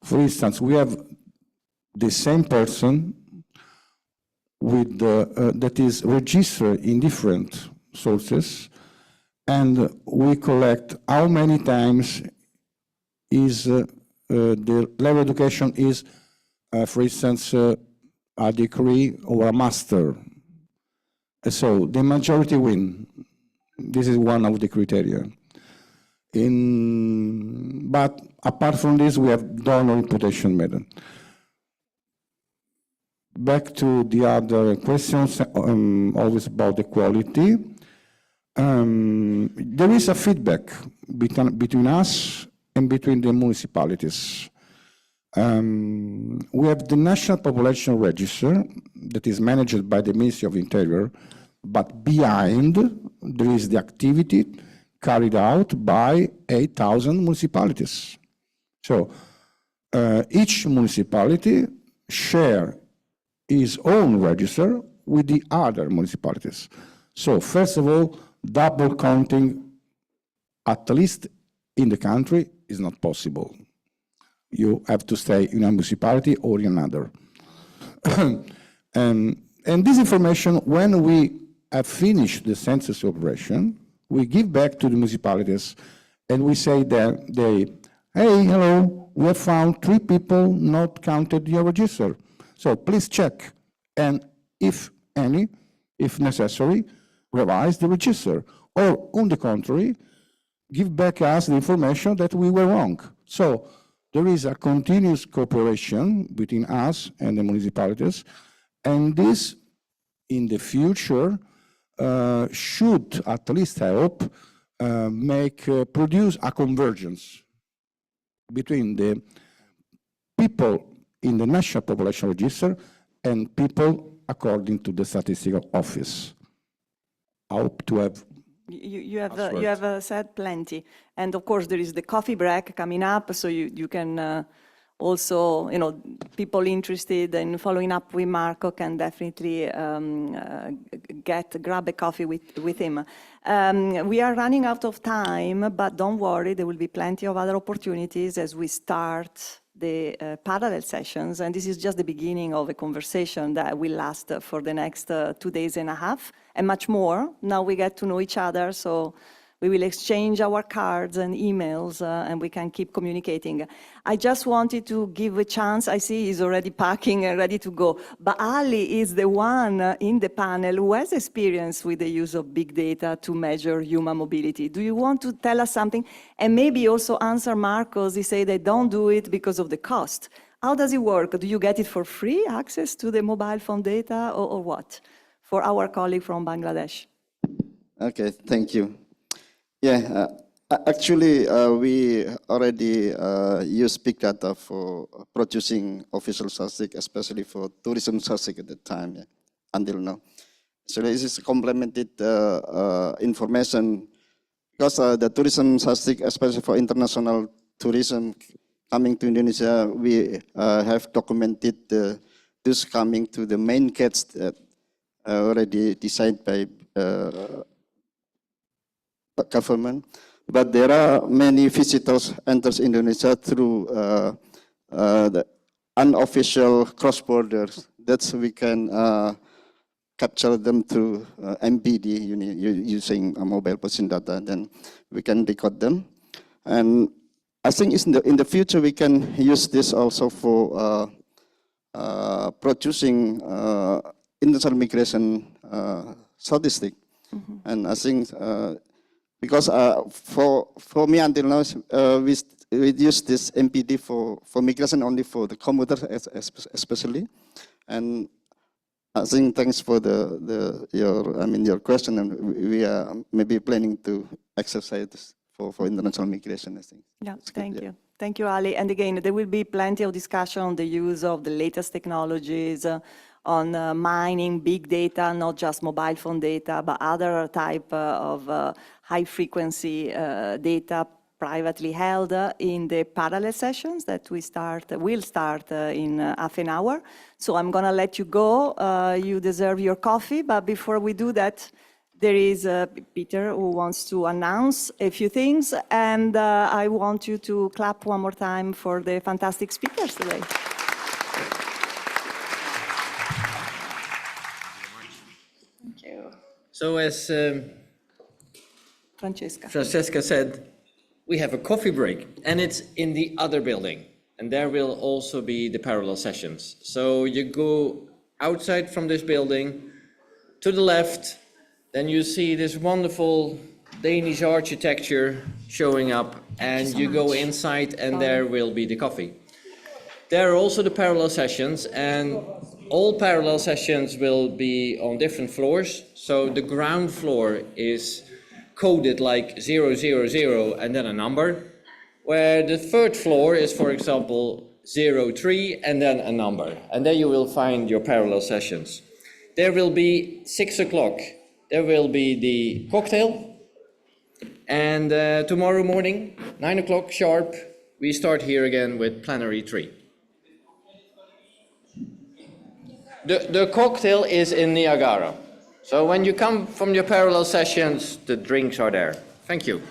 For instance, we have the same person with that is registered in different sources, and we collect how many times is the level of education is, for instance, a degree or a master. So the majority win. This is one of the criteria. But apart from this, we have donor imputation method. Back to the other questions, always about the quality. There is a feedback between us and between the municipalities. We have the National Population Register that is managed by the Ministry of Interior, but behind there is the activity carried out by 8,000 municipalities. So each municipality share its own register with the other municipalities. So first of all, double counting, at least in the country, is not possible. You have to stay in a municipality or in another. And this information, when we have finished the census operation, we give back to the municipalities and we say that hey, hello, we have found 3 people not counted in your register. So please check. And if any, if necessary, revise the register. Or on the contrary, give back us the information that we were wrong. So there is a continuous cooperation between us and the municipalities, and this, in the future, should, at least I hope, produce a convergence between the people in the National Population Register and people according to the Statistical Office. I hope to have You have said plenty. And of course, there is the coffee break coming up, so you can also, people interested in following up with Marco can definitely grab a coffee with him. We are running out of time, but don't worry, there will be plenty of other opportunities as we start the parallel sessions, and this is just the beginning of a conversation that will last for the next 2.5 days and much more. Now we get to know each other, so we will exchange our cards and emails, and we can keep communicating. I just wanted to give a chance. I see he's already packing and ready to go. But Ali is the one in the panel who has experience with the use of big data to measure human mobility. Do you want to tell us something? And maybe also answer Marcos. He said they don't do it because of the cost. How does it work? Do you get it for free, access to the mobile phone data, or what? For our colleague from Bangladesh. Okay, thank you. Yeah, actually, we already use big data for producing official statistics, especially for tourism statistics at the time, until now. So this is complemented information because the tourism statistics, especially for international tourism coming to Indonesia, we have documented this coming to the main gates that already decided by government, but there are many visitors enters Indonesia through the unofficial cross borders. That's we can capture them through MPD using mobile position data. Then we can record them, and I think in the future we can use this also for producing international migration statistic, and I think. Because for me until now, we use this MPD for migration only for the commuters especially, and I think thanks for your question, and we are maybe planning to exercise this for international migration, I think. Yeah, thank you, Ali. And again, there will be plenty of discussion on the use of the latest technologies, on mining big data, not just mobile phone data, but other type of high-frequency data privately held in the parallel sessions that will start in half an hour. So I'm going to let you go. You deserve your coffee, but before we do that, there is Peter who wants to announce a few things, and I want you to clap one more time for the fantastic speakers today. Thank you. So as Francesca said, we have a coffee break, and it's in the other building, and there will also be the parallel sessions. So you go outside from this building to the left, then you see this wonderful Danish architecture showing up, and you go inside, and there will be the coffee. There are also the parallel sessions, and all parallel sessions will be on different floors. So the ground floor is coded like 000 and then a number, where the third floor is, for example, 03 and then a number. And there you will find your parallel sessions. There will be 6 o'clock. There will be the cocktail. And tomorrow morning, 9 o'clock sharp, we start here again with Plenary 3. The cocktail is in Niagara. So when you come from your parallel sessions, the drinks are there. Thank you.